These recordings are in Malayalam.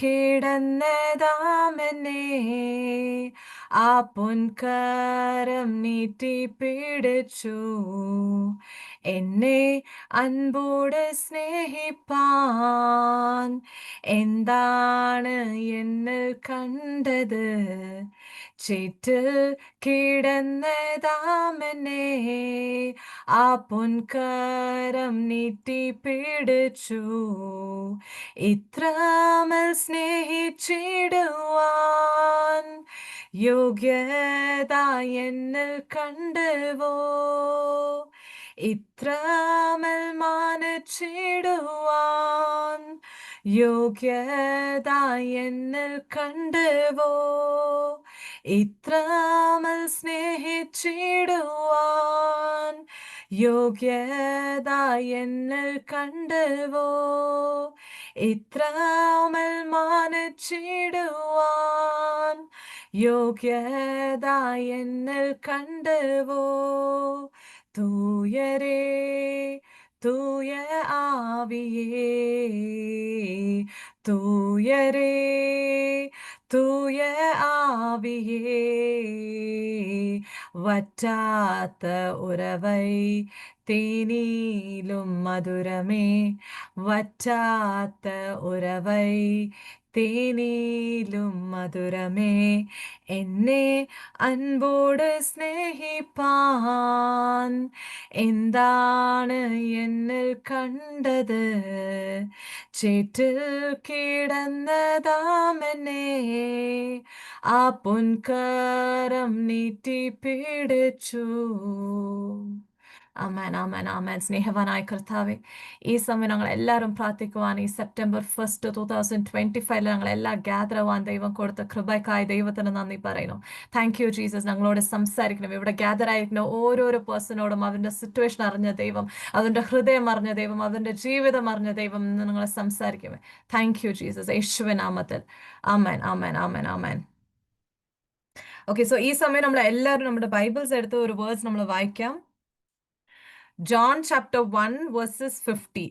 കിടന്നതാമെന്നെ ആ പൊൻകരം നീട്ടി പിടിച്ചു എന്നെ അൻപോടെ സ്നേഹിപ്പാൻ എന്താണ് എന്നിൽ കണ്ടത് ചേറ്റിൽ കിടന്നതാമെന്നെ ആ പൊൻകരം നീട്ടി പിടിച്ചു ഇത്രമേൽ സ്നേഹിച്ചിടുവാൻ യോഗ്യത എന്നിൽ കണ്ടുവോ ഇത്രമേൽ മാനിച്ചിടുവാൻ യോഗ്യത എന്നിൽ കണ്ടുവോ ഇത്രമേൽ സ്നേഹിച്ചിടുവാൻ യോഗ്യത എന്നിൽ കണ്ടുവോ ഇത്രമേൽ മാനിച്ചിടുവാൻ യോഗ്യത എന്നിൽ കണ്ടുവോ തൂയരേ തൂയ ആവിയേ തൂയരേ തൂയ ആവിയേ വറ്റാത്ത ഉറവൈ തേനിലും മധുരമേ വറ്റാത്ത ഉറവൈ തേനിലും മധുരമേ എന്നെ അൻപോട് സ്നേഹിപ്പാൻ എന്താണ് എന്നിൽ കണ്ടത് ചേറ്റിൽ കിടന്നതാമെന്നെ ആ പൊൻകരം നീട്ടി പിടിച്ചു ആമേൻ ആമേൻ ആമേൻ സ്നേഹവാനായ കർത്താവേ ഈ സമയം ഞങ്ങൾ എല്ലാവരും പ്രാർത്ഥിക്കുവാൻ ഈ സെപ്റ്റംബർ 1, 2025 ഞങ്ങൾ എല്ലാം ഗ്യാദർ ആവാൻ ദൈവം കൊടുത്ത കൃപയ്ക്കായി ദൈവത്തിന് നന്ദി പറയുന്നു. Thank you Jesus. ഞങ്ങളോട് സംസാരിക്കണം. ഇവിടെ ഗ്യാദർ ആയിരിക്കുന്ന ഓരോരോ പേഴ്സണോടും അവരുടെ സിറ്റുവേഷൻ അറിഞ്ഞ ദൈവം, അവരുടെ ഹൃദയം അറിഞ്ഞ ദൈവം, അവരുടെ ജീവിതം അറിഞ്ഞ ദൈവം എന്ന് നിങ്ങൾ സംസാരിക്കുമേ. Thank you Jesus. യേശുവിൻ നാമത്തിൽ ആമേൻ ആമേൻ ആമേൻ ആമേൻ. ഓക്കെ, സോ ഈ സമയം നമ്മൾ എല്ലാവരും നമ്മുടെ ബൈബിൾസ് എടുത്ത് ഒരു വേർഡ്സ് നമ്മൾ വായിക്കാം. John chapter 1 versus 50.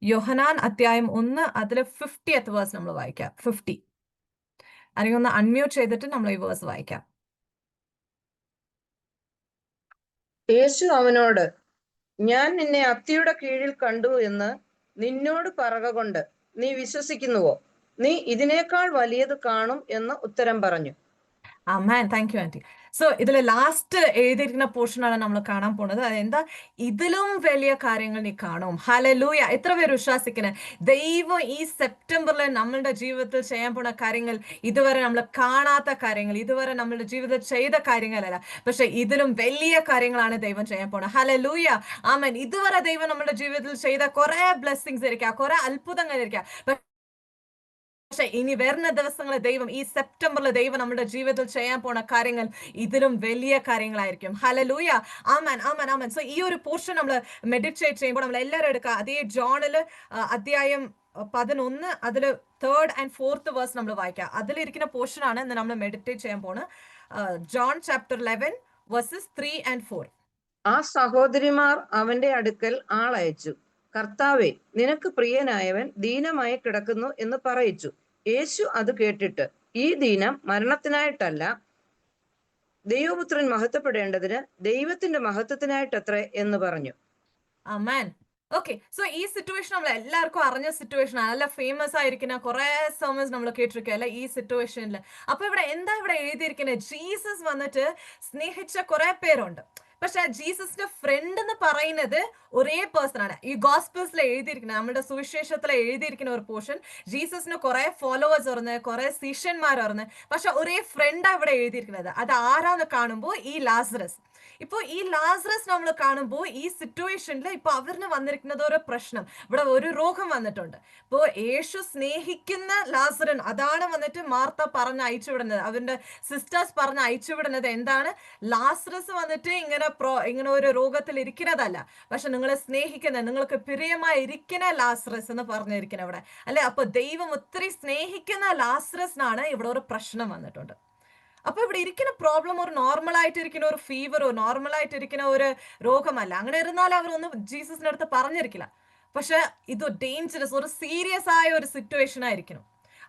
യോഹനാൻ അധ്യായം 1 അതിൽ 50th വേഴ്സ് നമ്മൾ വായിക്കാം. 50 അല്ലെങ്കിൽ ഒന്ന് അൺമ്യൂട്ട് ചെയ്തിട്ട് നമ്മൾ ഈ വേഴ്സ് വായിക്കാം. യേശു അവനോട്, ഞാൻ നിന്നെ അത്തിയുടെ കീഴിൽ കണ്ടു എന്ന് നിന്നോട് പറകൊണ്ട് നീ വിശ്വസിക്കുന്നുവോ? നീ ഇതിനേക്കാൾ വലിയത് കാണും എന്ന് ഉത്തരം പറഞ്ഞു. Amen. Thank you aunty. So ഇതിൽ ലാസ്റ്റ് എഴുതിയിരിക്കുന്ന പോർഷനാണ് നമ്മൾ കാണാൻ പോണത്. അതെന്താ? ഇതിലും വലിയ കാര്യങ്ങൾ നീ കാണും. ഹല്ലേലൂയ. എത്ര പേര് വിശ്വസിക്കുന്നത്? ദൈവം ഈ സെപ്റ്റംബറിൽ നമ്മളുടെ ജീവിതത്തിൽ ചെയ്യാൻ പോണ കാര്യങ്ങൾ ഇതുവരെ നമ്മൾ കാണാത്ത കാര്യങ്ങൾ, ഇതുവരെ നമ്മളുടെ ജീവിതത്തിൽ ചെയ്ത കാര്യങ്ങളല്ല, പക്ഷെ ഇതിലും വലിയ കാര്യങ്ങളാണ് ദൈവം ചെയ്യാൻ പോണത്. ഹല്ലേലൂയ. ആമേൻ. ഇതുവരെ ദൈവം നമ്മുടെ ജീവിതത്തിൽ ചെയ്ത കുറെ ബ്ലെസ്സിങ്സ് ഇരിക്കാം, കുറെ അത്ഭുതങ്ങൾ ഇരിക്കാം. പക്ഷെ ഇനി വരുന്ന ദിവസങ്ങളിൽ ദൈവം ഈ സെപ്റ്റംബറിൽ ദൈവം നമ്മുടെ ജീവിതത്തിൽ ചെയ്യാൻ പോണ കാര്യങ്ങൾ ഇതിലും വലിയ കാര്യങ്ങളായിരിക്കും. ഹല്ലേലൂയ. ആമേൻ ആമേൻ ആമേൻ. സോ ഈ ഒരു പോർഷൻ നമ്മൾ മെഡിറ്റേറ്റ് ചെയ്യുമ്പോൾ നമ്മൾ എല്ലാവരും എടുക്കുക. അതേ ജോണിൽ അധ്യായം 11 അതിൽ 3rd and 4th വേഴ്സ് നമ്മൾ വായിക്കുക. അതിലിരിക്കുന്ന പോർഷൻ ആണ് ഇന്ന് നമ്മൾ മെഡിറ്റേറ്റ് ചെയ്യാൻ പോണ്. John chapter 11 versus 3 and 4. ആ സഹോദരിമാർ അവന്റെ അടുക്കൽ ആളയച്ചു. കർത്താവേ, നിനക്ക് പ്രിയനായവൻ ദീനമായി കിടക്കുന്നു എന്ന് പറയിച്ചു. യേശു അത് കേട്ടിട്ട്, ഈ ദീനം മരണത്തിനായിട്ടല്ല, ദൈവപുത്രൻ മഹത്വപ്പെടേണ്ടതിന് ദൈവത്തിന്റെ മഹത്വത്തിനായിട്ടത്രേ എന്ന് പറഞ്ഞു. ആമേൻ. ഓക്കെ, സോ ഈ സിറ്റുവേഷൻ നമ്മൾ എല്ലാവർക്കും അറിഞ്ഞ സിറ്റുവേഷൻ ആണ്. നല്ല ഫേമസ് ആയിരിക്കുന്ന കുറെ സെർമൺസ് നമ്മൾ കേട്ടിരിക്കുകയല്ല ഈ സിറ്റുവേഷനിൽ. അപ്പൊ ഇവിടെ എന്താ ഇവിടെ എഴുതിയിരിക്കുന്നത്? ജീസസ് വന്നിട്ട് സ്നേഹിച്ച കുറെ പേരുണ്ട്. പക്ഷെ ജീസസിന്റെ ഫ്രണ്ട് എന്ന് പറയുന്നത് ഒരേ പേഴ്സൺ ആണ്. ഈ ഗോസ്പിൾസിൽ എഴുതിയിരിക്കുന്നത്, നമ്മുടെ സുവിശേഷത്തിൽ എഴുതിയിരിക്കുന്ന ഒരു പോർഷൻ, ജീസസിന് കുറെ ഫോളോവേഴ്സ് പറഞ്ഞ്, കുറെ ശിഷ്യന്മാർ പറഞ്ഞ്, പക്ഷെ ഒരേ ഫ്രണ്ടാ ഇവിടെ എഴുതിയിരിക്കുന്നത്. അത് ആരാന്ന് കാണുമ്പോൾ ഈ ലാസറസ്. ഇപ്പൊ ഈ ലാസറസ് നമ്മൾ കാണുമ്പോൾ ഈ സിറ്റുവേഷനിൽ ഇപ്പൊ അവരിന് വന്നിരിക്കുന്നത് ഒരു പ്രശ്നം, ഇവിടെ ഒരു രോഗം വന്നിട്ടുണ്ട്. ഇപ്പോ യേശു സ്നേഹിക്കുന്ന ലാസറൻ, അതാണ് വന്നിട്ട് മാർത്ത പറഞ്ഞ് അയച്ചുവിടുന്നത്, അവന്റെ സിസ്റ്റേഴ്സ് പറഞ്ഞ് അയച്ചുവിടുന്നത് എന്താണ്? ലാസറസ് വന്നിട്ട് ഇങ്ങനെ ഒരു രോഗത്തിൽ ഇരിക്കുന്നതല്ല, പക്ഷെ നിങ്ങളെ സ്നേഹിക്കുന്ന, നിങ്ങൾക്ക് പ്രിയമായി ഇരിക്കുന്ന ലാസറസ് എന്ന് പറഞ്ഞിരിക്കുന്നത് ഇവിടെ അല്ലെ. അപ്പൊ ദൈവം ഒത്തിരി സ്നേഹിക്കുന്ന ലാസറസിനാണ് ഇവിടെ ഒരു പ്രശ്നം വന്നിട്ടുണ്ട്. അപ്പൊ ഇവിടെ ഇരിക്കുന്ന പ്രോബ്ലം ഒരു നോർമൽ ആയിട്ട് ഇരിക്കുന്ന ഒരു ഫീവറോ നോർമൽ ആയിട്ട് ഇരിക്കുന്ന ഒരു രോഗമല്ല. അങ്ങനെ ഇരുന്നാൽ അവരൊന്നും ജീസസിന്റെ അടുത്ത് പറഞ്ഞിരിക്കില്ല. പക്ഷെ ഇത് ഡേഞ്ചറസ്, ഒരു സീരിയസ് ആയ ഒരു സിറ്റുവേഷൻ ആയിരിക്കണം.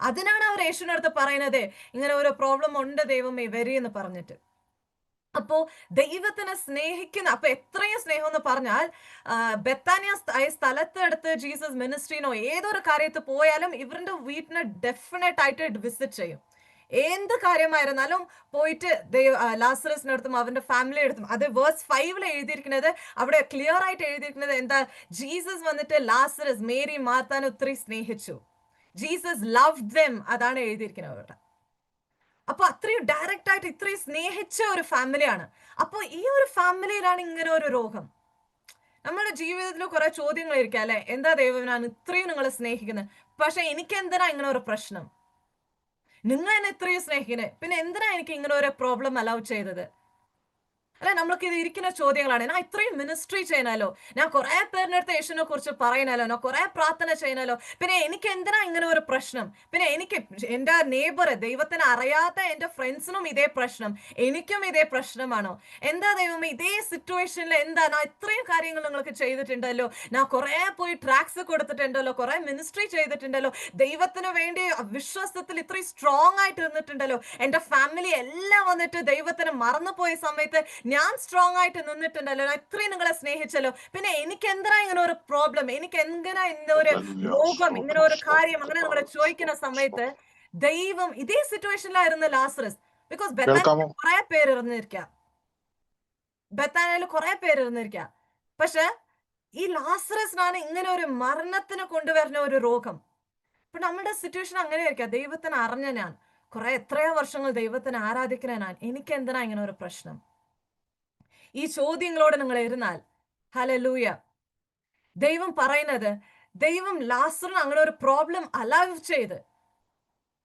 അതിനാണ് അവർ യേശുവിന്റെ അടുത്ത് പറയുന്നത്, ഇങ്ങനെ ഒരു പ്രോബ്ലം ഉണ്ട് ദൈവമേ വരി എന്ന് പറഞ്ഞിട്ട്. അപ്പോ ദൈവത്തിനെ സ്നേഹിക്കുന്ന, അപ്പൊ എത്രയും സ്നേഹം എന്ന് പറഞ്ഞാൽ ബെത്താനിയ സ്ഥലത്ത് അടുത്ത് ജീസസ് മിനിസ്ട്രീനോ ഏതൊരു കാര്യത്ത് പോയാലും ഇവരുടെ വീട്ടിനെ ഡെഫിനറ്റ് ആയിട്ട് വിസിറ്റ് ചെയ്യും. എന്ത് കാര്യമായിരുന്നാലും പോയിട്ട് ലാസറസിന്റെ അടുത്തും അവന്റെ ഫാമിലി അടുത്തും. അത് വേഴ്സ് 5 എഴുതിയിരിക്കുന്നത്, അവിടെ ക്ലിയർ ആയിട്ട് എഴുതിയിരിക്കുന്നത് എന്താ, ജീസസ് വന്നിട്ട് ലാസറസ്, മേരി, മാർത്താനെ ഒത്തിരി സ്നേഹിച്ചു. ജീസസ് ലവ് ദം, അതാണ് എഴുതിയിരിക്കുന്നത് അവിടെ. അപ്പൊ അത്രയും ഡയറക്റ്റ് ആയിട്ട് ഇത്രയും സ്നേഹിച്ച ഒരു ഫാമിലിയാണ്. അപ്പൊ ഈ ഒരു ഫാമിലിയിലാണ് ഇങ്ങനെ ഒരു രോഗം. നമ്മുടെ ജീവിതത്തിൽ കുറെ ചോദ്യങ്ങൾ ഇരിക്കാം അല്ലെ, എന്താ ദൈവം ഞാൻ ഇത്രയും നിങ്ങളെ സ്നേഹിക്കുന്നത്, പക്ഷെ എനിക്ക് എന്തിനാ ഇങ്ങനെ ഒരു പ്രശ്നം? നിങ്ങൾ എന്നെ ഇത്രയും സ്നേഹിക്കുന്നത്, പിന്നെ എന്തിനാ എനിക്ക് ഇങ്ങനെ ഒരു പ്രോബ്ലം അലൗ ചെയ്തത്? അല്ലെ, നമ്മൾക്ക് ഇത് ഇരിക്കുന്ന ചോദ്യങ്ങളാണ്. ഞാൻ ഇത്രയും മിനിസ്ട്രി ചെയ്യണല്ലോ, ഞാൻ കുറെ പേരുടെ അടുത്ത് യേശുവിനെ കുറിച്ച് പറയണല്ലോ, ഞാൻ കുറെ പ്രാർത്ഥന ചെയ്യണല്ലോ, പിന്നെ എനിക്ക് എന്തിനാ ഇങ്ങനെ ഒരു പ്രശ്നം? പിന്നെ എനിക്ക് എന്റെ നെയ്ബർ, ദൈവത്തിന് അറിയാത്ത എന്റെ ഫ്രണ്ട്സിനും ഇതേ പ്രശ്നം, എനിക്കും ഇതേ പ്രശ്നമാണോ? എന്താ ദൈവമേ ഇതേ സിറ്റുവേഷനിൽ എന്താ? ഞാൻ ഇത്രയും കാര്യങ്ങൾ നിങ്ങൾക്ക് ചെയ്തിട്ടുണ്ടല്ലോ, ഞാൻ കുറെ പോയി ട്രാക്സ് കൊടുത്തിട്ടുണ്ടല്ലോ, കുറെ മിനിസ്ട്രി ചെയ്തിട്ടുണ്ടല്ലോ, ദൈവത്തിന് വേണ്ടി വിശ്വാസത്തിൽ ഇത്രയും സ്ട്രോങ് ആയിട്ട് നിന്നിട്ടുണ്ടല്ലോ, എന്റെ ഫാമിലി എല്ലാം വന്നിട്ട് ദൈവത്തിന് മറന്നുപോയ സമയത്ത് ഞാൻ സ്ട്രോങ് ആയിട്ട് നിന്നിട്ടുണ്ടല്ലോ, ഞാൻ ഇത്രയും നിങ്ങളെ സ്നേഹിച്ചല്ലോ, പിന്നെ എനിക്ക് എന്തിനാ ഇങ്ങനെ ഒരു പ്രോബ്ലം, എനിക്ക് എന്തിനാ ഇങ്ങനെ ഒരു രോഗം, ഇങ്ങനെ ഒരു കാര്യം, അങ്ങനെ നിങ്ങളെ ചോദിക്കുന്ന സമയത്ത് ദൈവം ഇതേ സിറ്റുവേഷനിലായിരുന്നു ലാസറസ്. ബിക്കോസ് ബെത്താനിയയിൽ കുറെ പേര് ഇരുന്നിരിക്കാം, ബെത്താനിയയിൽ കുറെ പേര് ഇരുന്നിരിക്കാം, പക്ഷെ ഈ ലാസറസിനാണ് ഇങ്ങനെ ഒരു മരണത്തിന് കൊണ്ടുവരുന്ന ഒരു രോഗം. അപ്പൊ നമ്മുടെ സിറ്റുവേഷൻ അങ്ങനെ ആയിരിക്കാം. ദൈവത്തിന് അറിഞ്ഞ ഞാൻ കുറെ എത്രയോ വർഷങ്ങൾ ദൈവത്തിന് ആരാധിക്കുന്ന ഞാൻ, എനിക്ക് എന്തിനാ ഇങ്ങനെ ഒരു പ്രശ്നം? ഈ ചോദ്യങ്ങളോട് നിങ്ങൾ ഇരുന്നാൽ, ഹല്ലേലൂയ, ദൈവം പറയുന്നത്, ദൈവം ലാസറിന് അങ്ങനെ ഒരു പ്രോബ്ലം അലൗ ചെയ്ത്,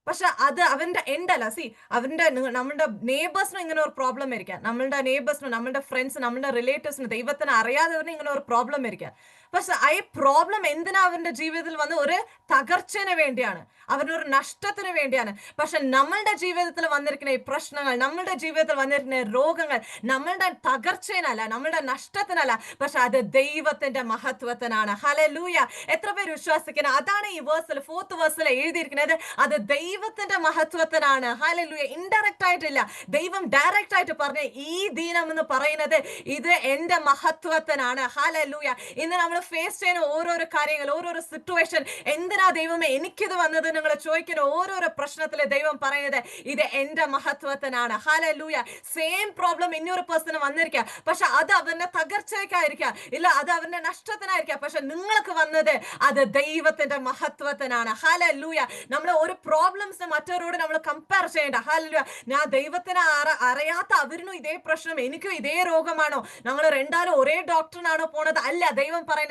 പക്ഷെ അത് അവന്റെ എൻഡ് അല്ല. സി, അവന്റെ നമ്മുടെ നെയ്ബേഴ്സിനും ഇങ്ങനെ ഒരു പ്രോബ്ലം ആയിരിക്കാം, നമ്മളുടെ നെയ്ബേഴ്സിനും, നമ്മുടെ ഫ്രണ്ട്സ്, നമ്മുടെ റിലേറ്റീവ്സിനും, ദൈവത്തിന് അറിയാത്തവരിനും ഇങ്ങനെ ഒരു പ്രോബ്ലം ആയിരിക്കാം. പക്ഷെ ഈ പ്രോബ്ലം എന്തിനാ അവന്റെ ജീവിതത്തിൽ വന്ന്? ഒരു തകർച്ചന് വേണ്ടിയാണ്, അവനൊരു നഷ്ടത്തിന് വേണ്ടിയാണ്. പക്ഷെ നമ്മളുടെ ജീവിതത്തിൽ വന്നിരിക്കുന്ന ഈ പ്രശ്നങ്ങൾ, നമ്മളുടെ ജീവിതത്തിൽ വന്നിരിക്കുന്ന രോഗങ്ങൾ നമ്മളുടെ തകർച്ചനല്ല, നമ്മളുടെ നഷ്ടത്തിനല്ല, പക്ഷെ അത് ദൈവത്തിന്റെ മഹത്വത്തിനാണ്. ഹല്ലേലൂയ. എത്ര പേര് വിശ്വസിക്കണം? അതാണ് ഈ വേഴ്സിൽ, 4th വേഴ്സിൽ എഴുതിയിരിക്കുന്നത്, അത് ദൈവത്തിന്റെ മഹത്വത്തിനാണ്. ഹല്ലേലൂയ. ഇൻഡയറക്റ്റ് ആയിട്ടില്ല, ദൈവം ഡയറക്റ്റ് ആയിട്ട് പറഞ്ഞ ഈ ദിനം എന്ന് പറയുന്നത് ഇത് എന്റെ മഹത്വത്തിനാണ്. ഹല്ലേലൂയ. ഇന്ന് നമ്മൾ ഫേസ് ചെയ്യുന്ന ഓരോരോ കാര്യങ്ങൾ, ഓരോരോ സിറ്റുവേഷൻ, എന്തിനാ ദൈവമേ എനിക്കിത് വന്നത് നിങ്ങൾ ചോദിക്കുന്ന ഓരോരോ പ്രശ്നത്തില് ദൈവം പറയുന്നത് ഇത് എന്റെ മഹത്വത്തിനാണ്. ഹല്ലേലൂയ. സെയിം പ്രോബ്ലം ഇന്നൊരു പേഴ്സണ് വന്നിരിക്കാം, പക്ഷെ അത് അവന്റെ തകർച്ചയ്ക്കായിരിക്കാം, ഇല്ല അത് അവന്റെ നഷ്ടത്തിനായിരിക്കാം, പക്ഷെ നിങ്ങൾക്ക് വന്നത് അത് ദൈവത്തിന്റെ മഹത്വത്തിനാണ്. ഹല്ലേലൂയ. നമ്മൾ ഒരു പ്രോബ്ലംസ് മറ്റവരോട് നമ്മൾ കമ്പയർ ചെയ്യേണ്ട. ഹല്ലേലൂയ. ഞാൻ ദൈവത്തിന് അറിയാത്ത അവരിനും ഇതേ പ്രശ്നം, എനിക്കും ഇതേ രോഗമാണോ, ഞങ്ങൾ രണ്ടാലും ഒരേ ഡോക്ടറിനാണോ പോണത്? അല്ല, ദൈവം പറയുന്നത്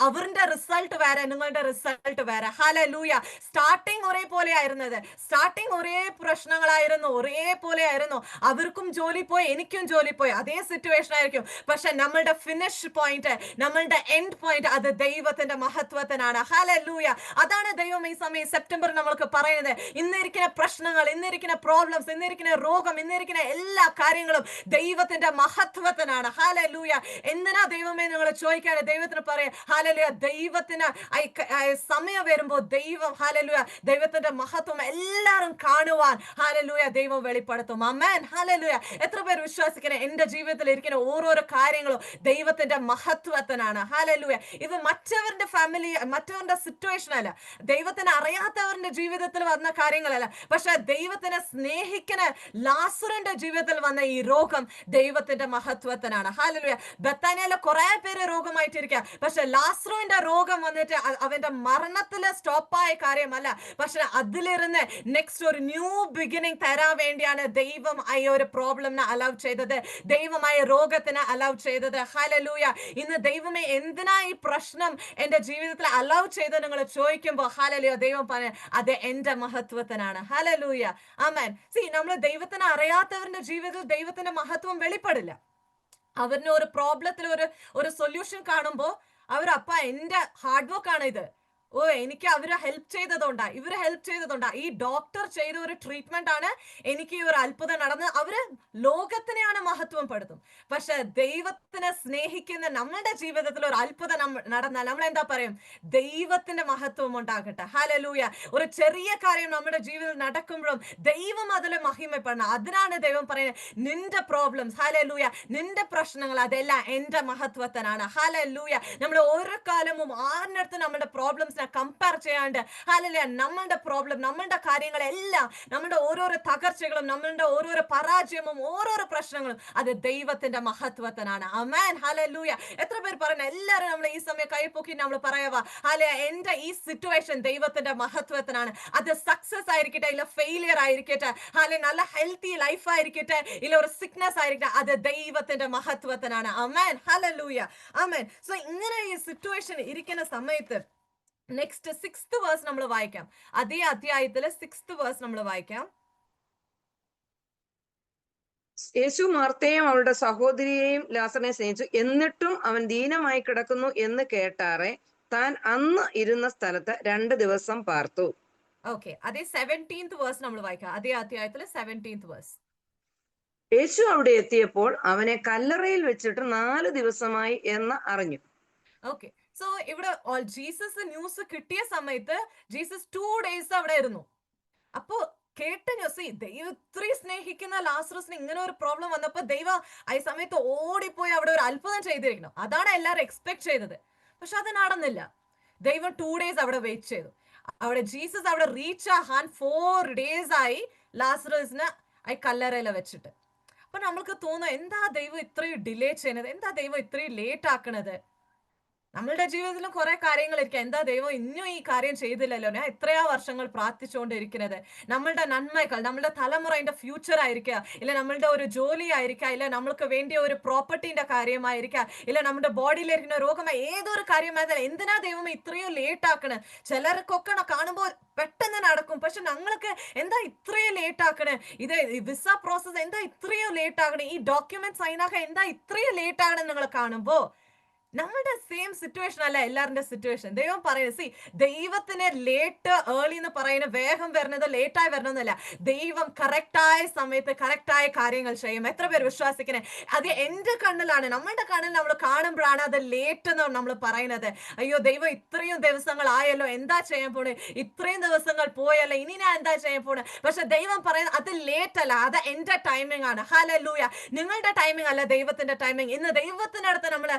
അവരുടെ റിസൾട്ട് വേറെ, നിങ്ങളുടെ റിസൾട്ട് വേറെ. ഹല്ലേലൂയ. സ്റ്റാർട്ടിങ് ഒരേപോലെ ആയിരുന്നത്, സ്റ്റാർട്ടിങ് ഒരേ പ്രശ്നങ്ങളായിരുന്നു, ഒരേപോലെ ആയിരുന്നു, അവർക്കും ജോലി പോയി, എനിക്കും ജോലി പോയി, അതേ സിറ്റുവേഷൻ ആയിരിക്കും, പക്ഷെ നമ്മളുടെ ഫിനിഷ് പോയിന്റ്, നമ്മളുടെ എൻഡ് പോയിന്റ് അത് ദൈവത്തിന്റെ മഹത്വത്തിനാണ്. ഹല്ലേലൂയ. അതാണ് ദൈവം ഈ സമയം സെപ്റ്റംബർ നമ്മൾക്ക് പറയുന്നത്. ഇന്നിരിക്കുന്ന പ്രശ്നങ്ങൾ, ഇന്നിരിക്കുന്ന പ്രോബ്ലംസ്, ഇന്നിരിക്കുന്ന രോഗം, ഇന്നിരിക്കുന്ന എല്ലാ കാര്യങ്ങളും ദൈവത്തിന്റെ മഹത്വത്തിനാണ്. ഹല്ലേലൂയ. എന്തിനാ ദൈവമേ നിങ്ങൾ ചോദിക്കാതെ ദൈവത്തിന് പറയാം, ഹല്ലേലൂയ, ദൈവത്തിന് സമയം വരുമ്പോൾ ദൈവം, ഹല്ലേലൂയ, ദൈവത്തിന്റെ മഹത്വം എല്ലാവരും കാണുവാൻ, ഹല്ലേലൂയ, ദൈവം വെളിപ്പെടുത്തും. ആമേൻ. ഹല്ലേലൂയ. എത്ര പേര് വിശ്വസിക്കണം എന്റെ ജീവിതത്തിൽ ഇരിക്കുന്ന ഓരോരോ കാര്യങ്ങളും ദൈവത്തിന്റെ മഹത്വത്തിനാണ്? ഹല്ലേലൂയ. ഇത് മറ്റവരുടെ ഫാമിലി, മറ്റവരുടെ സിറ്റുവേഷൻ അല്ല, ദൈവത്തിന് അറിയാത്തവരുടെ ജീവിതത്തിൽ വന്ന കാര്യങ്ങളല്ല, പക്ഷെ ദൈവത്തിനെ സ്നേഹിക്കുന്ന ലാസറിന്റെ ജീവിതത്തിൽ വന്ന ഈ രോഗം ദൈവത്തിന്റെ മഹത്വത്തിനാണ്. ഹല്ലേലൂയ. ബത്താനിയയിലെ കുറെ പേര് രോഗമായിട്ടിരിക്കുക, പക്ഷെ ലാസറിന്റെ രോഗം വന്നിട്ട് അവന്റെ മരണത്തില് സ്റ്റോപ്പായ കാര്യമല്ല, പക്ഷെ അതിലിരുന്ന് നെക്സ്റ്റ് ഒരു ന്യൂ ബിഗിനിങ് തരാൻ വേണ്ടിയാണ് ദൈവം ഈ ഒരു പ്രോബ്ലമിനെ അലൗ ചെയ്തത്, ദൈവമായ രോഗത്തിനെ അലൗ ചെയ്തത്. ഹല്ലേലൂയ. ഇന്ന് ദൈവമേ എന്തിനാ ഈ പ്രശ്നം എന്റെ ജീവിതത്തിൽ അലൗ ചെയ്ത് നിങ്ങൾ ചോദിക്കുമ്പോൾ, ഹല്ലേലൂയ, ദൈവം പറയാം അത് എന്റെ മഹത്വത്തിനാണ്. ഹല്ലേലൂയ. ആമേൻ. സി, നമ്മൾ ദൈവത്തിനെ അറിയാത്തവരുടെ ജീവിതത്തിൽ ദൈവത്തിന്റെ മഹത്വം വെളിപ്പെടില്ല. അവരിന് ഒരു പ്രോബ്ലത്തിൽ ഒരു സൊല്യൂഷൻ കാണുമ്പോൾ അവർ, അപ്പ എന്റെ ഹാർഡ് വർക്ക് ആണ് ഇത്, ഓ എനിക്ക് അവര് ഹെൽപ്പ് ചെയ്തതുകൊണ്ടാ, ഇവര് ഹെൽപ്പ് ചെയ്തതുകൊണ്ടാ, ഈ ഡോക്ടർ ചെയ്ത ഒരു ട്രീറ്റ്മെന്റ് ആണ് എനിക്ക് ഈ ഒരു അത്ഭുതം നടന്ന്. അവര് ലോകത്തിനെയാണ് മഹത്വപ്പെടുത്തും. പക്ഷെ ദൈവത്തിനെ സ്നേഹിക്കുന്ന നമ്മളുടെ ജീവിതത്തിൽ ഒരു അത്ഭുതം നടന്നാൽ നമ്മൾ എന്താ പറയും? ദൈവത്തിന്റെ മഹത്വം ഉണ്ടാകട്ടെ. ഹല്ലേലൂയ. ഒരു ചെറിയ കാര്യം നമ്മുടെ ജീവിതത്തിൽ നടക്കുമ്പോഴും ദൈവം അതിൽ മഹിമപ്പെടണം. അതിനാണ് ദൈവം പറയുന്നത്, നിന്റെ പ്രോബ്ലംസ്, ഹല്ലേലൂയ, നിന്റെ പ്രശ്നങ്ങൾ അതെല്ലാം എന്റെ മഹത്വത്തിനാണ്. ഹല്ലേലൂയ. നമ്മൾ ഓരോ കാലവും ആരിനടുത്ത് നമ്മുടെ പ്രോബ്ലംസിനെ കമ്പയർ ചെയ്യാണ്ട്, ഹല്ലേലൂയ, നമ്മളുടെ പ്രോബ്ലം, നമ്മളുടെ കാര്യങ്ങളെല്ലാം, നമ്മുടെ ഓരോരോ തകർച്ചകളും, നമ്മളുടെ ഓരോരോ പരാജയവും ഓരോരോ പ്രശ്നങ്ങളും അത് ദൈവത്തിന്റെ മഹത്വത്തിനാണ്. ആമേൻ. ഹല്ലേലൂയ. എത്ര പേർ പറയുന്നത്? എല്ലാവരും നമ്മൾ ഈ സമയം കൈപ്പൊക്കി നമ്മൾ പറയാവാ, ഹല്ലേലൂയ, എന്റെ ഈ സിറ്റുവേഷൻ ദൈവത്തിന്റെ മഹത്വത്തിനാണ്. അത് സക്സസ് ആയിരിക്കട്ടെ, ഇല്ല ഫെയിലിയർ ആയിരിക്കട്ടെ, ഹല്ലേലൂയ, നല്ല ഹെൽത്തി ലൈഫ് ആയിരിക്കട്ടെ, ഇല്ല ഒരു സിക്നസ് ആയിരിക്കട്ടെ, അത് ദൈവത്തിന്റെ മഹത്വത്തിനാണ്. ആമേൻ. ഹല്ലേലൂയ. ആമേൻ. സോ ഇങ്ങനെ ഈ സിറ്റുവേഷൻ ഇരിക്കുന്ന സമയത്ത് നെക്സ്റ്റ് 6th വേഴ്സ് നമ്മൾ വായിക്കാം. അതേ അധ്യായത്തിലെ 6th വേഴ്സ് നമ്മൾ വായിക്കാം. യേശു മാർത്തയെയും അവളുടെ സഹോദരിയെയും ലാസറിനെ സ്നേഹിച്ചു. എന്നിട്ടും അവൻ ദീനമായി കിടക്കുന്നു എന്ന് കേട്ടാറെ താൻ അന്ന് ഇരുന്ന സ്ഥലത്ത് 2 ദിവസം പാർത്തു. ഓക്കെ, അതേ 17th വേഴ്സ് നമ്മൾ വായിക്കാം. അതേ അധ്യായത്തിലെ 17th വേഴ്സ്. യേശു അവിടെ എത്തിയപ്പോൾ അവനെ കല്ലറയിൽ വെച്ചിട്ട് 4 ദിവസമായി എന്ന് അറിഞ്ഞു. ഓക്കെ, സോ ഇവിടെ ജീസസ് ന്യൂസ് കിട്ടിയ സമയത്ത് ജീസസ് 2 days അവിടെ ഇരുന്നു. അപ്പോ കേട്ട ന്യൂസ്, ദൈവം ഇത്രയും സ്നേഹിക്കുന്ന ലാസറസിന് ഇങ്ങനെ ഒരു പ്രോബ്ലം വന്നപ്പോ ദൈവം ആ സമയത്ത് ഓടിപ്പോയി അവിടെ ഒരു അത്ഭുതം ചെയ്തിരിക്കണം. അതാണ് എല്ലാവരും എക്സ്പെക്ട് ചെയ്തത്. പക്ഷെ അത് നടന്നില്ല. ദൈവം 2 days അവിടെ വെയിറ്റ് ചെയ്തു. അവിടെ ജീസസ് അവിടെ റീച്ച് ആഹാൻ 4 days ആയി ലാസറസിന് ആ കല്ലറയില വെച്ചിട്ട്. അപ്പൊ നമ്മൾക്ക് തോന്നുന്നു, എന്താ ദൈവം ഇത്രയും ഡിലേ ചെയ്യുന്നത്? എന്താ ദൈവം ഇത്രയും ലേറ്റ് ആക്കണത്? നമ്മളുടെ ജീവിതത്തിലും കുറെ കാര്യങ്ങൾ ഇരിക്കാം. എന്താ ദൈവം ഇന്നും ഈ കാര്യം ചെയ്തില്ലല്ലോ? ഞാൻ എത്രയാ വർഷങ്ങൾ പ്രാർത്ഥിച്ചുകൊണ്ടിരിക്കുന്നത്. നമ്മളുടെ നന്മകൾ, നമ്മളുടെ തലമുറയുടെ ഫ്യൂച്ചർ ആയിരിക്കുക, ഇല്ല നമ്മളുടെ ഒരു ജോലി ആയിരിക്കാം, ഇല്ല നമ്മൾക്ക് വേണ്ടിയ ഒരു പ്രോപ്പർട്ടിന്റെ കാര്യമായിരിക്കാം, ഇല്ല നമ്മുടെ ബോഡിയിലിരിക്കുന്ന രോഗമായി ഏതൊരു കാര്യമായിരുന്നാലും എന്തിനാ ദൈവം ഇത്രയും ലേറ്റ് ആക്കണേ? ചിലർക്കൊക്കെ കാണുമ്പോൾ പെട്ടെന്ന് നടക്കും. പക്ഷെ ഞങ്ങൾക്ക് എന്താ ഇത്രയും ലേറ്റ് ആക്കണേ? ഇത് വിസ പ്രോസസ് എന്താ ഇത്രയും ലേറ്റ് ആക്കണേ? ഈ ഡോക്യുമെന്റ് സൈൻ ആക്കാൻ എന്താ ഇത്രയും ലേറ്റ് ആകണേ? നിങ്ങൾ കാണുമ്പോ നമ്മളുടെ സെയിം സിറ്റുവേഷൻ അല്ല എല്ലാവരുടെ സിറ്റുവേഷൻ. ദൈവം പറയുന്നത്, സി, ദൈവത്തിന് ലേറ്റ് ഏർലി എന്ന് പറയുന്നത് വേഗം വരുന്നത് ലേറ്റായി വരണമെന്നല്ല. ദൈവം കറക്റ്റായ സമയത്ത് കറക്റ്റായ കാര്യങ്ങൾ ചെയ്യും. എത്ര പേര് വിശ്വസിക്കണേ? അത് എന്റെ കണ്ണിലാണ്, നമ്മളുടെ കണ്ണിൽ നമ്മൾ കാണുമ്പോഴാണ് അത് ലേറ്റ് എന്ന് നമ്മൾ പറയുന്നത്. അയ്യോ, ദൈവം ഇത്രയും ദിവസങ്ങളായല്ലോ, എന്താ ചെയ്യാൻ പോണേ? ഇത്രയും ദിവസങ്ങൾ പോയല്ലോ, ഇനി ഞാൻ എന്താ ചെയ്യാൻ പോണേ? പക്ഷെ ദൈവം പറയുന്നത് അത് ലേറ്റ് അല്ല, അത് എന്റെ ടൈമിംഗ് ആണ്. ഹല്ലേലൂയ. നിങ്ങളുടെ ടൈമിംഗ് അല്ല ദൈവത്തിന്റെ ടൈമിംഗ്. ഇന്ന് ദൈവത്തിന്റെ അടുത്ത്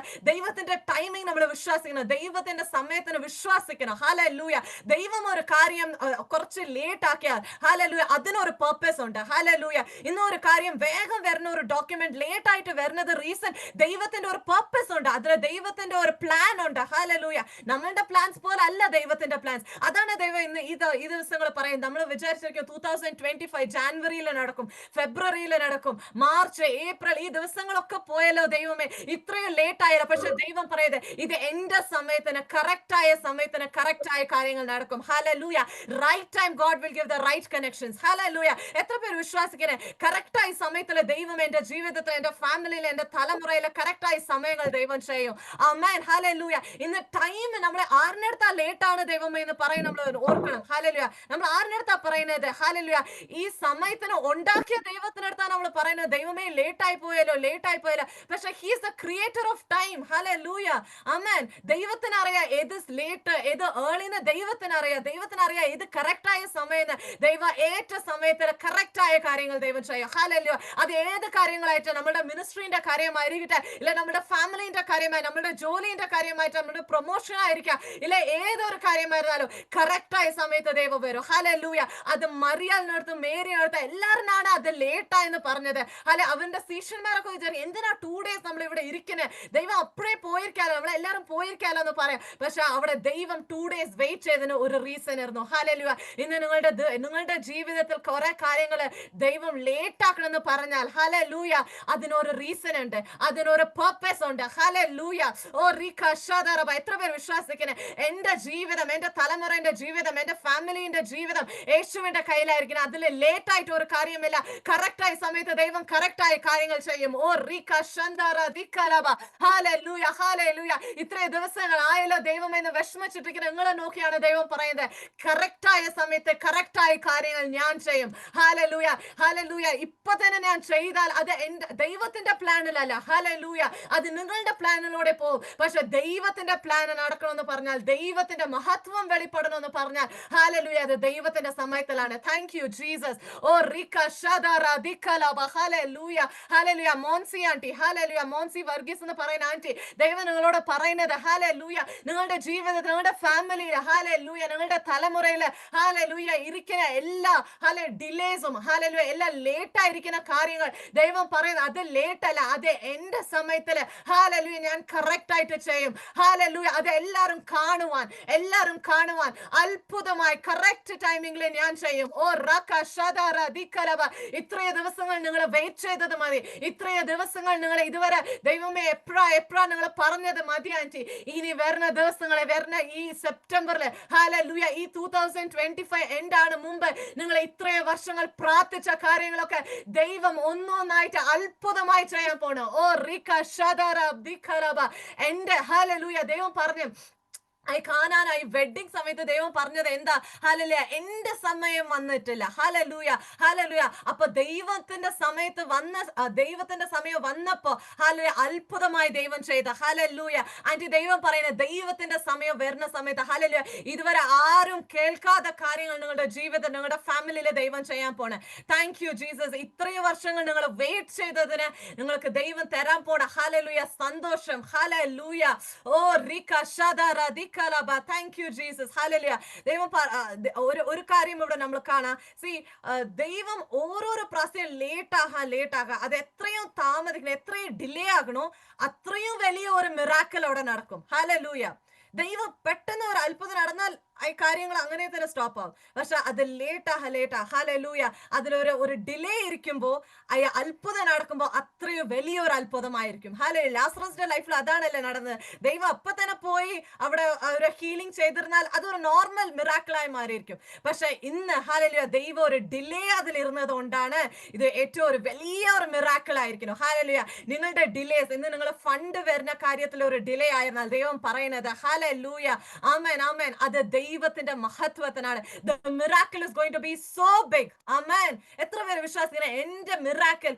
ദൈവത്തിന്റെ ടൈമിംഗ് നമ്മൾ വിശ്വസിക്കണം, ദൈവത്തിന്റെ സമയത്തിന് വിശ്വസിക്കണം. ഹല്ലേലൂയ. ദൈവം ഒരു കാര്യം കുറച്ച് ലേറ്റ് ആക്കിയാൽ, ഹല്ലേലൂയ, അതിനൊരു പർപ്പസ് ഉണ്ട്. ഹല്ലേലൂയ. ഇന്നൊരു കാര്യം വേഗം വരുന്ന ഒരു ഡോക്യുമെന്റ് ലേറ്റ് ആയിട്ട് വരുന്നത് റീസൺ ദൈവത്തിന്റെ ഒരു പർപ്പസ് ഉണ്ട്, അതിൽ ദൈവത്തിന്റെ ഒരു പ്ലാൻ ഉണ്ട്. ഹല്ലേലൂയ. നമ്മളുടെ പ്ലാൻസ് പോലെ അല്ല ദൈവത്തിന്റെ പ്ലാൻസ്. അതാണ് ദൈവം ഇന്ന് ഈ ദിവസങ്ങൾ പറയും. നമ്മൾ വിചാരിച്ചിരിക്കും 2025 ജാനുവരിയിൽ നടക്കും, ഫെബ്രുവരിയിൽ നടക്കും, മാർച്ച്, ഏപ്രിൽ, ഈ ദിവസങ്ങളൊക്കെ പോയല്ലോ ദൈവമേ, ഇത്രയും ലേറ്റ് ആയല്ലോ. പക്ഷെ ദൈവം പറയുന്നത് ഇത് എന്റെ സമയത്തിന് കറക്റ്റായ സമയത്തിന് കറക്റ്റായ കാര്യങ്ങൾ നടക്കും. Hallelujah. Right time God will give the right connections. Hallelujah. എത്ര പേര് വിശ്വസിക്കണേ? കറക്റ്റായ സമയത്തിൽ ദൈവം എന്റെ ജീവിതത്തിൽ, എന്റെ ഫാമിലിയിൽ, എന്റെ തലമുറയിൽ കറക്റ്റായ സമയങ്ങൾ ദൈവം ചെയ്യും. ആമേൻ. ഹല്ലേലൂയ. ഇന്ന് ടൈം നമ്മളെ ആറിനടുത്താ ലേറ്റ് ആണ് ദൈവമേ എന്ന് പറയും, നമ്മൾ ഓർക്കണം. ഹല്ലേലൂയ. നമ്മൾ ആറിനടുത്താ പറയുന്നത്? ഹല്ലേലൂയ. ഈ സമയത്തിന് ഉണ്ടാക്കിയ ദൈവത്തിനടുത്താണ് നമ്മൾ പറയുന്നത്, ദൈവമേ ലേറ്റ് ആയി പോയല്ലോ, ലേറ്റ് ആയി പോയല്ലോ. പക്ഷെ he is the creator of time. Hallelujah. Amen. ദൈവത്തിന് അറിയാം ഏത് ലേറ്റ് ഏത് ഏർലിന്ന്. ദൈവത്തിന് അറിയാം ഇത് കറക്റ്റായ സമയം. ദൈവം ഏറ്റ സമയത്തിന് കറക്റ്റായ കാര്യങ്ങൾ ദൈവം ചെയ്യും. ഹല്ലേലൂയ. അത് ഏത് കാര്യങ്ങളായിട്ട്, നമ്മുടെ മിനിസ്ട്രീന്റെ കാര്യമായിരിക്കട്ടെ, ഇല്ല നമ്മുടെ ഫാമിലിന്റെ കാര്യമായി, നമ്മുടെ ജോലിന്റെ കാര്യമായിട്ട്, നമ്മുടെ പ്രൊമോഷൻ ആയിരിക്കാം, ഇല്ല ഏതൊരു കാര്യമായിരുന്നാലും കറക്റ്റായ സമയത്ത് ദൈവം വരും. ഹല്ലേലൂയ. അത് മറിയാലിനടുത്തും മേരിയടുത്തും എല്ലാവരിനാണ് അത് ലേറ്റായെന്ന് പറഞ്ഞത്. അല്ലെ, അവന്റെ ശിഷ്യന്മാരൊക്കെ വിചാരിക്കും, എന്തിനാ 2 days നമ്മൾ ഇവിടെ ഇരിക്കുന്നത്? ദൈവം അപ്പഴേ പോയിരിക്കാലോ, നമ്മളെല്ലാരും പോയിരിക്കാലോ എന്ന് പറയാം. പക്ഷെ അവിടെ ദൈവം 2 days വെയിറ്റ് ചെയ്തതിന് ഒരു റീസൺ ആയിരുന്നു. ഹല്ലേലൂയ. ഇന്ന് നിങ്ങളുടെ ജീവിതത്തിൽ കുറെ കാര്യങ്ങൾ ദൈവം ലേറ്റ് ആക്കണമെന്ന് പറഞ്ഞാൽ, ഹല്ലേലൂയ, അതിനൊരു റീസൺ ഉണ്ട്, അതിനൊരു പർപ്പസ് ഉണ്ട്. ഹല്ലേലൂയ. ഓ റീക ഷദറബ. എത്ര പേർ വിശ്വസിക്കണേ? എന്റെ ജീവിതം, എന്റെ തലമുറയുടെ ജീവിതം, എന്റെ ഫാമിലിന്റെ ജീവിതം യേശുവിന്റെ കയ്യിലായിരിക്കണം. അതിൽ ലേറ്റ് ആയിട്ട് ഒരു കാര്യമില്ല. കറക്റ്റായ സമയത്ത് ദൈവം കറക്റ്റായ കാര്യങ്ങൾ ചെയ്യും. ഓ റീക ഷന്ദറ ദിക്കലബ. ഹല്ലേലൂയ. ഹല്ലേലൂയ. ഇത്രയും ദിവസങ്ങൾ ആയല്ലോ ദൈവം എന്ന് വിഷമിച്ചിട്ടിരിക്കുന്ന നിങ്ങളെ നോക്കിയാണ് ദൈവം പറയുന്നത്, കറക്റ്റായ സമയത്ത് കറക്റ്റായ കാര്യങ്ങൾ ഞാൻ ചെയ്യും. Hallelujah, hallelujah. ഇപ്പൊ തന്നെ ഞാൻ ചെയ്താൽ അത് എന്റെ ദൈവത്തിന്റെ പ്ലാനിലല്ല. ഹല്ലേലൂയ, അത് നിങ്ങളുടെ പ്ലാനിലൂടെ പോകും. പക്ഷെ ദൈവത്തിന്റെ പ്ലാൻ നടക്കണമെന്ന് പറഞ്ഞാൽ, ദൈവത്തിന്റെ മഹത്വം വെളിപ്പെടണമെന്ന് പറഞ്ഞാൽ, ഹല്ലേലൂയ, അത് ദൈവത്തിന്റെ സമയത്തിലാണ്. Thank you Jesus. ഓ റിക ഷദറ ദിക്കലബ. Hallelujah, hallelujah. Monsy aunty, hallelujah, Monsy Varghese എന്ന് പറയുന്ന ആന്റി, ദൈവം നിങ്ങളോട് പറയുന്നത്, ഹല്ലേലൂയ, നിങ്ങളുടെ ജീവിതത്തിൽ, നിങ്ങളുടെ ഫാമിലിയിൽ, ഹല്ലേലൂയ, നിങ്ങളുടെ തലമുറയിൽ, ഹല്ലേലൂയ, ഇരിക്കുന്ന എല്ലാ ഡിലേസും, ഹല്ലേലൂയ, എല്ലാം ലേറ്റ് ആയിരിക്കുന്ന കാര്യങ്ങൾ ദൈവം പറയുന്നത്, അത് ലേറ്റ് അല്ല, അത് എന്റെ സമയത്തില്, ഹല്ലേലൂയ, ഞാൻ കറക്റ്റ് ആയിട്ട് ചെയ്യും. ഹല്ലേലൂയ, അത് എല്ലാരും കാണുവാൻ അത്ഭുതമായി കറക്റ്റ് ടൈമിംഗിൽ ഞാൻ ചെയ്യും. ഓ റക ഷദറ ദിക്കലബ. ഇത്രയും ദിവസങ്ങൾ നിങ്ങൾ വെയിറ്റ് ചെയ്തത് മതി. ഇത്രയും ദിവസങ്ങൾ നിങ്ങൾ ഇതുവരെ ദൈവമേ എപ്പോഴാ നിങ്ങൾ പറഞ്ഞത് മതി ആന്റി. ഇനി വരുന്ന ദിവസങ്ങളെ, വരുന്ന ഈ സെപ്റ്റംബറിൽ, ഹല്ലേലൂയ, ഈ 2025 എൻഡാണ് മുമ്പ് നിങ്ങൾ ഇത്രയും വർഷങ്ങൾ പ്രാർത്ഥിച്ച കാര്യങ്ങളൊക്കെ ദൈവം ഒന്നൊന്നായിട്ട് അത്ഭുതമായി ചെയ്യാൻ പോണു. ഓ റിക ഷദറ ദിക്കലബ. എന്റെ ഹല്ലേലൂയ, ദൈവം പറഞ്ഞു ഈ വെഡിങ് സമയത്ത് ദൈവം പറഞ്ഞത് എന്താ? ഹല്ലേലൂയ, എന്റെ സമയം വന്നിട്ടില്ല. Hallelujah, hallelujah. അപ്പൊ ദൈവത്തിന്റെ സമയം വന്നപ്പോ, ഹല്ലേലൂയ, അത്ഭുതമായി ദൈവം ചെയ്ത. ഹല്ലേലൂയ ആന്റി, ദൈവം പറയുന്നത് ദൈവത്തിന്റെ സമയം വരുന്ന സമയത്ത്, ഹല്ലേലൂയ, ഇതുവരെ ആരും കേൾക്കാത്ത കാര്യങ്ങൾ നിങ്ങളുടെ ജീവിതത്തിൽ, നിങ്ങളുടെ ഫാമിലിയിലെ ദൈവം ചെയ്യാൻ പോണേ. Thank you Jesus. ഇത്രയും വർഷങ്ങൾ നിങ്ങൾ വെയിറ്റ് ചെയ്തതിന് നിങ്ങൾക്ക് ദൈവം തരാൻ പോണ, ഹല്ലേലൂയ, സന്തോഷം. ഹല്ലേലൂയ. ഓ റിക ഷദറ ദിക്കലബ. Thank you Jesus. ഹല്ലേലൂയ. ദൈവം ഒരു കാര്യം ഇവിടെ നമ്മൾ കാണാം. ദൈവം ഓരോരോ പ്രാവശ്യം ലേറ്റ് ആകാം, അത് എത്രയും താമസിക്കണം, എത്രയും ഡിലേ ആകണോ, അത്രയും വലിയ ഒരു മിറാക്കിൾ അവിടെ നടക്കും. ഹല്ലേലൂയ. ദൈവം പെട്ടെന്ന് ഒരു അത്ഭുതം നടന്നാൽ ഈ കാര്യങ്ങൾ അങ്ങനെ തന്നെ സ്റ്റോപ്പ് ആവും. പക്ഷെ അത് ലേറ്റാ. ഹല്ലേലൂയ. അതിലൊരു ഡിലേ ഇരിക്കുമ്പോ ഈ അത്ഭുതം നടക്കുമ്പോ അത്രയും വലിയൊരു അത്ഭുതമായിരിക്കും. ഹല്ലേലൂയ. ലാസറസിന്റെ ലൈഫിൽ അതാണല്ലേ നടന്നത്. ദൈവം അപ്പൊ തന്നെ പോയി അവിടെ ഒരു ഹീലിംഗ് ചെയ്തിരുന്നാൽ അതൊരു നോർമൽ മിറാക്കിളായി മാറിയിരിക്കും. പക്ഷെ ഇന്ന്, ഹല്ലേലൂയ, ദൈവം ഒരു ഡിലേ അതിലിരുന്നത് കൊണ്ടാണ് ഇത് ഏറ്റവും ഒരു വലിയ ഒരു മിറാക്കിൾ ആയിരിക്കുന്നു. ഹല്ലേലൂയ. നിങ്ങളുടെ ഡിലേസ്, ഇന്ന് നിങ്ങൾ ഫണ്ട് വരുന്ന കാര്യത്തിൽ ഒരു ഡിലേ ആയിരുന്നാൽ ദൈവം പറയുന്നത്, ഹല്ലേലൂയ, ആമേൻ, ആമേൻ, അത് ദൈവത്തിന്റെ മഹത്വത്തിനാണ്. The miracle is going to be so big. Amen. എത്ര പേര് വിശ്വസിക്കുന്നത് എന്റെ miracle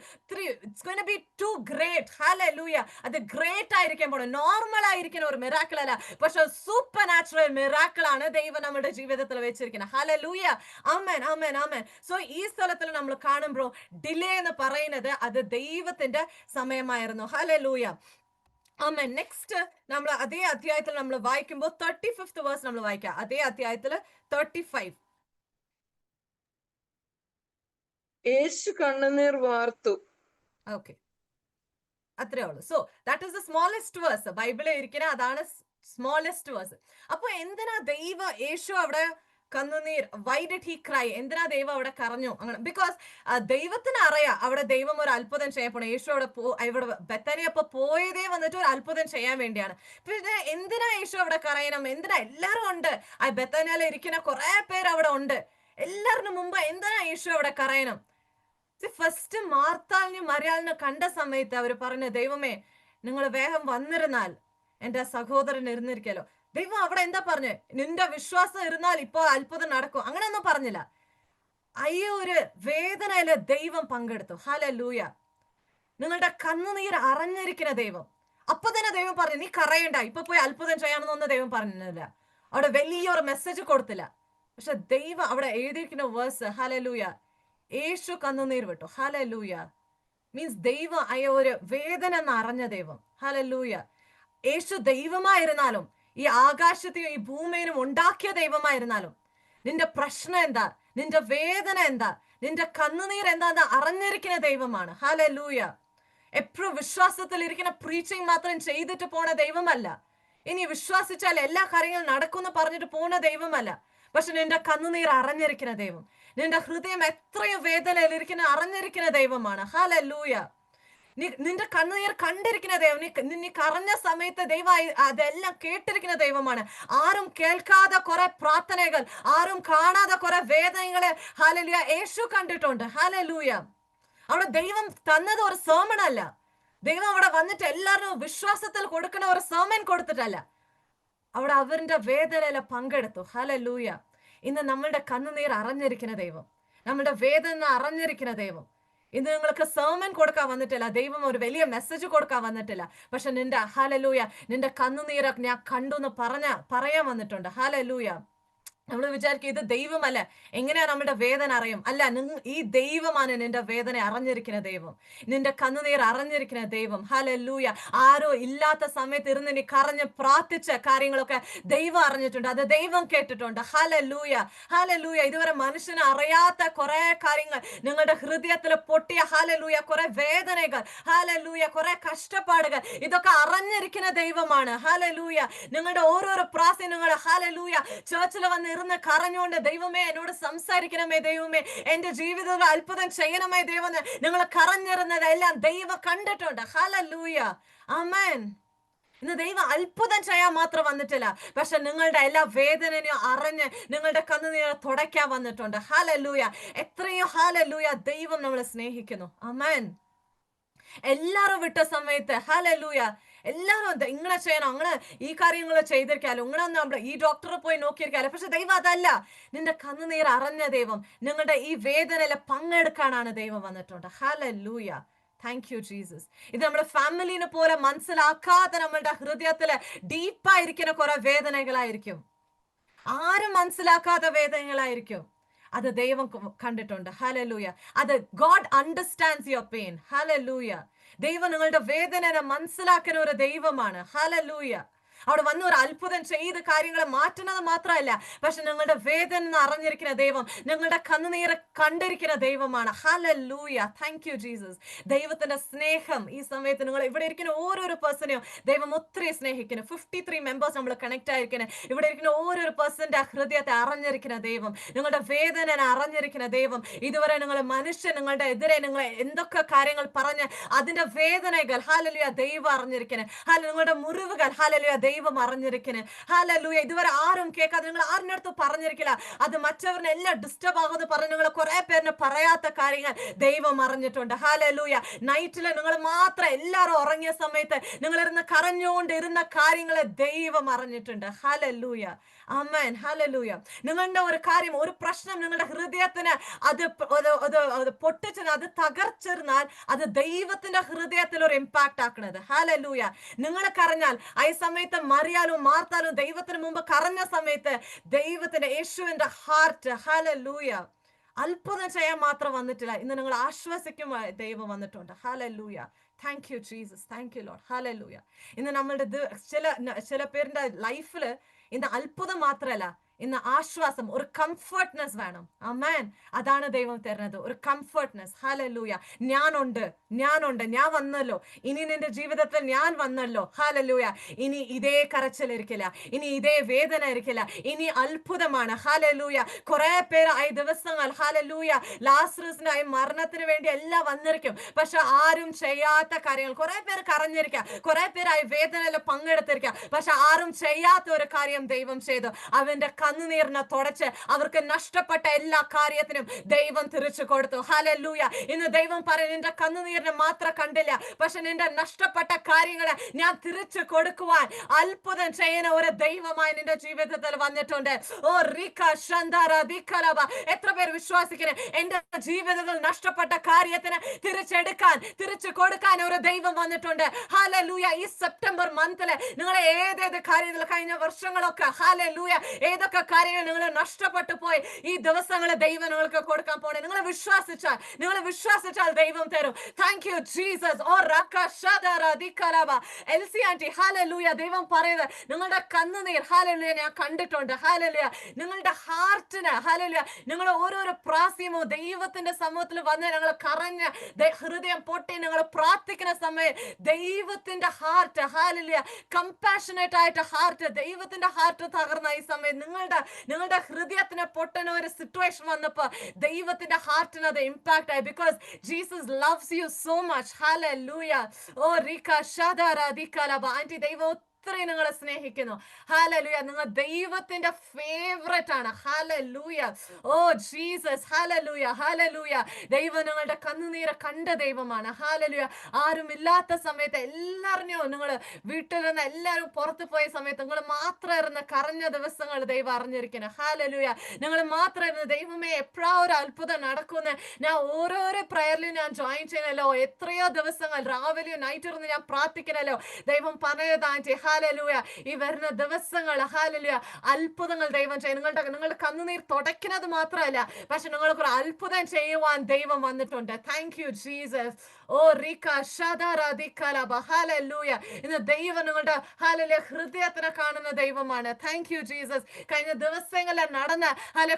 it's going to be too great. Hallelujah. അത് ഗ്രേറ്റ് ആയിരിക്കാൻ പോണം. നോർമൽ ആയിരിക്കുന്ന ഒരു മിറാക്കിൾ അല്ല, പക്ഷെ സൂപ്പർ നാച്ചുറൽ മിറാക്കിൾ ആണ് ദൈവം നമ്മുടെ ജീവിതത്തിൽ വെച്ചിരിക്കുന്നത്. ഹല്ലേലൂയ. ആമേൻ, ആമേൻ, ആമേൻ. സോ ഈ സ്ഥലത്തിൽ നമ്മൾ കാണുമ്പോൾ ഡിലേ എന്ന് പറയുന്നത് അത് ദൈവത്തിന്റെ സമയമായിരുന്നു. ഹല്ലേലൂയ. ആമേൻ. നെക്സ്റ്റ് നമ്മൾ അതേ അധ്യായത്തിൽ നമ്മൾ വായിക്കുമ്പോൾ 35th വേഴ്സ് നമ്മൾ വായിക്കാം. അതേ അധ്യായത്തിൽ 35. യേശു കണ്ണുനീർ വാർത്തു. ഓക്കെ, അത്രേ ഉള്ളൂ. So that is the smallest verse ബൈബിളിൽ ഇരിക്കുന്ന, അതാണ് സ്മോളസ്റ്റ് വേഴ്സ്. അപ്പൊ എന്തിനാ യേശു അവിടെ കണ്ണുനീർ, വൈ ഡിഡ് ഹി ക്രൈ? എന്തിനാ ദൈവം അവിടെ കരഞ്ഞു? അങ്ങനെ ബിക്കോസ് ദൈവത്തിന് അറിയാം അവിടെ ദൈവം ഒരു അത്ഭുതം ചെയ്യാൻ പോണേ. യേശു ഇവിടെ ബെത്താനിയ അപ്പൊ പോയതേ വന്നിട്ട് ഒരു അത്ഭുതം ചെയ്യാൻ വേണ്ടിയാണ്. പിന്നെ എന്തിനാ യേശു അവിടെ കരയണം? എന്തിനാ? എല്ലാരും ഉണ്ട്, ആ ബെത്താനിയയിൽ ഇരിക്കുന്ന കുറെ പേര് അവിടെ ഉണ്ട്. എല്ലാവരുടെ മുമ്പ് എന്തിനാ യേശു അവിടെ കരയണം? ഫസ്റ്റ് മാർത്താലിനും മറിയാലിനും കണ്ട സമയത്ത് അവർ പറഞ്ഞു, ദൈവമേ, നിങ്ങൾ വേഗം വന്നിരുന്നാൽ എന്റെ സഹോദരൻ ഇരുന്നിരിക്കലോ. ദൈവം അവിടെ എന്താ പറഞ്ഞു? നിന്റെ വിശ്വാസം ഇരുന്നാൽ ഇപ്പൊ അത്ഭുതം നടക്കും. അങ്ങനെയൊന്നും പറഞ്ഞില്ല. ഒരു വേദനയില് ദൈവം പങ്കെടുത്തു. ഹല്ലേലൂയ. നിങ്ങളുടെ കണ്ണുനീർ അറിഞ്ഞിരിക്കുന്ന ദൈവം. അപ്പൊ തന്നെ ദൈവം പറഞ്ഞു, നീ കരയണ്ട, ഇപ്പൊ പോയി അത്ഭുതം ചെയ്യാമെന്നൊന്നും ദൈവം പറഞ്ഞില്ല. അവിടെ വലിയൊരു മെസ്സേജ് കൊടുത്തില്ല. പക്ഷെ ദൈവം അവിടെ എഴുതിയിരിക്കുന്ന വേഴ്സ്, ഹല്ലേലൂയ, യേശു കണ്ണുനീർ വിട്ടു. ഹല്ലേലൂയ. മീൻസ് ദൈവം ഒരു വേദന എന്ന് അറിഞ്ഞ ദൈവം. ഹല്ലേലൂയ. യേശു ദൈവമായിരുന്നാലും ഈ ആകാശത്തെയും ഈ ഭൂമിയിലും ഉണ്ടാക്കിയ ദൈവമായിരുന്നാലും നിന്റെ പ്രശ്നം എന്താ, നിന്റെ വേദന എന്താ, നിന്റെ കണ്ണുനീർ എന്താന്ന് അറിഞ്ഞിരിക്കുന്ന ദൈവമാണ്. ഹല്ലേലൂയ. എപ്പോഴും വിശ്വാസത്തിൽ ഇരിക്കുന്ന പ്രീച്ചിങ് മാത്രം ചെയ്തിട്ട് പോണ ദൈവമല്ല. ഇനി വിശ്വസിച്ചാൽ എല്ലാ കാര്യങ്ങളും നടക്കുമെന്ന് പറഞ്ഞിട്ട് പോണ ദൈവമല്ല. പക്ഷെ നിന്റെ കണ്ണുനീർ അറിഞ്ഞിരിക്കുന്ന ദൈവം, നിന്റെ ഹൃദയം എത്രയോ വേദനയിലിരിക്കുന്ന അറിഞ്ഞിരിക്കുന്ന ദൈവമാണ്. ഹല്ലേലൂയ. നിന്റെ കണ്ണുനീർ കണ്ടിരിക്കുന്ന ദൈവം, നീ കരഞ്ഞ സമയത്ത് ദൈവം അതെല്ലാം കേട്ടിരിക്കുന്ന ദൈവമാണ്. ആരും കേൾക്കാതെ കുറെ പ്രാർത്ഥനകൾ, ആരും കാണാതെ കുറെ വേദനകളെ, ഹല്ലേലൂയ, യേശു കണ്ടിട്ടുണ്ട്. ഹല്ലേലൂയ. അവിടെ ദൈവം തന്നത് ഒരു sermon അല്ല, ദൈവം അവിടെ വന്നിട്ട് എല്ലാവരും വിശ്വാസത്തിൽ കൊടുക്കുന്ന ഒരു സെർമൻ കൊടുത്തിട്ടല്ല, അവിടെ അവരുടെ വേദനയില പങ്കെടുത്തു. ഹല്ലേലൂയ. ഇന്ന് നമ്മളുടെ കണ്ണുനീർ അറിഞ്ഞിരിക്കുന്ന ദൈവം, നമ്മളുടെ വേദന അറിഞ്ഞിരിക്കുന്ന ദൈവം. ഇന്ന് നിങ്ങൾക്ക് സെർമൻ കൊടുക്കാൻ വന്നിട്ടില്ല, ദൈവം ഒരു വലിയ മെസ്സേജ് കൊടുക്കാൻ വന്നിട്ടില്ല. പക്ഷെ നിന്റെ ഹല്ലേലൂയ, നിന്റെ കണ്ണുനീർ ഞാൻ കണ്ടു എന്ന് പറയാൻ വന്നിട്ടുണ്ട്. ഹല്ലേലൂയ. നമ്മൾ വിചാരിക്കും ഇത് ദൈവമല്ല, എങ്ങനെയാ നമ്മുടെ വേദന അറിയും? അല്ല, ഈ ദൈവമാണ് നിന്റെ വേദന അറിഞ്ഞിരിക്കുന്ന ദൈവം, നിന്റെ കണ്ണുനീർ അറിഞ്ഞിരിക്കുന്ന ദൈവം. ഹല്ലേലൂയ. ആരോ ഇല്ലാത്ത സമയത്ത് ഇരുന്ന് നീ കരഞ്ഞ് പ്രാർത്ഥിച്ച കാര്യങ്ങളൊക്കെ ദൈവം അറിഞ്ഞിട്ടുണ്ട്, അത് ദൈവം കേട്ടിട്ടുണ്ട്. ഹല്ലേലൂയ. ഹല്ലേലൂയ. ഇതുവരെ മനുഷ്യന് അറിയാത്ത കുറെ കാര്യങ്ങൾ നിങ്ങളുടെ ഹൃദയത്തിൽ പൊട്ടിയ, ഹല്ലേലൂയ, കുറെ വേദനകൾ, ഹല്ലേലൂയ, കുറെ കഷ്ടപ്പാടുകൾ, ഇതൊക്കെ അറിഞ്ഞിരിക്കുന്ന ദൈവമാണ്. ഹല്ലേലൂയ. നിങ്ങളുടെ ഓരോരോ പ്രാർത്ഥന നിങ്ങൾ ഹല്ലേലൂയ ചേർച്ചിൽ വന്ന് ഇരുന്ന് കരഞ്ഞുകൊണ്ട്, ദൈവമേ എന്നോട് സംസാരിക്കണമേ, ദൈവമേ എന്റെ ജീവിതത്തിൽ അത്ഭുതം ചെയ്യണമേ ദൈവം, നിങ്ങൾ കരഞ്ഞിരുന്നതെല്ലാം ദൈവം കണ്ടിട്ടുണ്ട്. ഹല്ലേലൂയ. ആമേൻ. ഇന്ന് ദൈവം അത്ഭുതം ചെയ്യാൻ മാത്രം വന്നിട്ടില്ല, പക്ഷെ നിങ്ങളുടെ എല്ലാ വേദനയും അറിഞ്ഞ് നിങ്ങളുടെ കണ്ണുനീർ തുടയ്ക്കാൻ വന്നിട്ടുണ്ട്. ഹല്ലേലൂയ. എത്രയോ ഹല്ലേലൂയ ദൈവം നമ്മളെ സ്നേഹിക്കുന്നു. ആമേൻ. എല്ലാരും വിട്ട സമയത്ത് ഹല്ലേലൂയ എല്ലാരും ഇങ്ങനെ ചെയ്യണം, അങ്ങനെ ഈ കാര്യങ്ങൾ ചെയ്തിരിക്കാലോ, ഇങ്ങനെ നമ്മൾ ഈ ഡോക്ടറെ പോയി നോക്കിയിരിക്കാലോ. പക്ഷെ ദൈവം അതല്ല, നിന്റെ കണ്ണുനീർ അറിഞ്ഞ ദൈവം നിങ്ങളുടെ ഈ വേദനയിലെ പങ്കെടുക്കാനാണ് ദൈവം വന്നിട്ടുണ്ട്. ഹല്ലേലൂയ. Thank you Jesus. ഇത് നമ്മുടെ ഫാമിലിനെ പോലെ മനസ്സിലാക്കാതെ നമ്മളുടെ ഹൃദയത്തില് ഡീപ്പായിരിക്കുന്ന കുറെ വേദനകളായിരിക്കും, ആരും മനസ്സിലാക്കാത്ത വേദനകളായിരിക്കും. അത് ദൈവം കണ്ടിട്ടുണ്ട്. ഹല്ലേലൂയ. അത് God understands your pain. Hallelujah. ദൈവം നിങ്ങളുടെ വേദനയെ മനസ്സിലാക്കുന്ന ഒരു ദൈവമാണ്. ഹല്ലേലൂയ. അവിടെ വന്ന് ഒരു അത്ഭുതം ചെയ്ത് കാര്യങ്ങളെ മാറ്റുന്നത് മാത്രമല്ല, പക്ഷെ നിങ്ങളുടെ വേദന അറിഞ്ഞിരിക്കുന്ന ദൈവം, നിങ്ങളുടെ കണ്ണുനീര് കണ്ടിരിക്കുന്ന ദൈവമാണ്. ഹല്ലേലൂയ. Thank you Jesus. ദൈവത്തിന്റെ സ്നേഹം ഈ സമയത്ത് നിങ്ങൾ ഇവിടെ ഇരിക്കുന്ന ഓരോരോ പേഴ്സണെയും ദൈവം ഒത്തിരി സ്നേഹിക്കുന്നു. 53 മെമ്പേഴ്സ് നമ്മൾ കണക്ട് ആയിരിക്കുന്നത്. ഇവിടെ ഇരിക്കുന്ന ഓരോരോ പേഴ്സന്റെ ഹൃദയത്തെ അറിഞ്ഞിരിക്കുന്ന ദൈവം, നിങ്ങളുടെ വേദന അറിഞ്ഞിരിക്കുന്ന ദൈവം. ഇതുവരെ നിങ്ങളുടെ എതിരെ നിങ്ങൾ എന്തൊക്കെ കാര്യങ്ങൾ പറഞ്ഞ് അതിന്റെ വേദനകൾ ഹല്ലേലൂയ ദൈവം അറിഞ്ഞിരിക്കുന്നത്. നിങ്ങളുടെ മുറിവുകൾ ഹല്ലേലൂയ ദൈവം അറിഞ്ഞിരിക്കുന്നത്. ഹല്ലേലൂയ. ഇതുവരെ ആരും കേൾക്കാതെ നിങ്ങൾ ആരുടെ അടുത്ത് പറഞ്ഞിരിക്കില്ല, അത് മറ്റവരിനെ എല്ലാം ഡിസ്റ്റർബ് ആകുമെന്ന് പറഞ്ഞ് നിങ്ങൾ കുറെ പേരിന് പറയാത്ത കാര്യങ്ങൾ ദൈവം അറിഞ്ഞിട്ടുണ്ട്. ഹല്ലേലൂയ. നൈറ്റില് നിങ്ങൾ മാത്രം എല്ലാവരും ഉറങ്ങിയ സമയത്ത് നിങ്ങൾ ഇരുന്ന് കരഞ്ഞുകൊണ്ടിരുന്ന കാര്യങ്ങളെ ദൈവം അറിഞ്ഞിട്ടുണ്ട്. ഹല്ലേലൂയ. ആമേൻ. ഹല്ലേലൂയ. നിങ്ങളുടെ ഒരു കാര്യം, ഒരു പ്രശ്നം നിങ്ങളുടെ ഹൃദയത്തിന് അത് പൊട്ടിച്ച് അത് തകർച്ചിരുന്നാൽ അത് ദൈവത്തിന്റെ ഹൃദയത്തിൽ ഒരു ഇമ്പാക്ട് ആക്കണത്. ഹല്ലേലൂയ. നിങ്ങൾ കരഞ്ഞാൽ ആ സമയത്ത് മറിയാലും മാർത്താലും ദൈവത്തിന് മുമ്പ് കരഞ്ഞ സമയത്ത് ദൈവത്തിന്റെ യേശുവിന്റെ ഹാർട്ട് ഹല്ലേലൂയ അത്ഭുതം ചെയ്യാൻ മാത്രം വന്നിട്ടില്ല, ഇന്ന് നിങ്ങൾ ആശ്വസിക്കും ദൈവം വന്നിട്ടുണ്ട്. Hallelujah. Thank you Jesus. Thank you lord. Hallelujah. ഇന്ന് നമ്മളുടെ ചില പേരുടെ ലൈഫില് ഇന്ന് അത്ഭുതം മാത്രമല്ല, ഇന്ന് ആശ്വാസം, ഒരു കംഫർട്ട്നെസ് വേണം. ആമേൻ. അതാണ് ദൈവം തരുന്നത്, ഒരു കംഫർട്ട്നെസ്. ഹല്ലേലൂയ. ഞാനുണ്ട്, ഞാൻ വന്നല്ലോ, ഇനി നിന്റെ ജീവിതത്തിൽ ഞാൻ വന്നല്ലോ. ഹല്ലേലൂയ. ഇനി ഇതേ കരച്ചിലിരിക്കില്ല, ഇനി ഇതേ വേദന ഇരിക്കില്ല, ഇനി അത്ഭുതമാണ്. ഹല്ലേലൂയ. കുറെ പേര് ഈ ദിവസങ്ങൾ ഹല്ലേലൂയ ലാസറസിന്റെ മരണത്തിന് വേണ്ടി എല്ലാം വന്നിരിക്കും, പക്ഷെ ആരും ചെയ്യാത്ത കാര്യങ്ങൾ കുറെ പേര് കരഞ്ഞിരിക്കുക, കുറെ പേര് ഈ വേദനയിൽ പങ്കെടുത്തിരിക്കുക, പക്ഷെ ആരും ചെയ്യാത്ത ഒരു കാര്യം ദൈവം ചെയ്തു. അവന്റെ കണ്ണുനീരിനെ തുടച്ച് അവർക്ക് നഷ്ടപ്പെട്ട എല്ലാ കാര്യത്തിനും ദൈവം തിരിച്ചു കൊടുത്തു. ഹല്ലേലൂയ. ഇന്ന് ദൈവം പറയും, നിന്റെ കണ്ണുനീരിനെ മാത്രം കണ്ടില്ല, പക്ഷെ നിന്റെ നഷ്ടപ്പെട്ട കാര്യങ്ങളെ ഞാൻ തിരിച്ചു കൊടുക്കുവാൻ അത്ഭുതം ചെയ്യുന്ന ഒരു ദൈവമായി നിന്റെ ജീവിതത്തിൽ വന്നിട്ടുണ്ട്. ഓ റിക ശന്ദാര ദിക്കലബ. എത്ര പേർ വിശ്വസിക്കുന്നു എന്റെ ജീവിതത്തിൽ നഷ്ടപ്പെട്ട കാര്യത്തിന് തിരിച്ചു കൊടുക്കാൻ ഒരു ദൈവം വന്നിട്ടുണ്ട്. ഹല്ലേലൂയ. ഈ സെപ്റ്റംബർ മന്തില് നിങ്ങളെ ഏതേത് കാര്യങ്ങൾ കഴിഞ്ഞ വർഷങ്ങളൊക്കെ ഹല്ലേലൂയ ഏതൊക്കെ കാര്യങ്ങൾ നിങ്ങൾ നഷ്ടപ്പെട്ടു പോയി, ഈ ദിവസങ്ങളെ ദൈവം നിങ്ങൾക്ക് കൊടുക്കാൻ പോണേ. നിങ്ങൾ വിശ്വസിച്ചാൽ ദൈവം തരും. Thank you Jesus. ഓ റക ശദറ ദിക്കലബ. Elsy aunty hallelujah. ദൈവം പറയുന്നത് നിങ്ങളുടെ കണ്ണുനീർ ഹല്ലേലൂയ ഞാൻ കണ്ടിട്ടുണ്ട്. ഹല്ലേലൂയ. നിങ്ങളുടെ ഹാർട്ടിന് ഹല്ലേലൂയ നിങ്ങൾ ഓരോരോ പ്രാസ്യമോ ദൈവത്തിന്റെ സമൂഹത്തിൽ വന്ന് ഞങ്ങൾ കരഞ്ഞ് ഹൃദയം പൊട്ടി നിങ്ങൾ പ്രാർത്ഥിക്കുന്ന സമയം ദൈവത്തിന്റെ ഹാർട്ട് ഹല്ലേലൂയ കമ്പാഷനേറ്റ് ആയിട്ട് ഹാർട്ട്, ദൈവത്തിന്റെ ഹാർട്ട് തകർന്ന ഈ സമയം നിങ്ങളുടെ ഹൃദയത്തിന് പൊട്ടുന്ന ഒരു സിറ്റുവേഷൻ വന്നപ്പോ ദൈവത്തിന്റെ ഹാർട്ടിന് അത് ഇമ്പാക്ട് ആയി. Because Jesus loves you so much. Hallelujah. ഓ റിക ശദറ ദിക്കലബ. ആന്റി ദൈവം അത്രയും നിങ്ങളെ സ്നേഹിക്കുന്നു. ഹല്ലേലൂയ. നിങ്ങൾ ദൈവത്തിന്റെ ഫേവറേറ്റ് ആണ്. Hallelujah. Oh Jesus. Hallelujah. Hallelujah. ദൈവം നിങ്ങളുടെ കണ്ണുനീര് കണ്ട ദൈവമാണ്. ഹല്ലേലൂയ. ആരുമില്ലാത്ത സമയത്ത് എല്ലാവരെയും നിങ്ങൾ വീട്ടിൽ നിന്ന് എല്ലാവരും പുറത്തു പോയ സമയത്ത് നിങ്ങൾ മാത്രം ഇരുന്ന് കരഞ്ഞ ദിവസങ്ങൾ ദൈവം അറിഞ്ഞിരിക്കണം. ഹല്ലേലൂയ. നിങ്ങൾ മാത്രം ഇരുന്ന് ദൈവമേ എപ്പോഴാ ഒരു അത്ഭുതം നടക്കുമെന്ന് ഞാൻ ഓരോരോ പ്രയറിലും ഞാൻ ജോയിൻ ചെയ്യുന്നല്ലോ. എത്രയോ ദിവസങ്ങൾ രാവിലെയും നൈറ്റ് ഇരുന്ന് ഞാൻ പ്രാർത്ഥിക്കണല്ലോ. ദൈവം പറഞ്ഞതാൻറ്റി. ഹല്ലേലൂയ. ഈ വരുന്ന ദിവസങ്ങൾ ഹല്ലേലൂയ അത്ഭുതങ്ങൾ ദൈവം ചെയ്യും. നിങ്ങളുടെ കണ്ണുനീർ തുടയ്ക്കുന്നത് മാത്രമല്ല, പക്ഷെ നിങ്ങൾക്ക് ഒരു അത്ഭുതം ചെയ്യുവാൻ ദൈവം വന്നിട്ടുണ്ട്. Thank you Jesus. ഓ റിക ഷദറദികലബ. ഹല്ലേലൂയ. ഇന്ന് ദൈവം നിങ്ങളുടെ ഹല്ലേലൂയ ഹൃദയത്തിനെ കാണുന്ന ദൈവമാണ്. Thank you Jesus. കഴിഞ്ഞ ദിവസങ്ങളിൽ നടന്ന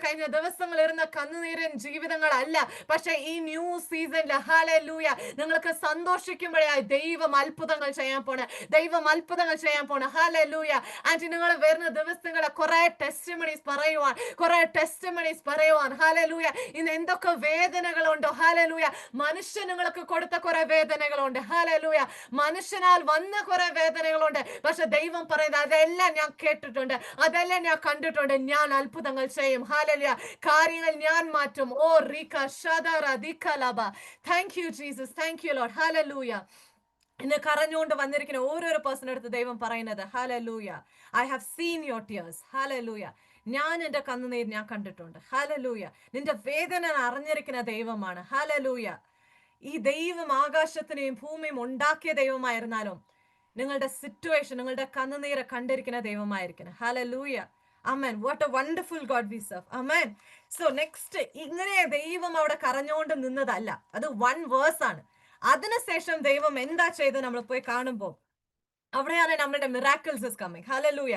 കഴിഞ്ഞ ദിവസങ്ങൾ ഇരുന്ന കണ്ണുനീരൻ ജീവിതങ്ങളല്ല, പക്ഷെ ഈ ന്യൂ സീസണിൽ ഹല്ലേലൂയ നിങ്ങൾക്ക് സന്തോഷിക്കുമ്പോഴായി ദൈവം അത്ഭുതങ്ങൾ ചെയ്യാൻ പോണേ. ദൈവം അത്ഭുതങ്ങൾ ചെയ്യാൻ പോണേ. ഹല്ലേലൂയ. ആൻറ്റി നിങ്ങൾ വരുന്ന ദിവസങ്ങളെ കുറെ ടെസ്റ്റിമണീസ് പറയുവാൻ ഹല്ലേലൂയ. ഇന്ന് എന്തൊക്കെ വേദനകളുണ്ടോ ഹല്ലേലൂയ. മനുഷ്യൻ നിങ്ങൾക്ക് കൊടുത്ത കുറെ വേദനകളുണ്ട്. ഹല്ലേലൂയ. മനുഷ്യനാൽ വന്ന കുറെ വേദനകളുണ്ട്. പക്ഷെ ദൈവം പറയുന്നത് അതെല്ലാം ഞാൻ കേട്ടിട്ടുണ്ട്, അതെല്ലാം ഞാൻ കണ്ടിട്ടുണ്ട്. ഞാൻ അത്ഭുതങ്ങൾ ചെയ്യും. ഹല്ലേലൂയ. കാര്യങ്ങൾ ഞാൻ മാറ്റും. ഓ റിക ഷദറദികലബ. Thank you Jesus. Thank you lord. Hallelujah. ഇന്ന് കരഞ്ഞുകൊണ്ട് വന്നിരിക്കുന്ന ഓരോരോ പേഴ്സൺ അടുത്ത് ദൈവം പറയുന്നത് hallelujah, I have seen your tears. Hallelujah. ഞാൻ എൻ്റെ കണ്ണുനീർ ഞാൻ കണ്ടിട്ടുണ്ട്. ഹല്ലേലൂയ. നിന്റെ വേദന അറിഞ്ഞിരിക്കുന്ന ദൈവമാണ്. ഹല്ലേലൂയ. ഈ ദൈവം ആകാശത്തിനെയും ഭൂമിയും ഉണ്ടാക്കിയ ദൈവമായിരുന്നാലും നിങ്ങളുടെ സിറ്റുവേഷൻ, നിങ്ങളുടെ കണ്ണുനീരെ കണ്ടിരിക്കുന്ന ദൈവമായിരിക്കണം. Hallelujah. Amen. What a wonderful God we serve. Amen. So next, ഇങ്ങനെ ദൈവം അവിടെ കരഞ്ഞുകൊണ്ട് നിന്നതല്ല, അത് 1 verse ആണ്. അതിനുശേഷം ദൈവം എന്താ ചെയ്ത് നമ്മൾ പോയി കാണുമ്പോൾ അവിടെയാണ് നമ്മുടെ മിറാക്കിൾസ് ഇസ് കമ്മിങ്. ഹല്ലേലൂയ.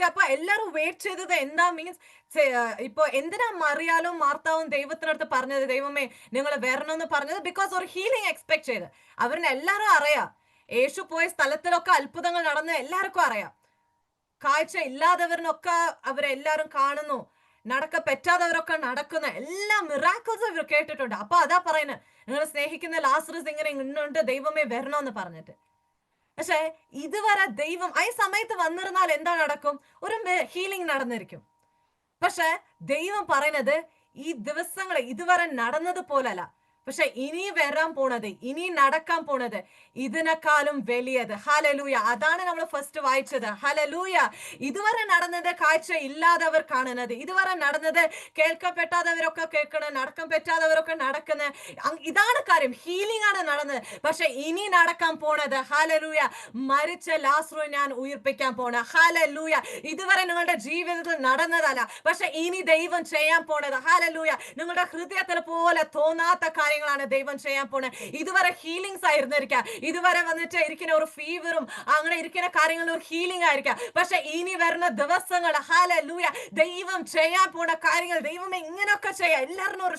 അപ്പൊ എല്ലാരും വെയിറ്റ് ചെയ്തത് എന്താ മീൻസ് ഇപ്പൊ എന്തിനാ മറിയാലും മാർത്താവും ദൈവത്തിനടുത്ത് പറഞ്ഞത് ദൈവമേ നിങ്ങൾ വരണമെന്ന് പറഞ്ഞത്? ബിക്കോസ് ഒരു ഹീലിംഗ് എക്സ്പെക്ട് ചെയ്ത്. അവരിന് എല്ലാരും അറിയാം യേശു പോയ സ്ഥലത്തിലൊക്കെ അത്ഭുതങ്ങൾ നടന്ന് എല്ലാവർക്കും അറിയാം. കാഴ്ച ഇല്ലാത്തവരിനൊക്കെ അവരെല്ലാരും കാണുന്നു, നടക്ക പറ്റാത്തവരൊക്കെ നടക്കുന്ന എല്ലാ മിറാക്കിൾസും ഇവർ കേട്ടിട്ടുണ്ട്. അപ്പൊ അതാ പറയുന്നത് നിങ്ങൾ സ്നേഹിക്കുന്ന ലാസറസ് ഇങ്ങനെ ഇന്നുണ്ട്, ദൈവമേ വരണമെന്ന് പറഞ്ഞിട്ട്. പക്ഷെ ഇതുവരെ ദൈവം ഈ സമയത്ത് വന്നിരുന്നാൽ എന്താ നടക്കും? ഒരു ഹീലിംഗ് നടന്നിരിക്കും. പക്ഷെ ദൈവം പറയുന്നത് ഈ ദിവസങ്ങൾ ഇതുവരെ നടന്നത് പോലല്ല, പക്ഷെ ഇനി വരാൻ പോണത്, ഇനി നടക്കാൻ പോണത് ഇതിനേക്കാളും വലിയത്. ഹല്ലേലൂയ. അതാണ് നമ്മൾ ഫസ്റ്റ് വായിച്ചത്. ഹല്ലേലൂയ. ഇതുവരെ നടന്നത് കാഴ്ച ഇല്ലാത്തവർ കാണുന്നത്, ഇതുവരെ നടന്നത് കേൾക്കപ്പെട്ടാത്തവരൊക്കെ കേൾക്കണത്, നടക്കാൻ പറ്റാത്തവരൊക്കെ നടക്കുന്നത്. ഇതാണ് കാര്യം. ഹീലിംഗ് ആണ് നടന്നത്. പക്ഷെ ഇനി നടക്കാൻ പോണത് ഹല്ലേലൂയ മരിച്ച ലാസറു ഞാൻ ഉയർപ്പിക്കാൻ പോണ. ഹല്ലേലൂയ. ഇതുവരെ നിങ്ങളുടെ ജീവിതത്തിൽ നടന്നതല്ല, പക്ഷെ ഇനി ദൈവം ചെയ്യാൻ പോണത്. ഹല്ലേലൂയ. നിങ്ങളുടെ ഹൃദയത്തിൽ പോലെ തോന്നാത്ത കാര്യങ്ങളാണ് ദൈവം ചെയ്യാൻ പോണത്. ഇതുവരെ ഹീലിംഗ്സ് ആയിരുന്നിരിക്കാം, ഇതുവരെ വന്നിട്ട് ഇരിക്കുന്ന ഒരു ഫീവറും അങ്ങനെ ഇരിക്കുന്ന കാര്യങ്ങൾ ഒരു ഹീലിംഗ് ആയിരിക്കാം. പക്ഷെ ഇനി വരുന്ന ദിവസങ്ങൾ ഹല്ലേലൂയ ദൈവം ചെയ്യാൻ പോണ കാര്യങ്ങൾ ദൈവം ഇങ്ങനെയൊക്കെ ചെയ്യാം. എല്ലാവരും ഒരു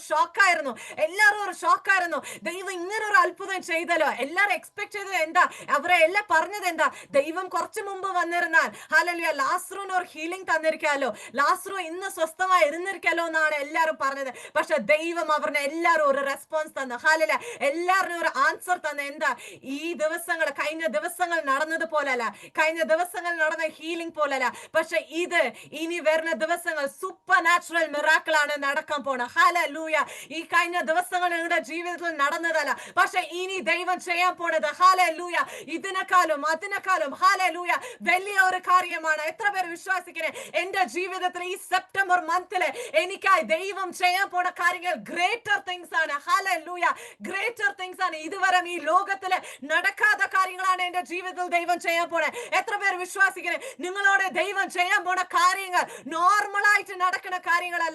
ഷോക്കായിരുന്നു. ദൈവം ഇങ്ങനെ ഒരു അത്ഭുതം ചെയ്തല്ലോ. എല്ലാരും എക്സ്പെക്ട് ചെയ്തത് എന്താ? അവരെ എല്ലാം പറഞ്ഞത് എന്താ? ദൈവം കുറച്ചു മുമ്പ് വന്നിരുന്നാൽ ഹല്ലേലൂയ ലാസറുവിന് ഒരു ഹീലിംഗ് തന്നിരിക്കാലോ, ലാസറു ഇന്ന് സ്വസ്ഥമായി ഇരുന്നിരിക്കാലോ എന്നാണ് എല്ലാരും പറഞ്ഞത്. പക്ഷെ ദൈവം അവരുടെ എല്ലാരും ഒരു റെസ്പോൺസ് തന്നു. ഹല്ലേലൂയ. എല്ലാവരും ഒരു ആൻസർ തന്നു. എന്താ? ഈ ദിവസങ്ങൾ കഴിഞ്ഞ ദിവസങ്ങൾ നടന്നത് പോലല്ല, കഴിഞ്ഞ ദിവസങ്ങൾ നടന്ന ഹീലിംഗ് പോലല്ല, പക്ഷെ ഇത് ഇനി വരുന്ന ദിവസങ്ങൾ സൂപ്പർ നാച്ചുറൽ മിറാക്കിൾ ആണ് നടക്കാൻ പോണ. ഹല്ലേലൂയ. ഈ കഴിഞ്ഞ ദിവസങ്ങൾ നിങ്ങളുടെ ജീവിതത്തിൽ നടന്നതല്ല, പക്ഷെ ഇനി ദൈവം ചെയ്യാൻ പോണത് ഹല്ലേലൂയ ഇതിനേക്കാളും അതിനേക്കാളും ഹല്ലേലൂയ വലിയ ഒരു കാര്യമാണ്. എത്ര പേര് വിശ്വസിക്കണേ എന്റെ ജീവിതത്തിൽ ഈ സെപ്റ്റംബർ മന്തില് എനിക്കായി ദൈവം ചെയ്യാൻ പോണ കാര്യങ്ങൾ ഗ്രേറ്റർ തിങ്സ് ആണ്. ഹല്ലേലൂയ. ഗ്രേറ്റർ തിങ്സ് ആണ്. ഇതുവരെ ഈ ലോകത്തില് നടക്കാത്ത കാര്യങ്ങളാണ് എന്റെ ജീവിതത്തിൽ ദൈവം ചെയ്യാൻ പോണേ. എത്ര പേര് വിശ്വസിക്കണേ നിങ്ങളോട് ദൈവം ചെയ്യാൻ പോണ കാര്യങ്ങൾ നോർമലായിട്ട് നടക്കുന്ന കാര്യങ്ങളല്ല,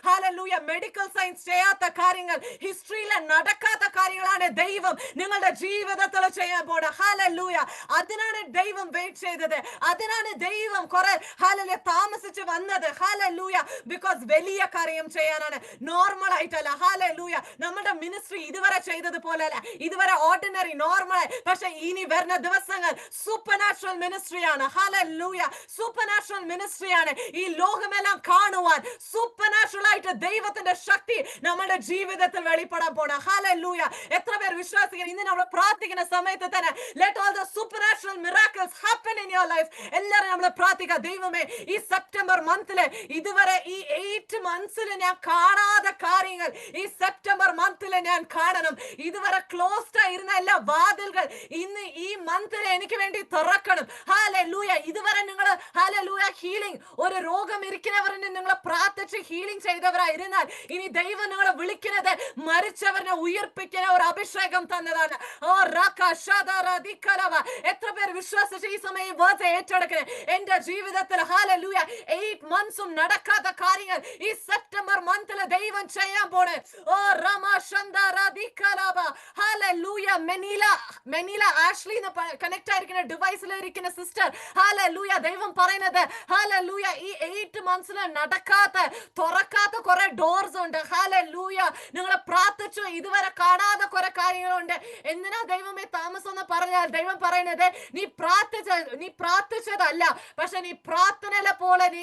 ഹല്ലേലൂയ. മെഡിക്കൽ സയൻസ് ചെയ്യാത്ത കാര്യങ്ങൾ, ഹിസ്റ്ററിയിലെ നടക്കാത്ത കാര്യങ്ങളാണ് ദൈവം നിങ്ങളുടെ ജീവിതത്തിൽ ചെയ്യാൻ പോണ. ഹല്ലേലൂയ. അതിനാണ് ദൈവം വെയിറ്റ് ചെയ്തത്, അതിനാണ് ദൈവം കുറെ ഹല്ലേലൂയ താമസിച്ച് വന്നത്. ഹല്ലേലൂയ. ബിക്കോസ് വലിയ കാര്യം ചെയ്യാനാണ്. നോർമൽ നോർമൽ ആയിട്ടല്ല. ഹല്ലേലൂയ. നമ്മുടെ മിനിസ്ട്രി ഇതുവരെ ചെയ്തതുപോലെ അല്ല, ഇതുവരെ ഓർഡിനറി നോർമൽ. പക്ഷെ ഇനി വരുന്ന ദിവസങ്ങൾ സൂപ്പർ നാച്ചുറൽ മിനിസ്ട്രിയാണ്. ഹല്ലേലൂയ. സൂപ്പർ നാച്ചുറൽ മിനിസ്ട്രിയാണ്. ഈ ലോകമെല്ലാം കാണുവാൻ സൂപ്പർ നാച്ചുറൽ ആയിട്ട് ദൈവത്തിന്റെ ശക്തി നമ്മുടെ ജീവിതത്തിൽ വെളിപ്പെടാൻ പോണ. ഹല്ലേലൂയ. എത്ര പേർ വിശ്വാസികൾ ഇന്ന് നമ്മൾ പ്രാർത്ഥിക്കുന്ന സമയത്ത് തന്നെ let all the supernatural miracles happen in your life. എല്ലാവരും നമ്മൾ പ്രാർത്ഥിക്കുക, ദൈവമേ ഈ സെപ്റ്റംബർ മന്തില് ഇതുവരെ ഈ 8 മന്ത്സിൽ ഞാൻ കാണാത്ത കാര്യങ്ങൾ ഈ സെപ്റ്റംബർ മന്തില് ഞാൻ കാണണം. ഇതുവരെ ക്ലോസ്ഡ് ആയിരുന്ന എല്ലാ വാതിലുകൾ ഇന്ന് ഈ മന്തിൽ എനിക്ക് വേണ്ടി തുറക്കണം. ഹല്ലേലൂയ. ഇതുവരെ നിങ്ങൾ ഹല്ലേലൂയ ഹീലിംഗ് ഒരു രോഗം ഇരിക്കുന്നവരിന് നിങ്ങൾ പ്രാർത്ഥിച്ച് ഹീലിംഗ് ചെയ്തവരായിരുന്നാൽ ഇനി ദൈവം നിങ്ങളെ വിളിക്കുന്നത് മരിച്ചവരെ ഉയർപ്പിക്കുന്ന ഒരു അഭിഷേകം തന്നതാണ്. ഓ റകശദറദിക്കലവ. എത്ര പേർ വിശ്വസിച്ച് ഈ സമയം വേഴ്സ് ഏറ്റെടുക്കണേ? എന്റെ ജീവിതത്തിൽ ഹല്ലേലൂയ 8 മന്ത്സും നടക്കാത്ത കാര്യങ്ങൾ ഈ സെപ്റ്റംബർ മന്തിൽ ദൈവം ചെയ്യാൻ പോണേ. ഓ റമശന്ദറദിക്കലവ. ഹല്ലേലൂയ. മെനീല ആഷ്ലി കണക്ട് ആയിരിക്കുന്ന ഡിവൈസിൽ ഇരിക്കുന്ന സിസ്റ്റർ, ഹല്ലേലൂയ, ദൈവം പറയുന്നത് ഹല്ലേലൂയ ഈ 8 മന്ത്സിൽ നടക്കാത്ത തുറക്കാത്ത കുറെ ഡോർസ് ഉണ്ട്. ഹല്ലേലൂയ. നിങ്ങൾ പ്രാർത്ഥിച്ചു ഇതുവരെ കാണാതെ കുറെ കാര്യങ്ങളുണ്ട്. എന്തിനാ ദൈവമേ താമസം എന്ന് പറഞ്ഞാൽ ദൈവം പറയുന്നത് നീ പ്രാർത്ഥിച്ചതല്ല, പക്ഷെ നീ പ്രാർത്ഥനയിലെ പോലെ നീ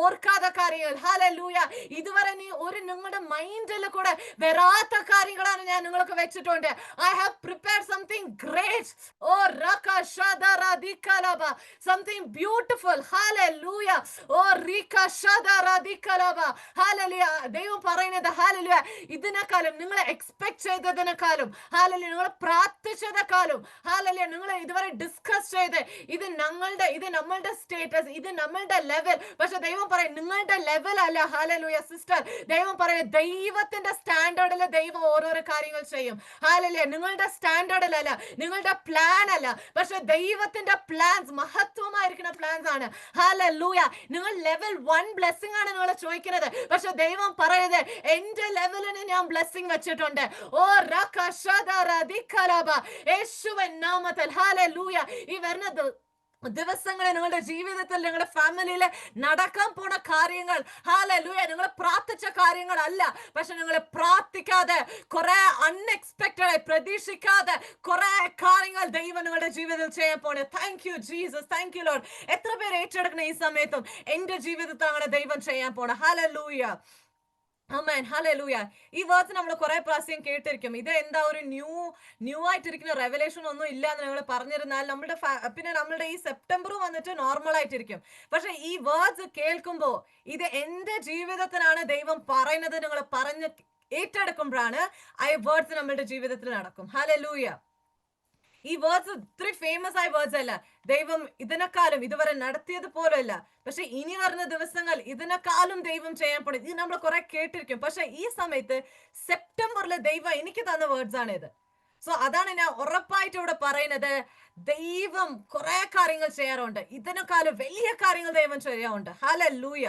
ഓർക്കാത്ത കാര്യങ്ങൾ. ഹല്ലേലൂയ. ഇതുവരെ നീ നിങ്ങളുടെ മൈൻഡിൽ കൂടെ വരാത്ത കാര്യങ്ങളാണ് ഞാൻ നിങ്ങൾക്ക് വെച്ചിട്ടുണ്ട്. I have prepared something great. Oh rakashadaradhikalaba. Something beautiful. Hallelujah. Oh rikashadaradhikalaba. Hallelujah. ദൈവം പറയുന്നത് ഹല്ലേലൂയ ഇതിനേക്കാളും നിങ്ങൾ എക്സ്പെക്ട് ചെയ്തതിനേക്കാളും ഹല്ലേലൂയ നിങ്ങൾ പ്രാർത്ഥിച്ചതിനേക്കാളും ഹല്ലേലൂയ നിങ്ങൾ ഇതുവരെ ഡിസ്കസ് ചെയ്ത് ഇത് നമ്മളുടെ സ്റ്റേറ്റസ്, ഇത് നമ്മളുടെ ലെവൽ. പക്ഷെ ദൈവം പറയും നിങ്ങളുടെ ലെവൽ അല്ല. ഹല്ലേലൂയ സിസ്റ്റർ, ദൈവം പറയും ദൈവത്തിന്റെ സ്റ്റാൻഡേർഡിൽ ദൈവം ഓരോരോ കാര്യങ്ങൾ ചെയ്യും. ഹല്ലേലൂയ. നിങ്ങളുടെ സ്റ്റാൻഡേർഡിലല്ല, നിങ്ങളുടെ പ്ലാൻ അല്ല, പക്ഷെ ദൈവത്തിന്റെ പ്ലാൻസ് മഹത്വമായിരിക്കുന്ന പ്ലാൻസ് ആണ്. ഹല്ലേലൂയ. നിങ്ങൾ ലെവൽ 1 ബ്ലെസ്സിംഗ് ആണ് നിങ്ങൾ ചോദിക്കുന്നത്, പക്ഷെ ദൈവം പറയുന്നത് എന്റെ ലെവലിന് ഞാൻ ബ്ലെസ്സിംഗ് വെച്ചിട്ടുണ്ട്. ഓ റകശദറദിക്കലബ. യേശുവിൻ നാമത്തിൽ ഹല്ലേലൂയ. ഈ വരുന്ന ദിവസങ്ങളിൽ നിങ്ങളുടെ ജീവിതത്തിൽ നിങ്ങളുടെ ഫാമിലിയിൽ നടക്കാൻ പോണ കാര്യങ്ങൾ ഹല്ലേലൂയ നിങ്ങൾ പ്രാർത്ഥിച്ച കാര്യങ്ങളല്ല, പക്ഷെ നിങ്ങൾ പ്രാർത്ഥിക്കാതെ കുറെ അൺഎക്സ്പെക്റ്റഡ് പ്രതീക്ഷിക്കാതെ കുറെ കാര്യങ്ങൾ ദൈവം നിങ്ങളുടെ ജീവിതത്തിൽ ചെയ്യാൻ പോണേ. Thank you Jesus, thank you Lord. എത്ര പേര് ഏറ്റെടുക്കണം ഈ സമയത്തും എന്റെ ജീവിതത്തിൽ അങ്ങനെ ദൈവം ചെയ്യാൻ പോണ. ഹല്ലേലൂയ. ആമേൻ. ഹല്ലേലൂയ. ഈ വേർഡ്സ് നമ്മൾ കുറെ പ്രാവശ്യം കേട്ടിരിക്കും. ഇത് എന്താ ഒരു ന്യൂ ആയിട്ടിരിക്കുന്ന റെവലേഷൻ ഒന്നും ഇല്ല എന്ന് നമ്മൾ പറഞ്ഞിരുന്നാൽ പിന്നെ നമ്മളുടെ ഈ സെപ്റ്റംബർ വന്നിട്ട് നോർമൽ ആയിട്ടിരിക്കും. പക്ഷെ ഈ വേർഡ്സ് കേൾക്കുമ്പോൾ ഇത് എന്റെ ജീവിതത്തിനാണ് ദൈവം പറയുന്നത് നിങ്ങൾ പറഞ്ഞ് ഏറ്റെടുക്കുമ്പോഴാണ് ആ വേർഡ്സ് നമ്മളുടെ ജീവിതത്തിൽ നടക്കും. ഹല്ലേലൂയ. ഈ വേർഡ്സ് ഇത്ര ഫേമസ് ആയ വേർഡ്സ് അല്ല. ദൈവം ഇതിനെക്കാളും ഇതുവരെ നടത്തിയത് പോലെയല്ല, പക്ഷെ ഇനി വരുന്ന ദിവസങ്ങൾ ഇതിനെക്കാളും ദൈവം ചെയ്യാൻ പോണത്. ഇത് നമ്മൾ കുറെ കേട്ടിരിക്കും, പക്ഷെ ഈ സമയത്ത് സെപ്റ്റംബറിൽ ദൈവം എനിക്ക് തന്ന വേർഡ്സ് ആണ് ഇത്. സോ അതാണ് ഞാൻ ഉറപ്പായിട്ട് ഇവിടെ പറയുന്നത്. ദൈവം കുറെ കാര്യങ്ങൾ ചെയ്യാറുണ്ട്, ഇതിനെക്കാളും വലിയ കാര്യങ്ങൾ ദൈവം ചെയ്യാറുണ്ട്. ഹല്ലേലൂയ.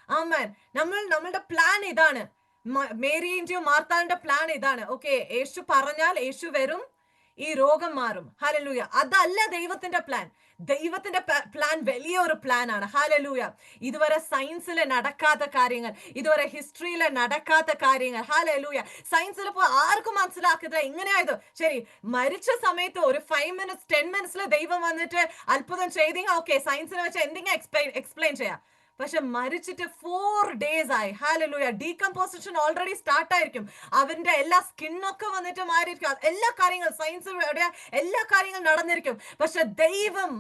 ആമേൻ. നമ്മളുടെ പ്ലാൻ ഇതാണ്. മേരിന്റെയും മാർത്താന്റെ പ്ലാൻ ഇതാണ്. ഓക്കെ, യേശു പറഞ്ഞാൽ യേശു വരും, ഈ രോഗം മാറും. ഹല്ലേലൂയ. അതല്ല ദൈവത്തിന്റെ പ്ലാൻ. ദൈവത്തിന്റെ പ്ലാൻ വലിയൊരു പ്ലാൻ ആണ്. ഹല്ലേലൂയ. ഇതുവരെ സയൻസിൽ നടക്കാത്ത കാര്യങ്ങൾ, ഇതുവരെ ഹിസ്റ്ററിയിൽ നടക്കാത്ത കാര്യങ്ങൾ. ഹല്ലേലൂയ. സയൻസിൽ ഇപ്പോൾ ആർക്കും മനസ്സിലാക്കില്ല ഇങ്ങനെയായത്. ശരി, മരിച്ച സമയത്ത് ഒരു 5 മിനിറ്റ്സ് 10 മിനിറ്റ്സിൽ ദൈവം വന്നിട്ട് അത്ഭുതം ചെയ്തെങ്കിൽ ഓക്കെ, സയൻസിനെ വെച്ച് എന്തെങ്കിലും എക്സ്പ്ലെയിൻ ചെയ്യാം. പക്ഷെ മരിച്ചിട്ട് 4 days ആയി. ഹല്ലേലൂയ. ഡീകമ്പോസിഷൻ ഓൾറെഡി സ്റ്റാർട്ട് ആയിരിക്കും. അവന്റെ എല്ലാ സ്കിന്നൊക്കെ വന്നിട്ട് മാറിയിരിക്കും. എല്ലാ കാര്യങ്ങളും സയൻസ് എല്ലാ കാര്യങ്ങളും നടന്നിരിക്കും. പക്ഷെ ദൈവം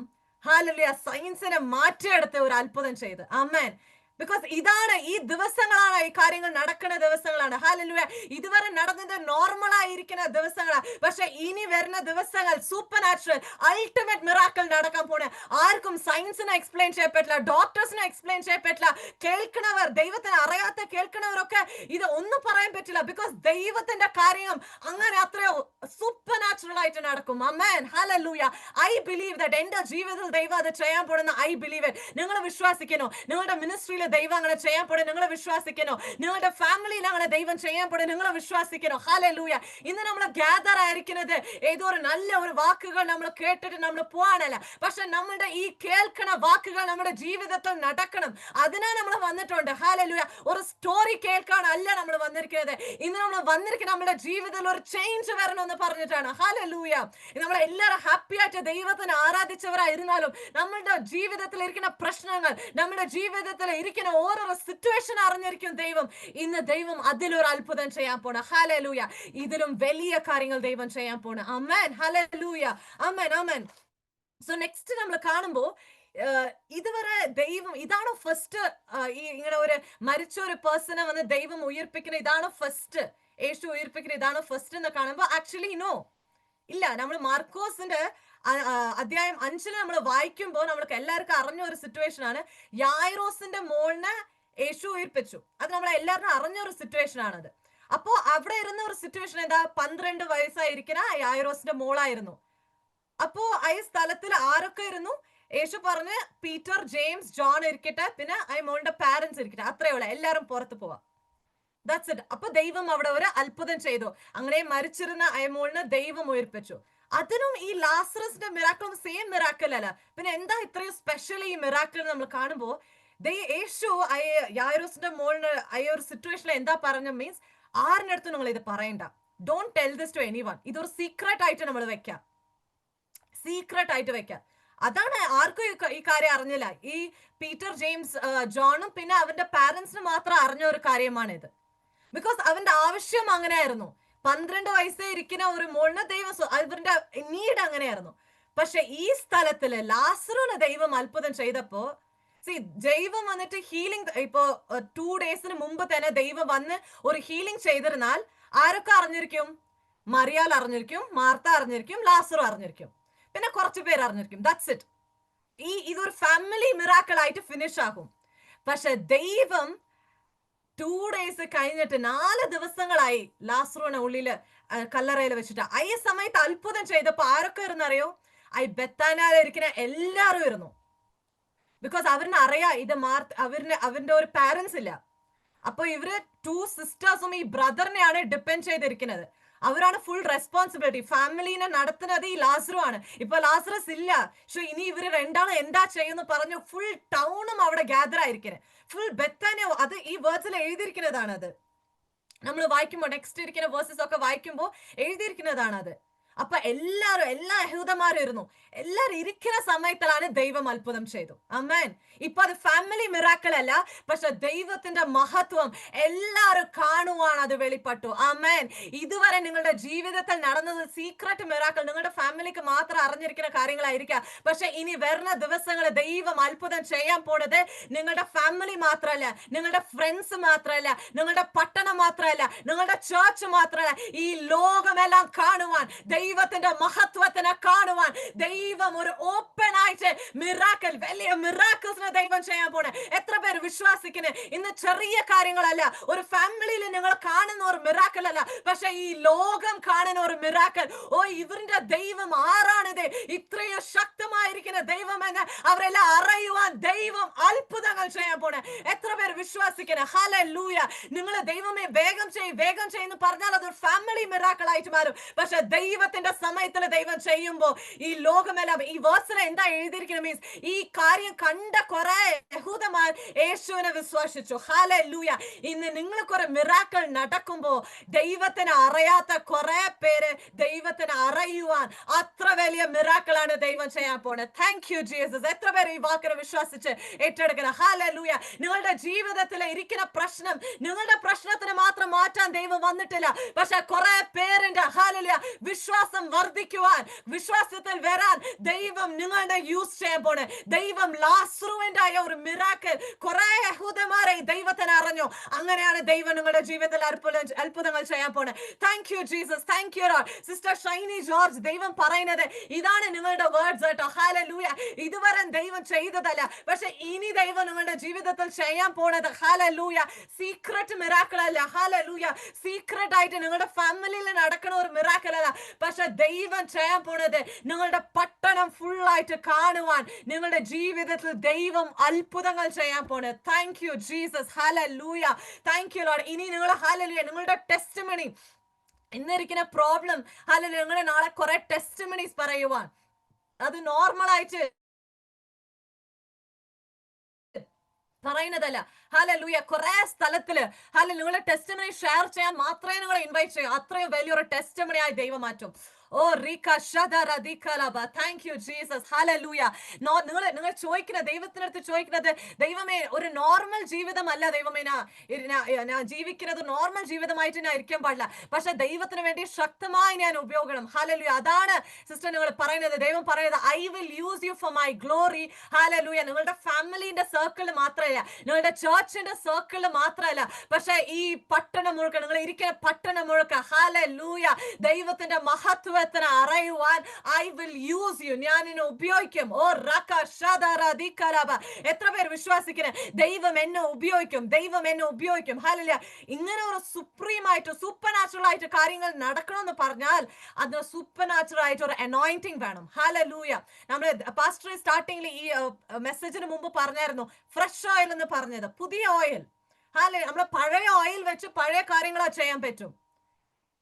ഹല്ലേലൂയ സയൻസിനെ മാറ്റിയെടുത്ത് ഒരു അത്ഭുതം ചെയ്ത്. ആമേൻ. ബിക്കോസ് ഇതാണ് ഈ ദിവസങ്ങളാണ്, ഈ കാര്യങ്ങൾ നടക്കുന്ന ദിവസങ്ങളാണ്. ഹല്ലേലൂയ. ഇതുവരെ നടന്നത് നോർമൽ ആയിരിക്കുന്ന ദിവസങ്ങളാണ്, പക്ഷെ ഇനി വരുന്ന ദിവസങ്ങൾ സൂപ്പർ നാച്ചുറൽ അൾട്ടിമേറ്റ് മിറാക്കിൾ നടക്കാൻ പോണേ. ആർക്കും സയൻസിനെ എക്സ്പ്ലെയിൻ ചെയ്യപ്പെട്ടില്ല, ഡോക്ടേഴ്സിനെ എക്സ്പ്ലെയിൻ ചെയ്യപ്പെട്ടില്ല. കേൾക്കുന്നവർ, ദൈവത്തിന് അറിയാത്ത കേൾക്കുന്നവരൊക്കെ ഇത് ഒന്നും പറയാൻ പറ്റില്ല. ബിക്കോസ് ദൈവത്തിന്റെ കാര്യം അങ്ങനെ അത്രയോ സൂപ്പർ നാച്ചുറൽ ആയിട്ട് നടക്കും. ആമേൻ. ഹല്ലേലൂയ. ഐ ബിലീവ് ദാറ്റ് എന്റെ ജീവിതത്തിൽ ദൈവം അത് ചെയ്യാൻ പോണെന്ന് ഐ ബിലീവ്. നിങ്ങൾ വിശ്വസിക്കുന്നു? നിങ്ങളുടെ മിനിസ്ട്രിയിൽ ജീവിതത്തിൽ ദൈവം അങ്ങനെ ചെയ്യാൻ പോണേ നിങ്ങൾ വിശ്വസിക്കണോ? നിങ്ങളുടെ ഫാമിലിയിൽ അങ്ങനെ ദൈവം ചെയ്യാൻ പോണേ നിങ്ങൾ വിശ്വസിക്കണോ? ഹല്ലേലൂയ. ഇന്ന് നമ്മൾ ഗ്യാദർ ആയിരിക്കുന്നത് ഏതോ ഒരു നല്ല ഒരു വാക്കുകൾ നമ്മൾ കേട്ടിട്ട് നമ്മൾ പോവാനല്ല, പക്ഷെ നമ്മുടെ ഈ കേൾക്കണ വാക്കുകൾ നമ്മുടെ ജീവിതത്തിൽ നടക്കണം. അതിനാണ് നമ്മൾ വന്നിട്ടുണ്ട്. ഹല്ലേലൂയ. ഒരു സ്റ്റോറി കേൾക്കാനല്ല നമ്മൾ വന്നിരിക്കുന്നത്. ഇന്ന് നമ്മൾ വന്നിരിക്കുന്നത് നമ്മുടെ ജീവിതത്തിൽ ഒരു ചേഞ്ച് വരണമെന്ന് പറഞ്ഞിട്ടാണ്. ഹല്ലേലൂയ. നമ്മൾ എല്ലാവരും ഹാപ്പി ആയിട്ട് ദൈവത്തിന് ആരാധിച്ചവരായിരുന്നാലും നമ്മുടെ ജീവിതത്തിൽ ഇരിക്കുന്ന പ്രശ്നങ്ങൾ, നമ്മുടെ ജീവിതത്തിൽ ഇരിക്കുന്ന ഓരോ സിറ്റുവേഷൻ അറിഞ്ഞിരിക്കും ദൈവം. ഇന്ന് ദൈവം അതിലൊരു അത്ഭുതം ചെയ്യാൻ പോണ. ഹല്ലേലൂയ. ഇതിലും വലിയ കാര്യങ്ങൾ ദൈവം ചെയ്യാൻ പോണ. ആമേൻ. ഹല്ലേലൂയ. ആമേൻ. ആമേൻ. സോ നെക്സ്റ്റ് നമ്മൾ കാണുമ്പോ ഇതുവരെ ദൈവം ഇതാണ് ഫസ്റ്റ്, ഈ ഇങ്ങനെ ഒരു മരിച്ച ഒരു പേഴ്സണെ വന്ന് ദൈവം ഉയർപ്പിക്കുന്ന ഇതാണ് ഫസ്റ്റ്, യേശു ഉയർപ്പിക്കുന്ന ഇതാണ് ഫസ്റ്റ് എന്ന് കാണുമ്പോ ആക്ച്വലി നോ, ഇല്ല. നമ്മൾ മാർക്കോസിന്റെ അധ്യായം 5 നമ്മൾ വായിക്കുമ്പോൾ നമ്മൾക്ക് എല്ലാവർക്കും അറിഞ്ഞ ഒരു സിറ്റുവേഷൻ ആണ്. യായിറോസിന്റെ മോളിനെ യേശു ഉയർപ്പിച്ചു. അത് നമ്മൾ എല്ലാവരും അറിഞ്ഞ ഒരു സിറ്റുവേഷൻ ആണത്. അപ്പോ അവിടെ ഇരുന്ന ഒരു സിറ്റുവേഷൻ എന്താ? 12 വയസ്സായിരിക്കുന്ന യായിറോസിന്റെ മോളായിരുന്നു. അപ്പോ ഈ സ്ഥലത്തിൽ ആരൊക്കെ ഇരുന്നു? യേശു പറഞ്ഞ് പീറ്റർ, ജെയിംസ്, ജോൺ ഇരിക്കട്ടെ, പിന്നെ ഈ മോളുടെ പാരന്റ്സ് ഇരിക്കട്ടെ, അത്രേ ഉള്ളൂ. എല്ലാരും പുറത്ത് പോവാ. That's it. അപ്പൊ ദൈവം അവിടെ ഒരു അത്ഭുതം ചെയ്തു. അങ്ങനെ മരിച്ചിരുന്ന അയമോളിനെ ദൈവം ഉയർപ്പിച്ചു. അതിനും ഈ ലാസറസിന്റെ മിറാക്കിളും സെയിം മിറാക്കിൾ അല്ല. പിന്നെ എന്താ ഇത്രയും സ്പെഷ്യൽ ഈ മിറാക്കിൾ നമ്മൾ കാണുമ്പോ യേശു യായിറോസിന്റെ മോളിന് ഒരു സിറ്റുവേഷനിൽ എന്താ പറഞ്ഞ മീൻസ് ആരിനടുത്ത് നിങ്ങൾ ഇത് പറയണ്ട. Don't tell this to anyone. ഇതൊരു സീക്രട്ട് ആയിട്ട് നമ്മൾ വെക്കാം, സീക്രട്ട് ആയിട്ട് വെക്കാം. അതാണ് ആർക്കും ഈ കാര്യം അറിഞ്ഞില്ല. ഈ പീറ്റർ, ജെയിംസ്, ജോണും പിന്നെ അവന്റെ പാരന്റ്സിന് മാത്രം അറിഞ്ഞ ഒരു കാര്യമാണ് ഇത്. ബിക്കോസ് അവന്റെ ആവശ്യം അങ്ങനെയായിരുന്നു. 12 വയസ്സേ ഇരിക്കുന്ന ഒരു മോളിന് ദൈവം അവരുടെ നീഡ് അങ്ങനെയായിരുന്നു. പക്ഷെ ഈ സ്ഥലത്തില് ലാസറിന് ദൈവം അത്ഭുതം ചെയ്തപ്പോ ദൈവം വന്നിട്ട് ഹീലിംഗ് ഇപ്പോ 2 ഡേയ്സിന് മുമ്പ് തന്നെ ദൈവം വന്ന് ഒരു ഹീലിംഗ് ചെയ്തിരുന്നാൽ ആരൊക്കെ അറിഞ്ഞിരിക്കും? മറിയാൽ അറിഞ്ഞിരിക്കും, മാർത്ത അറിഞ്ഞിരിക്കും, ലാസറു അറിഞ്ഞിരിക്കും, പിന്നെ കുറച്ച് പേര് അറിഞ്ഞിരിക്കും. That's it. ഇതൊരു ഫാമിലി മിറാക്കിൾ ആയിട്ട് ഫിനിഷ് ആകും. പക്ഷെ ദൈവം 2 ഡേയ്സ് കഴിഞ്ഞിട്ട് 4 ദിവസങ്ങളായി ലാസറുവിനെ ഉള്ളില് കല്ലറയിൽ വെച്ചിട്ട് ഈ സമയത്ത് അത്ഭുതം ചെയ്തപ്പോ ആരൊക്കെ ഇരുന്നറിയോ? ബെത്താനിയിലിരിക്കുന്ന എല്ലാവരും ഇരുന്നു. ബിക്കോസ് അവരിന് അറിയാം ഇത് അവരുടെ ഒരു പാരന്റ്സ് ഇല്ല. അപ്പൊ ഇവര് 2 സിസ്റ്റേഴ്സും ഈ ബ്രദറിനെയാണ് ഡിപ്പെൻഡ് ചെയ്തിരിക്കുന്നത്. അവരാണ് ഫുൾ റെസ്പോൺസിബിലിറ്റി. ഫാമിലിനെ നടത്തുന്നത് ഈ ലാസറു ആണ്. ഇപ്പൊ ലാസറസ് ഇല്ല, പക്ഷെ ഇനി ഇവര് രണ്ടാളും എന്താ ചെയ്യുന്നു പറഞ്ഞു ഫുൾ ടൗണും അവിടെ ഗ്യാദർ ആയിരിക്കുന്നത്. ഫുൾ ബെത്താനിയ. അത് ഈ വേർഡ്സിൽ എഴുതിയിരിക്കുന്നതാണ്. അത് നമ്മൾ വായിക്കുമ്പോൾ നെക്സ്റ്റ് ഇരിക്കുന്ന വേഴ്സസ് ഒക്കെ വായിക്കുമ്പോൾ എഴുതിയിരിക്കുന്നതാണ് അത്. അപ്പൊ എല്ലാ യഹൂദന്മാരും ഇരുന്നു. എല്ലാരും ഇരിക്കുന്ന സമയത്തിലാണ് ദൈവം അത്ഭുതം ചെയ്തു. ആമേൻ. ഇപ്പൊ അത് ഫാമിലി മിറാക്കിൾ അല്ല, പക്ഷെ ദൈവത്തിന്റെ മഹത്വം എല്ലാരും കാണുവാൻ അത് വെളിപ്പെട്ടു. ആമേൻ. ഇതുവരെ നിങ്ങളുടെ ജീവിതത്തിൽ നടന്നത് സീക്രട്ട് മിറാക്കിൾ നിങ്ങളുടെ ഫാമിലിക്ക് മാത്രം അറിഞ്ഞിരിക്കുന്ന കാര്യങ്ങളായിരിക്കാം. പക്ഷെ ഇനി വരുന്ന ദിവസങ്ങളിൽ ദൈവം അത്ഭുതം ചെയ്യാൻ പോണത് നിങ്ങളുടെ ഫാമിലി മാത്രമല്ല, നിങ്ങളുടെ ഫ്രണ്ട്സ് മാത്രമല്ല, നിങ്ങളുടെ പട്ടണം മാത്രമല്ല, നിങ്ങളുടെ ചേർച്ച് മാത്രമല്ല, ഈ ലോകമെല്ലാം കാണുവാൻ, ദൈവത്തിന്റെ മഹത്വത്തിനെ കാണുവാൻ ദൈവം ഒരു ഓപ്പൺ ആയിട്ട് മിറാക്കിൾ, വലിയ മിറാക്കിൾസിനെ ദൈവം ചെയ്യാൻ പോണേ. എത്ര പേര് വിശ്വസിക്കുന്നത്? ഇന്ന് ചെറിയ കാര്യങ്ങളല്ല, ഒരു ഫാമിലിയിൽ നിങ്ങൾ കാണുന്ന ഒരു മിറാക്കിൾ അല്ല, പക്ഷെ ഈ ലോകം കാണുന്ന ഒരു മിറാക്കിൾ. ഇവരുടെ ദൈവം ആരാണിത്? ഇത്രയും ശക്തമായിരിക്കുന്ന ദൈവം എന്ന് അവരെല്ലാം അറിയുവാൻ ദൈവം അത്ഭുതങ്ങൾ ചെയ്യാൻ പോണേ. എത്ര പേര് വിശ്വസിക്കുന്നത്? ഹല്ലേലൂയ. നിങ്ങൾ ദൈവമേ വേഗം ചെയ്യുന്നു പറഞ്ഞാൽ അതൊരു ഫാമിലി മിറാക്കിൾ ആയിട്ട് മാറും. പക്ഷെ ദൈവത്തിന്റെ സമയത്തിൽ ദൈവം ചെയ്യുമ്പോ ഈ ലോകമെല്ലാം ഈ വേഴ്സിൽ എന്താ എഴുതിയിരിക്കുന്നത് മീൻസ് ഈ കാര്യം കണ്ട കുറെ യഹൂദന്മാർ യേശുവിനെ വിശ്വസിച്ചു. ഹല്ലേലൂയ. ഇന്ന് നിങ്ങൾക്ക് ഒരു മിറാക്കിൾ നടക്കുമ്പോ ദൈവത്തിനെ അറിയാത്ത കുറെ പേര് ദൈവത്തിനെ അറിയുവാൻ അത്ര വലിയ മിറാക്കിൾ ആണ് ദൈവം ചെയ്യാൻ പോണത്. Thank you Jesus. എത്ര പേര് ഈ വാക്കിനെ വിശ്വസിച്ച് ഏറ്റെടുക്കണം? ഹല്ലേലൂയ. നിങ്ങളുടെ ജീവിതത്തിൽ ഇരിക്കുന്ന പ്രശ്നം നിങ്ങളുടെ പ്രശ്നത്തിന് മാത്രം മാറ്റാൻ ദൈവം വന്നിട്ടില്ല, പക്ഷെ കുറെ പേരിന്റെ ഹല്ലേലൂയ വിശ്വാസം വർദ്ധിക്കുവാൻ, വിശ്വാസത്തിൽ വരാൻ ദൈവം നിങ്ങളുടെ യൂസ് ചെയ്യാൻ പോണേ. ദൈവം ലാസറുവിന്റെ ഒരു മിറാക്കിൾ കുറെ യഹൂദന്മാരെ ദൈവത്തിന് അറിഞ്ഞു. അങ്ങനെയാണ് ദൈവം നിങ്ങളുടെ ജീവിതത്തിൽ അത്ഭുതങ്ങൾ ചെയ്യാൻ പോണേ. Thank you Jesus. Thank you Lord. Sister Shiny George, ദൈവം പറയുന്നത് ഇതാണ് നിങ്ങളുടെ വേർഡ്സ് കേട്ടോ. ഹല്ലേലൂയ. ഇതുവരെ ദൈവം ചെയ്തതല്ല, പക്ഷെ ഇനി ദൈവം നിങ്ങളുടെ ജീവിതത്തിൽ ചെയ്യാൻ പോണത് ഹല്ലേലൂയ സീക്രട്ട് മിറാക്കിൾ അല്ല. ഹല്ലേലൂയ. സീക്രട്ട് ആയിട്ട് നിങ്ങളുടെ ഫാമിലിയിൽ നടക്കണ ഒരു മിറാക്കിൾ അല്ല, പക്ഷെ പക്ഷെ ദൈവം ചെയ്യാൻ പോണത് നിങ്ങളുടെ പട്ടണം ഫുള്ളായിട്ട് കാണുവാൻ, നിങ്ങളുടെ ജീവിതത്തിൽ ദൈവം അത്ഭുതങ്ങൾ ചെയ്യാൻ പോണത്. Thank you Jesus. Hallelujah. Thank you Lord. ഇനി നിങ്ങൾ ഹല്ലേലൂയ നിങ്ങളുടെ ടെസ്റ്റിമണി, ഇന്നിരിക്കുന്ന പ്രോബ്ലം ഹല്ലേലൂയ, നിങ്ങൾ നാളെ കുറെ ടെസ്റ്റിമണീസ് പറയുവാൻ, അത് നോർമലായിട്ട് പറയുന്നതല്ല. ഹല്ലേലൂയ. കുറെ സ്ഥലത്തില് ഹല്ലേലൂയ നിങ്ങളുടെ ടെസ്റ്റിമണി ഷെയർ ചെയ്യാൻ മാത്രമേ നിങ്ങൾ ഇൻവൈറ്റ് ചെയ്യൂ. അത്രയും വലിയൊരു ടെസ്റ്റിമണി ആയി ദൈവം മാറ്റും. ഓ റീക ഷദറദികലബ. Thank you Jesus. ഹല്ലേലൂയ. നിങ്ങൾ ചോദിക്കുന്ന ദൈവത്തിനടുത്ത് ചോദിക്കുന്നത്, ദൈവമേ ഒരു നോർമൽ ജീവിതമല്ല ദൈവമേ ഞാൻ ജീവിക്കുന്നത്, നോർമൽ ജീവിതമായിട്ട് ഞാൻ ഇരിക്കാൻ പാടില്ല, പക്ഷെ ദൈവത്തിന് വേണ്ടി ശക്തമായി ഞാൻ ഉപയോഗിക്കണം. ഹല്ലേലൂയ. അതാണ് സിസ്റ്റർ നിങ്ങൾ പറയുന്നത്. ദൈവം പറയുന്നത്, I will use you for my glory. Hallelujah. നിങ്ങളുടെ ഫാമിലിന്റെ സർക്കിളിൽ മാത്രമല്ല, നിങ്ങളുടെ ചർച്ചിന്റെ സർക്കിളിൽ മാത്രമല്ല, പക്ഷെ ഈ പട്ടണം മുഴുക്ക, നിങ്ങൾ ഇരിക്കുന്ന പട്ടണം മുഴുക്ക ഹല്ലേലൂയ ദൈവത്തിന്റെ മഹത്വത്തിന് അറിയുവാൻ ഐ വിൽ യൂസ് യു, ഞാൻ എന്നെ ഉപയോഗിക്കും. ഓ റക ഷദറദികലബ. എത്ര പേർ വിശ്വസിക്കുന്നത് ദൈവം എന്നെ ഉപയോഗിക്കും, ദൈവം എന്നെ ഉപയോഗിക്കും. ഹല്ലേലൂയ. ഇങ്ങനെ ഒരു സുപ്രീം ആയിട്ട് സൂപ്പർ നാച്ചുറൽ ആയിട്ട് കാര്യങ്ങൾ നടക്കണമെന്ന് പറഞ്ഞാൽ അതിന് സൂപ്പർ നാച്ചുറൽ ആയിട്ട് ഒരു അനോയിന്റിങ് വേണം. ഹല്ലേലൂയ. നമ്മൾ പാസ്റ്റർ സ്റ്റാർട്ടിംഗിൽ ഈ മെസ്സേജിന് മുമ്പ് പറഞ്ഞായിരുന്നു ഫ്രഷ് ഓയിൽ എന്ന് പറഞ്ഞത്, പുതിയ ഓയിൽ. ഹല്ലേലൂയ. നമ്മൾ പഴയ ഓയിൽ വെച്ച് പഴയ കാര്യങ്ങളാ ചെയ്യാൻ പറ്റും,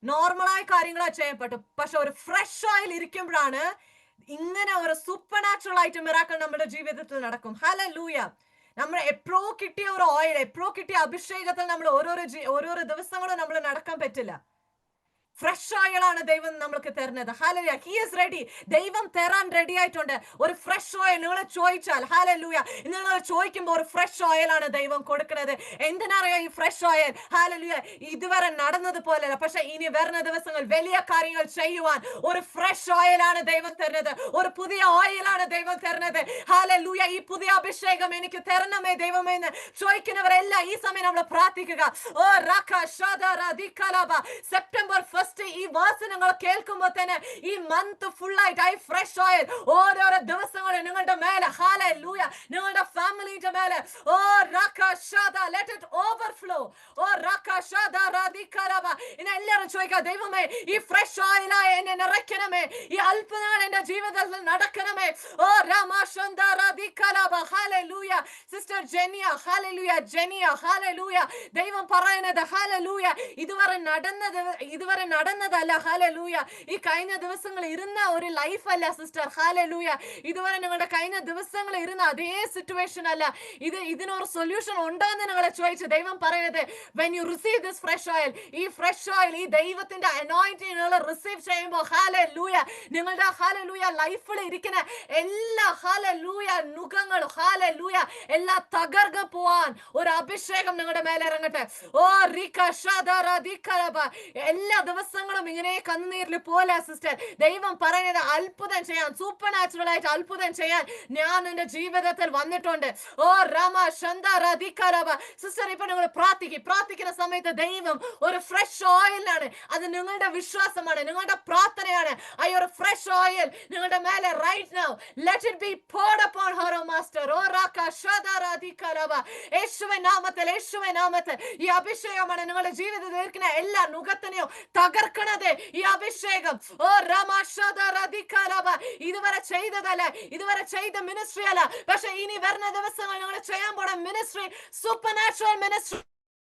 നോർമലായ കാര്യങ്ങളാ ചെയ്യാൻ പറ്റും. പക്ഷെ ഒരു ഫ്രഷ് ഓയിൽ ഇരിക്കുമ്പോഴാണ് ഇങ്ങനെ ഒരു സൂപ്പർ നാച്ചുറൽ ആയിട്ട് മിറാക്കിൾ നമ്മുടെ ജീവിതത്തിൽ നടക്കും. ഹല്ലേലൂയ. നമ്മൾ എപ്പോഴോ കിട്ടിയ ഒരു ഓയിൽ, എപ്പോഴോ കിട്ടിയ അഭിഷേകത്തിൽ നമ്മൾ ഓരോരോ ദിവസങ്ങളും നമ്മൾ നടക്കാൻ പറ്റില്ല. ഫ്രഷ് ഓയിൽ ആണ് ദൈവം നമ്മൾക്ക് തരുന്നത്. ഹല്ലേലൂയ. He is ready. ദൈവം തരാൻ റെഡി ആയിട്ടുണ്ട്. ഒരു ഫ്രഷ് ഓയിൽ നിങ്ങൾ ചോദിച്ചാൽ, ഹല്ലേലൂയ, നിങ്ങൾ ചോദിക്കുമ്പോൾ ഒരു ഫ്രഷ് ഓയിൽ ആണ് ദൈവം കൊടുക്കുന്നത്. എന്തിനറിയോ ഈ ഫ്രഷ് ഓയിൽ? ഹല്ലേലൂയ. ഇതുവരെ നടന്നത് പോലെയല്ല, പക്ഷെ ഇനി വരുന്ന ദിവസങ്ങൾ വലിയ കാര്യങ്ങൾ ചെയ്യുവാൻ ഒരു ഫ്രഷ് ഓയിൽ ആണ് ദൈവം തരുന്നത്, ഒരു പുതിയ ഓയിൽ ആണ് ദൈവം തരുന്നത്. ഹല്ലേലൂയ. ഈ പുതിയ അഭിഷേകം എനിക്ക് തരണമേ ദൈവമേ എന്ന് ചോദിക്കുന്നവരെല്ലാം ഈ സമയം നമ്മൾ പ്രാർത്ഥിക്കുക. ഓ റക ഷദറദികലബ. സെപ്റ്റംബർ 1 ഈ വേഴ്സ് നിങ്ങൾ കേൾക്കുമ്പോൾ തന്നെ ഈ മന്ത് ഫുൾ ആയിട്ട് ഈ ഫ്രഷ് ഓയിൽ ഓരോരോ ദിവസങ്ങളും നിങ്ങളുടെ മേലെ, ഹല്ലേലൂയ, നിങ്ങളുടെ ഫാമിലിയുടെ മേലെ, ഓ റക ഷദ, ലെറ്റ് ഇറ്റ് ഓവർഫ്ലോ. ഓ റക ഷദറദികലബ. ഇനി എല്ലാവരും ചോദിക്കുക, ദൈവമേ ഈ ഫ്രഷ് ഓയിലായ എന്നെ നിറയ്ക്കണമേ, ഈ അത്ഭുതങ്ങൾ എന്റെ ജീവിതത്തിൽ നടക്കണമേ. ഓ രമശന്ദറദികലബ. Hallelujah. Sister Jenia, hallelujah, Jenia, hallelujah. ദൈവം പറയുന്നത് ഹല്ലേലൂയ ഇതുവരെ നടന്നതല്ല. ഹല്ലേലൂയ. ഈ കഴിഞ്ഞ ദിവസങ്ങൾ ഇരുന്ന ഒരു ലൈഫ് അല്ല സിസ്റ്റർ. ഹല്ലേലൂയ. ഇതുവരെ നിങ്ങളുടെ കഴിഞ്ഞ ദിവസങ്ങൾ ഇരുന്ന അതേ സിറ്റുവേഷൻ അല്ല. ഇതിനൊരു സൊല്യൂഷൻ ഉണ്ടോ എന്ന് നിങ്ങളെ ചോദിച്ചു. ദൈവം പറയുന്നത്, when you receive this fresh oil, ഈ ഫ്രഷ് ഓയിൽ, ഈ ദൈവത്തിന്റെ അനോയിന്റിംഗ് നിങ്ങൾ റിസീവ് ചെയ്യുമ്പോൾ ഹല്ലേലൂയ നിങ്ങളുടെ ഹല്ലേലൂയ ലൈഫിൽ ഇരിക്കുന്ന എല്ലാ ഹല്ലേലൂയ നുഖങ്ങളും ഹല്ലേലൂയ എല്ലാം തകർന്നു പോവാൻ ഒരു അഭിഷേകം നിങ്ങളുടെ മേലെ ഇറങ്ങട്ടെ. ഓ റിക ഷദറദികലബ. എല്ലാ ദിവസങ്ങളും ഇങ്ങനെ കണ്ണുനീരിൽ പോലെ സിസ്റ്റർ ദൈവം പറയുന്നത് അത്ഭുതം ചെയ്യാൻ, സൂപ്പർ നാച്ചുറൽ ആയിട്ട് അത്ഭുതം ചെയ്യാൻ ഞാൻ എന്റെ ജീവിതത്തിൽ വന്നിട്ടുണ്ട്. ഓ രമ ഷന്ദറദികലബ. സിസ്റ്റർ ഇപ്പൊ നിങ്ങൾ പ്രാർത്ഥിക്കുന്ന സമയത്ത് ദൈവം ഒരു ഫ്രഷ് ഓയിലാണ്, അത് നിങ്ങളുടെ വിശ്വാസമാണ്, നിങ്ങളുടെ പ്രാർത്ഥനയാണ്. ആ ഒരു ഫ്രഷ് ഓയിൽ നിങ്ങളുടെ മേലെ right now let it be poured upon her, oh master. ഓ റക ഷദറദികലബ. യേശുവിൻ നാമത്തിൽ ഈ അഭിഷേകമാണ് നിങ്ങളുടെ ജീവിതത്തിൽ ഇരിക്കുന്ന എല്ലാ നുഖത്തിനെയും തകർക്കണത് ഈ അഭിഷേകം. ഓ രമശദറദികലബ. ഇതുവരെ ചെയ്തതല്ല, ഇതുവരെ ചെയ്ത മിനിസ്ട്രി അല്ല, പക്ഷെ ഇനി വരുന്ന ദിവസങ്ങൾ നിങ്ങൾ ചെയ്യാൻ പോണ ministry supernatural ministry.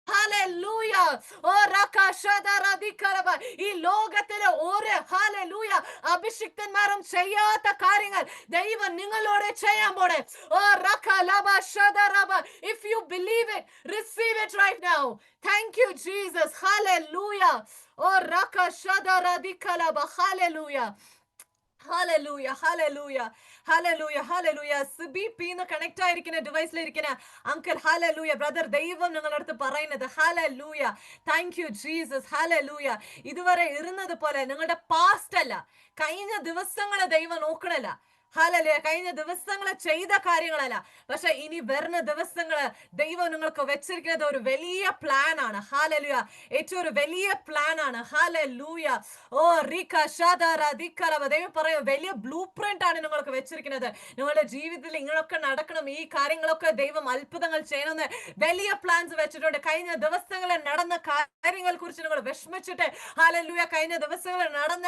Hallelujah. ഓ റക ഷദറദികലബ. ഈ ലോകത്തിലെ ഒരു ഹല്ലേലൂയ അഭിഷിക്തന്മാരും ചെയ്യാത്ത കാര്യങ്ങൾ ദൈവം നിങ്ങളോട് ചെയ്യാൻ പോണേ. ഓ റക ലബ ഷദറബ. If you believe it, receive it right now. Thank you Jesus. Hallelujah. ഓ റക ഷദറദികലബ. Hallelujah. Hallelujah, hallelujah, hallelujah, hallelujah. സിബിപിന്ന് കണക്ട് ആയിരിക്കുന്ന ഡിവൈസിലിരിക്കുന്ന അങ്കിൾ, ഹല്ലേലൂയ, ബ്രദർ, ദൈവം നിങ്ങളുടെ അടുത്ത് പറയുന്നത് hallelujah. Thank you Jesus. Hallelujah. ഇതുവരെ ഇരുന്നത് പോലെ നിങ്ങളുടെ പാസ്റ്റ് അല്ല, കഴിഞ്ഞ ദിവസങ്ങളെ ദൈവം നോക്കണല്ല. ഹല്ലേലൂയ. കഴിഞ്ഞ ദിവസങ്ങള് ചെയ്ത കാര്യങ്ങളല്ല, പക്ഷെ ഇനി വരുന്ന ദിവസങ്ങള് ദൈവം നിങ്ങൾക്ക് വെച്ചിരിക്കുന്നത് ഒരു വലിയ പ്ലാൻ ആണ്. ഹല്ലേലൂയ. ഏറ്റവും ഒരു വലിയ പ്ലാൻ ആണ്. ഹല്ലേലൂയ. ഓ റിക ഷദറ ദിക്കറവ. ദൈവം പറയും വലിയ ബ്ലൂ പ്രിന്റ് ആണ് നിങ്ങൾക്ക് വെച്ചിരിക്കുന്നത്. നിങ്ങളുടെ ജീവിതത്തിൽ ഇങ്ങനൊക്കെ നടക്കണം, ഈ കാര്യങ്ങളൊക്കെ ദൈവം അത്ഭുതങ്ങൾ ചെയ്യണമെന്ന് വലിയ പ്ലാൻസ് വെച്ചിട്ടുണ്ട്. കഴിഞ്ഞ ദിവസങ്ങളിൽ നടന്ന കാര്യങ്ങളെ കുറിച്ച് നിങ്ങൾ വിഷമിച്ചിട്ട് ഹല്ലേലൂയ, കഴിഞ്ഞ ദിവസങ്ങളിൽ നടന്ന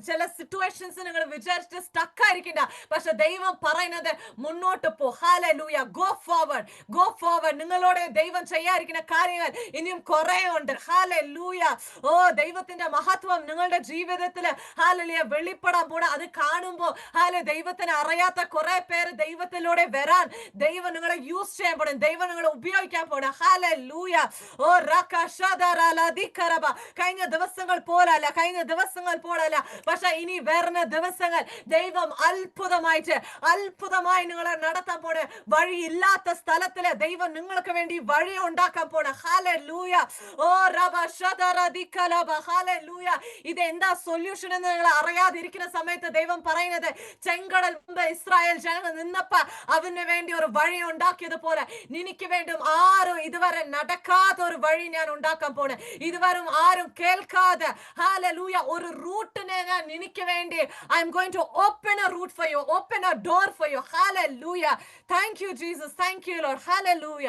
ചില സിറ്റുവേഷൻസ് നിങ്ങൾ വിചാരിച്ചിട്ട് സ്റ്റക്ക് ആയിരിക്കില്ല. പക്ഷെ ദൈവം പറയുന്നത് മുന്നോട്ട് പോ. Hallelujah. Go forward, go forward. നിങ്ങളോട് ദൈവം ചെയ്യാതിരിക്കുന്ന കാര്യങ്ങൾ ഇനിയും കുറെ ഉണ്ട്. ഹല്ലേലൂയ. ഓ ദൈവത്തിന്റെ മഹത്വം നിങ്ങളുടെ ജീവിതത്തിൽ ഹല്ലേലൂയ വെളിപ്പെടാൻ പോണ. അത് കാണുമ്പോൾ ദൈവത്തിന് അറിയാത്ത കുറെ പേര് ദൈവത്തിലൂടെ വരാൻ ദൈവം നിങ്ങളെ യൂസ് ചെയ്യാൻ പോണേ, ദൈവം നിങ്ങളെ ഉപയോഗിക്കാൻ പോണേ. ഹല്ലേലൂയ. ഓ റകശദറലദിക്കറബ. കഴിഞ്ഞ ദിവസങ്ങൾ പോലല്ല, കഴിഞ്ഞ ദിവസങ്ങൾ പോലല്ല, പക്ഷെ ഇനി വരുന്ന ദിവസങ്ങൾ ദൈവം അത്ഭുതമായി നിങ്ങളെ നടത്താൻ പോണേ. വഴിയില്ലാത്ത സ്ഥലത്തില് ദൈവം നിങ്ങൾക്ക് വേണ്ടി വഴി ഉണ്ടാക്കാൻ പോണേ. ഹല്ലേലൂയ. ഓ റബശദറദിക്കലബ. ഹല്ലേലൂയ. ഇത് എന്താ സൊല്യൂഷൻ എന്ന് നിങ്ങൾ അറിയാതിരിക്കുന്ന സമയത്ത് ദൈവം പറയുന്നത്, ചെങ്കടൽ മുമ്പ് ഇസ്രായേൽ ജനങ്ങൾ നിന്നപ്പോ അവന് വേണ്ടി ഒരു വഴി ഉണ്ടാക്കിയതുപോലെ നിനക്ക് വേണ്ടി ആരും ഇതുവരെ നടക്കാത്ത ഒരു വഴി ഞാൻ ഉണ്ടാക്കാൻ പോണേ. ഇതുവരെ ആരും കേൾക്കാതെ ഹല്ലേലൂയ ഒരു റൂട്ടിനെ ഞാൻ നിനക്ക് വേണ്ടി I am going to open a route for you, open a door for you. Hallelujah. Thank you Jesus, thank you lord. Hallelujah.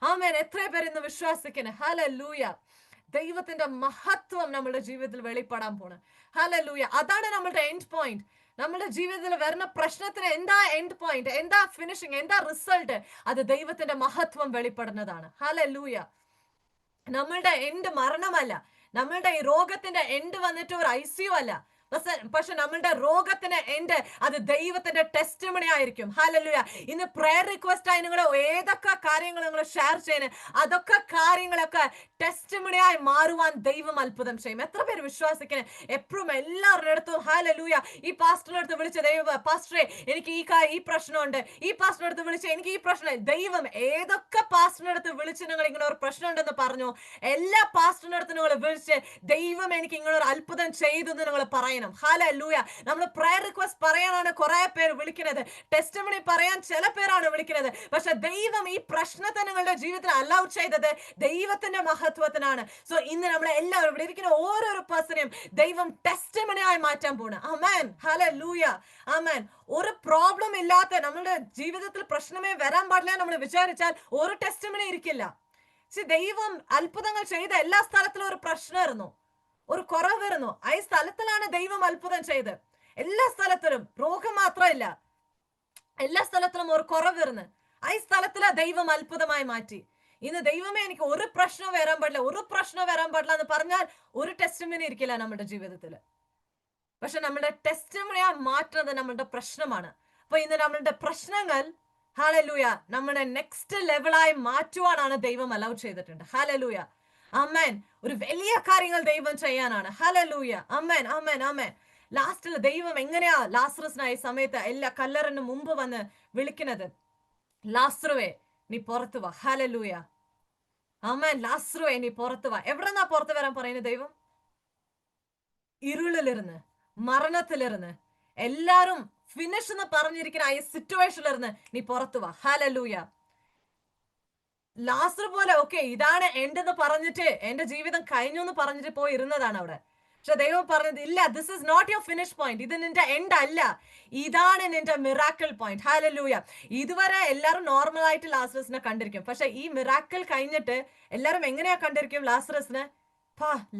Amen. എത്ര പേര് ഇന്ന് വിശ്വസിക്കുന്നു? ഹല്ലേലൂയ. ദൈവത്തിന്റെ മഹത്വം നമ്മുടെ ജീവിതത്തിൽ വെളിപ്പെടാൻ പോണ്. ഹല്ലേലൂയ. അതാണ് നമ്മുടെ എൻഡ് പോയിന്റ്. നമ്മുടെ ജീവിതത്തിൽ വരുന്ന പ്രശ്നത്തിന് എന്താ എൻഡ് പോയിന്റ്, എന്താ ഫിനിഷിംഗ്, എന്താ റിസൾട്ട്? അത് ദൈവത്തിന്റെ മഹത്വം വെളിപ്പെടുന്നതാണ്. ഹല്ലേലൂയ. നമ്മളുടെ എൻഡ് മരണമല്ല, നമ്മളുടെ ഈ രോഗത്തിന്റെ എൻഡ് വന്നിട്ട് ഒരു ICU അല്ല, പക്ഷെ നമ്മളുടെ രോഗത്തിന് എൻഡ് അത് ദൈവത്തിന്റെ ടെസ്റ്റിമണി ആയിരിക്കും. ഹല്ലേലൂയ. ഇന്ന് പ്രയർ റിക്വസ്റ്റ് ആയി നിങ്ങൾ ഏതൊക്കെ കാര്യങ്ങൾ നിങ്ങൾ ഷെയർ ചെയ്യുന്നത്, അതൊക്കെ കാര്യങ്ങളൊക്കെ ടെസ്റ്റിമണിയായി മാറുവാൻ ദൈവം അത്ഭുതം ചെയ്യും. എത്ര പേര് വിശ്വസിക്കുന്നത്? എപ്പോഴും എല്ലാവരുടെ അടുത്തും ഹല്ലേലൂയ ഈ പാസ്റ്ററിന്റെ അടുത്ത് വിളിച്ച ദൈവം, പാസ്റ്ററെ എനിക്ക് ഈ പ്രശ്നമുണ്ട്, ഈ പാസ്റ്ററിന്റെ അടുത്ത് വിളിച്ച് എനിക്ക് ഈ പ്രശ്നം. ദൈവം ഏതൊക്കെ പാസ്റ്ററിന്റെ അടുത്ത് വിളിച്ച് നിങ്ങൾ ഇങ്ങനെ ഒരു പ്രശ്നം ഉണ്ടെന്ന് പറഞ്ഞു, എല്ലാ പാസ്റ്ററിന്റെ അടുത്ത് നിങ്ങൾ വിളിച്ച് ദൈവം എനിക്ക് ഇങ്ങനെ ഒരു അത്ഭുതം ചെയ്തു എന്ന് നിങ്ങൾ പറയണം. ഹല്ലേലൂയ. നമ്മൾ പ്രയർ റിക്വസ്റ്റ് പറയാനാണ് കുറെ പേര് വിളിക്കുന്നത്, ടെസ്റ്റിമണി പറയാൻ ചില പേരാണ് വിളിക്കുന്നത്, പക്ഷെ ദൈവം ഈ പ്രശ്നത്തെ നിങ്ങളുടെ ജീവിതത്തിൽ അലൗ ചെയ്തത് ദൈവത്തിന്റെ മഹത്വത്തിനാണ്. സോ ഇന്ന് നമ്മളെ എല്ലാവരും ഇവിടെ ഇരിക്കുന്ന ഓരോരോ പേഴ്സണെയും ദൈവം ടെസ്റ്റിമണിയായി മാറ്റാൻ പോണ്. ആമേൻ. ഹല്ലേലൂയ. ആമേൻ. ഒരു പ്രോബ്ലം ഇല്ലാത്ത നമ്മുടെ ജീവിതത്തിൽ പ്രശ്നമേ വരാൻ പാടില്ല നമ്മൾ വിചാരിച്ചാൽ ഒരു ടെസ്റ്റിമണി ഇരിക്കില്ല. ദൈവം അത്ഭുതങ്ങൾ ചെയ്ത എല്ലാ സ്ഥലത്തിലും ഒരു പ്രശ്നമായിരുന്നു, ഒരു കുറവായിരുന്നു. ആ സ്ഥലത്തിലാണ് ദൈവം അത്ഭുതം ചെയ്ത്. എല്ലാ സ്ഥലത്തിലും രോഗം മാത്രമില്ല, എല്ലാ സ്ഥലത്തിലും ഒരു കുറവായിരുന്നു. ആ സ്ഥലത്തിലെ ദൈവം അത്ഭുതമായി മാറ്റി. ഇന്ന് ദൈവമേ എനിക്ക് ഒരു പ്രശ്നം വരാൻ പാടില്ല, ഒരു പ്രശ്നം വരാൻ പാടില്ല എന്ന് പറഞ്ഞാൽ ഒരു ടെസ്റ്റിമണി ഇരിക്കില്ല നമ്മുടെ ജീവിതത്തിൽ. പക്ഷെ നമ്മുടെ ടെസ്റ്റിമണിയാ മാറ്റുന്നത് നമ്മളുടെ പ്രശ്നമാണ്. അപ്പൊ ഇന്ന് നമ്മളുടെ പ്രശ്നങ്ങൾ ഹല്ലേലൂയ നമ്മുടെ നെക്സ്റ്റ് ലെവലായി മാറ്റുവാനാണ് ദൈവം അലൗ ചെയ്തിട്ടുണ്ട്. ഹല്ലേലൂയ. ആമേൻ. ഒരു വലിയ കാര്യങ്ങൾ ദൈവം ചെയ്യാനാണ്. ഹല്ലേലൂയ. ആമേൻ, ആമേൻ, ആമേൻ. ലാസ്റ്റിൽ ദൈവം എങ്ങനെയാ ലാസറസിനായി സമയത്ത് എല്ലാ കല്ലറിന് മുമ്പ് വന്ന് വിളിക്കുന്നത്, ലാസറുവേ നീ പുറത്തു വാ. ഹല്ലേലൂയ. ആമേൻ. ലാസറുവേ നീ പുറത്തു വാ. എവിടെന്നാ പുറത്തു വരാൻ പറയുന്നത് ദൈവം? ഇരുളിലിരുന്ന്, മരണത്തിലിരുന്ന്, എല്ലാരും ഫിനിഷ് എന്ന് പറഞ്ഞിരിക്കുന്ന ആ സിറ്റുവേഷനിലിരുന്ന് നീ പുറത്തു വാ. ഹല്ലേലൂയ. ലാസർ പോലെ ഓക്കെ ഇതാണ് എൻഡ് എന്ന് പറഞ്ഞിട്ട് എന്റെ ജീവിതം കഴിഞ്ഞു എന്ന് പറഞ്ഞിട്ട് പോയി ഇരുന്നതാണ് അവിടെ. പക്ഷെ ദൈവം പറഞ്ഞത് ഇല്ല, this is not your finish point, ഇത് നിന്റെ എൻഡ് അല്ല, ഇതാണ് നിന്റെ മിറാക്കിൾ പോയിന്റ്. ഹല്ലേലൂയ. ഇതുവരെ എല്ലാവരും നോർമൽ ആയിട്ട് ലാസറസിനെ കണ്ടിരിക്കും, പക്ഷെ ഈ മിറാക്കിൾ കഴിഞ്ഞിട്ട് എല്ലാരും എങ്ങനെയാ കണ്ടിരിക്കും ലാസറസിനെ?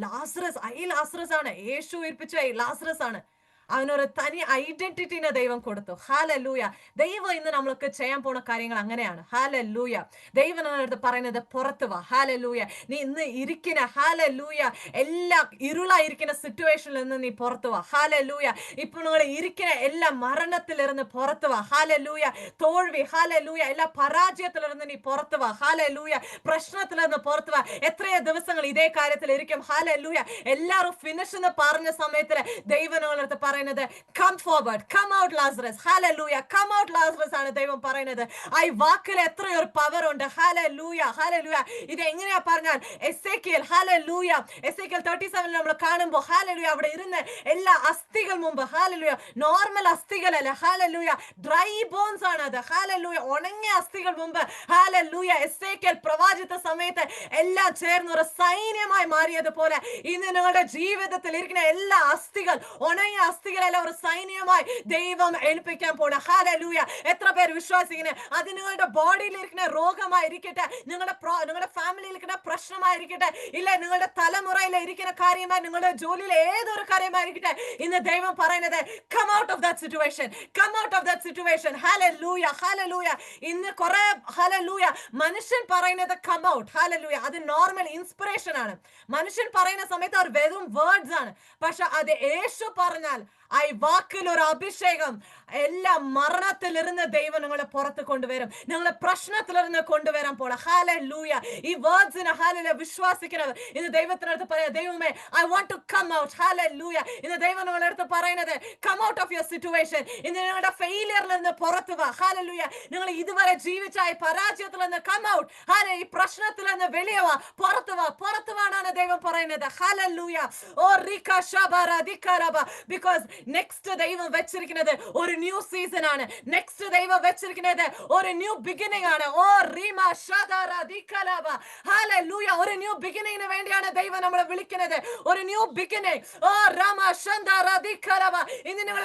ലാസറസ് ലാസറസ് ആണ്, യേശു ഉയർപ്പിച്ച ലാസറസ് ആണ്. അവനൊരു തനി ഐഡന്റിറ്റിനെ ദൈവം കൊടുത്തു. ഹല്ലേലൂയ. ദൈവം ഇന്ന് നമ്മൾക്ക് ചെയ്യാൻ പോണ കാര്യങ്ങൾ അങ്ങനെയാണ്. ഹല്ലേലൂയ. ദൈവം നമ്മളടുത്ത് പറയുന്നത് പുറത്തു വാ. ഹല്ലേലൂയ. നീ ഇന്ന് ഇരിക്കുന്ന ഹല്ലേലൂയ എല്ലാ ഇരുളായിരിക്കുന്ന സിറ്റുവേഷനിൽ നിന്ന് നീ പുറത്തു വാ. ഹല്ലേലൂയ. ഇപ്പൊ നിങ്ങൾ ഇരിക്കുന്ന എല്ലാ മരണത്തിലിരുന്ന് പുറത്തു വാ. ഹല്ലേലൂയ. തോൽവി ഹല്ലേലൂയ എല്ലാ പരാജയത്തിലിരുന്ന് നീ പുറത്തു വാ. ഹല്ലേലൂയ. പ്രശ്നത്തിലിരുന്ന് പുറത്തു വാ. എത്രയോ ദിവസങ്ങൾ ഇതേ കാര്യത്തിൽ ഇരിക്കും. ഹല്ലേലൂയ. എല്ലാവരും ഫിനിഷ് എന്ന് പറഞ്ഞ സമയത്തിൽ ദൈവം നമ്മളടുത്ത് പറയുന്നത് come forward, come out Lazarus. Hallelujah, come out Lazarus ആണ് ദൈവം പറയുന്നത്. ഈ വാക്കിൽ എത്രയൊരു പവർ ഉണ്ട്. Hallelujah, hallelujah. ഇത് എങ്ങനെയാ പറഞ്ഞാൽ എസേക്കിയേൽ, ഹല്ലേലൂയ, എസേക്കിയേൽ 37 നമ്മൾ കാണുമ്പോൾ ഹല്ലേലൂയ അവിടെ ഇരുന്ന് എല്ലാ അസ്ഥികൾ മുമ്പ്, ഹല്ലേലൂയ, നോർമൽ അസ്ഥികളല്ല, ഹല്ലേലൂയ, ഡ്രൈ ബോൺസ് ആണ് അത്, ഹല്ലേലൂയ, ഉണങ്ങിയ അസ്ഥികൾ മുമ്പ്, ഹല്ലേലൂയ, എസേക്കിയേൽ പ്രവാചിത സമയത്ത് എല്ലാം ചേർന്ന് ഒരു സൈന്യമായി മാറിയതുപോലെ ഇന്ന് നിങ്ങളുടെ ജീവിതത്തിൽ ഇരിക്കുന്ന എല്ലാ അസ്ഥികൾ, ഉണങ്ങിയ അസ്ഥികളെല്ലാം ഒരു സൈന്യമായി ദൈവം ഏൽപ്പിക്കാൻ പോണ. ഹല്ലേലൂയ. എത്ര പേര് വിശ്വാസിക്കുന്നത്? അത് നിങ്ങളുടെ ബോഡിയിൽ ഇരിക്കുന്ന രോഗമായിരിക്കട്ടെ, നിങ്ങളുടെ ഫാമിലിയിൽ ഇരിക്കുന്ന പ്രശ്നമായിരിക്കട്ടെ, ഇല്ല നിങ്ങളുടെ തലമുറയിൽ ഇരിക്കുന്ന കാര്യമായി, നിങ്ങളുടെ ജോലിയിലെ ഏതൊരു കാര്യമായിരിക്കട്ടെ, ഇന്ന് ദൈവം പറയുന്നത് come out of that situation, come out of that situation. Hallelujah, hallelujah. ഇന്ന് കുറെ ഹല്ലേലൂയ മനുഷ്യൻ പറയുന്നത് കം ഔട്ട്, ഹല്ലേലൂയ, അത് നോർമൽ ഇൻസ്പിറേഷൻ ആണ്. മനുഷ്യൻ പറയുന്ന സമയത്ത് അവർ വെറും വേർഡ്സ് ആണ്. പക്ഷെ അത് യേശു പറഞ്ഞാൽ ഈ വാക്കിൽ ഒരു അഭിഷേകം, എല്ലാ മരണത്തിലിരുന്ന് ദൈവം നിങ്ങളെ പുറത്ത് കൊണ്ടുവരും, നിങ്ങളെ പ്രശ്നത്തിലിരുന്ന് കൊണ്ടുവരാൻ പോണ. ഹല്ലേലൂയ. ഈ വേർഡ്സിനെ ഹല്ലേലൂയ വിശ്വസിക്കുന്നവർ ഇന്ന് ദൈവത്തിനടുത്ത് പറയാ, ദൈവമേ I want to come out. Hallelujah. ഇന്ന് ദൈവം നിങ്ങളുടെ അടുത്ത് പറയുന്നത് come out of your situation. ഇന്ന് നിങ്ങളുടെ ഫെയിലിയറിൽ നിന്ന് പുറത്തു വാ. ഹല്ലേലൂയ. നിങ്ങൾ ഇതുവരെ ജീവിച്ച ഈ പരാജയത്തിൽ നിന്ന് കം ഔട്ട്. ഹല്ലേലൂയ. ഈ പ്രശ്നത്തിൽ നിന്ന് വെളിയെ വാ, പുറത്തു വാ, പുറത്തു വാണ് ദൈവം പറയുന്നത്. ഹല്ലേലൂയ. ഓ റിക ശബറ ദികറബ. ബിക്കോസ് നെക്സ്റ്റ് ദൈവം വെച്ചിരിക്കുന്നത് ഒരു ന്യൂ സീസൺ ആണ്. നെക്സ്റ്റ് ദൈവം വെച്ചിരിക്കുന്നത് ഒരു ന്യൂ ബിഗിനിങ് ആണ്. ഓ റീമ ഷദറ ദികലബ. ഹല്ലേലൂയ. ഒരു ന്യൂ ബിഗിനിങ്ങിന് വേണ്ടിയാണ് ദൈവം നമ്മളെ വിളിക്കുന്നത്. ഒരു ന്യൂ ബിഗിനിങ്. ഓ റമ ഷദറ ദികലബ. ഇന്ന് നമ്മൾ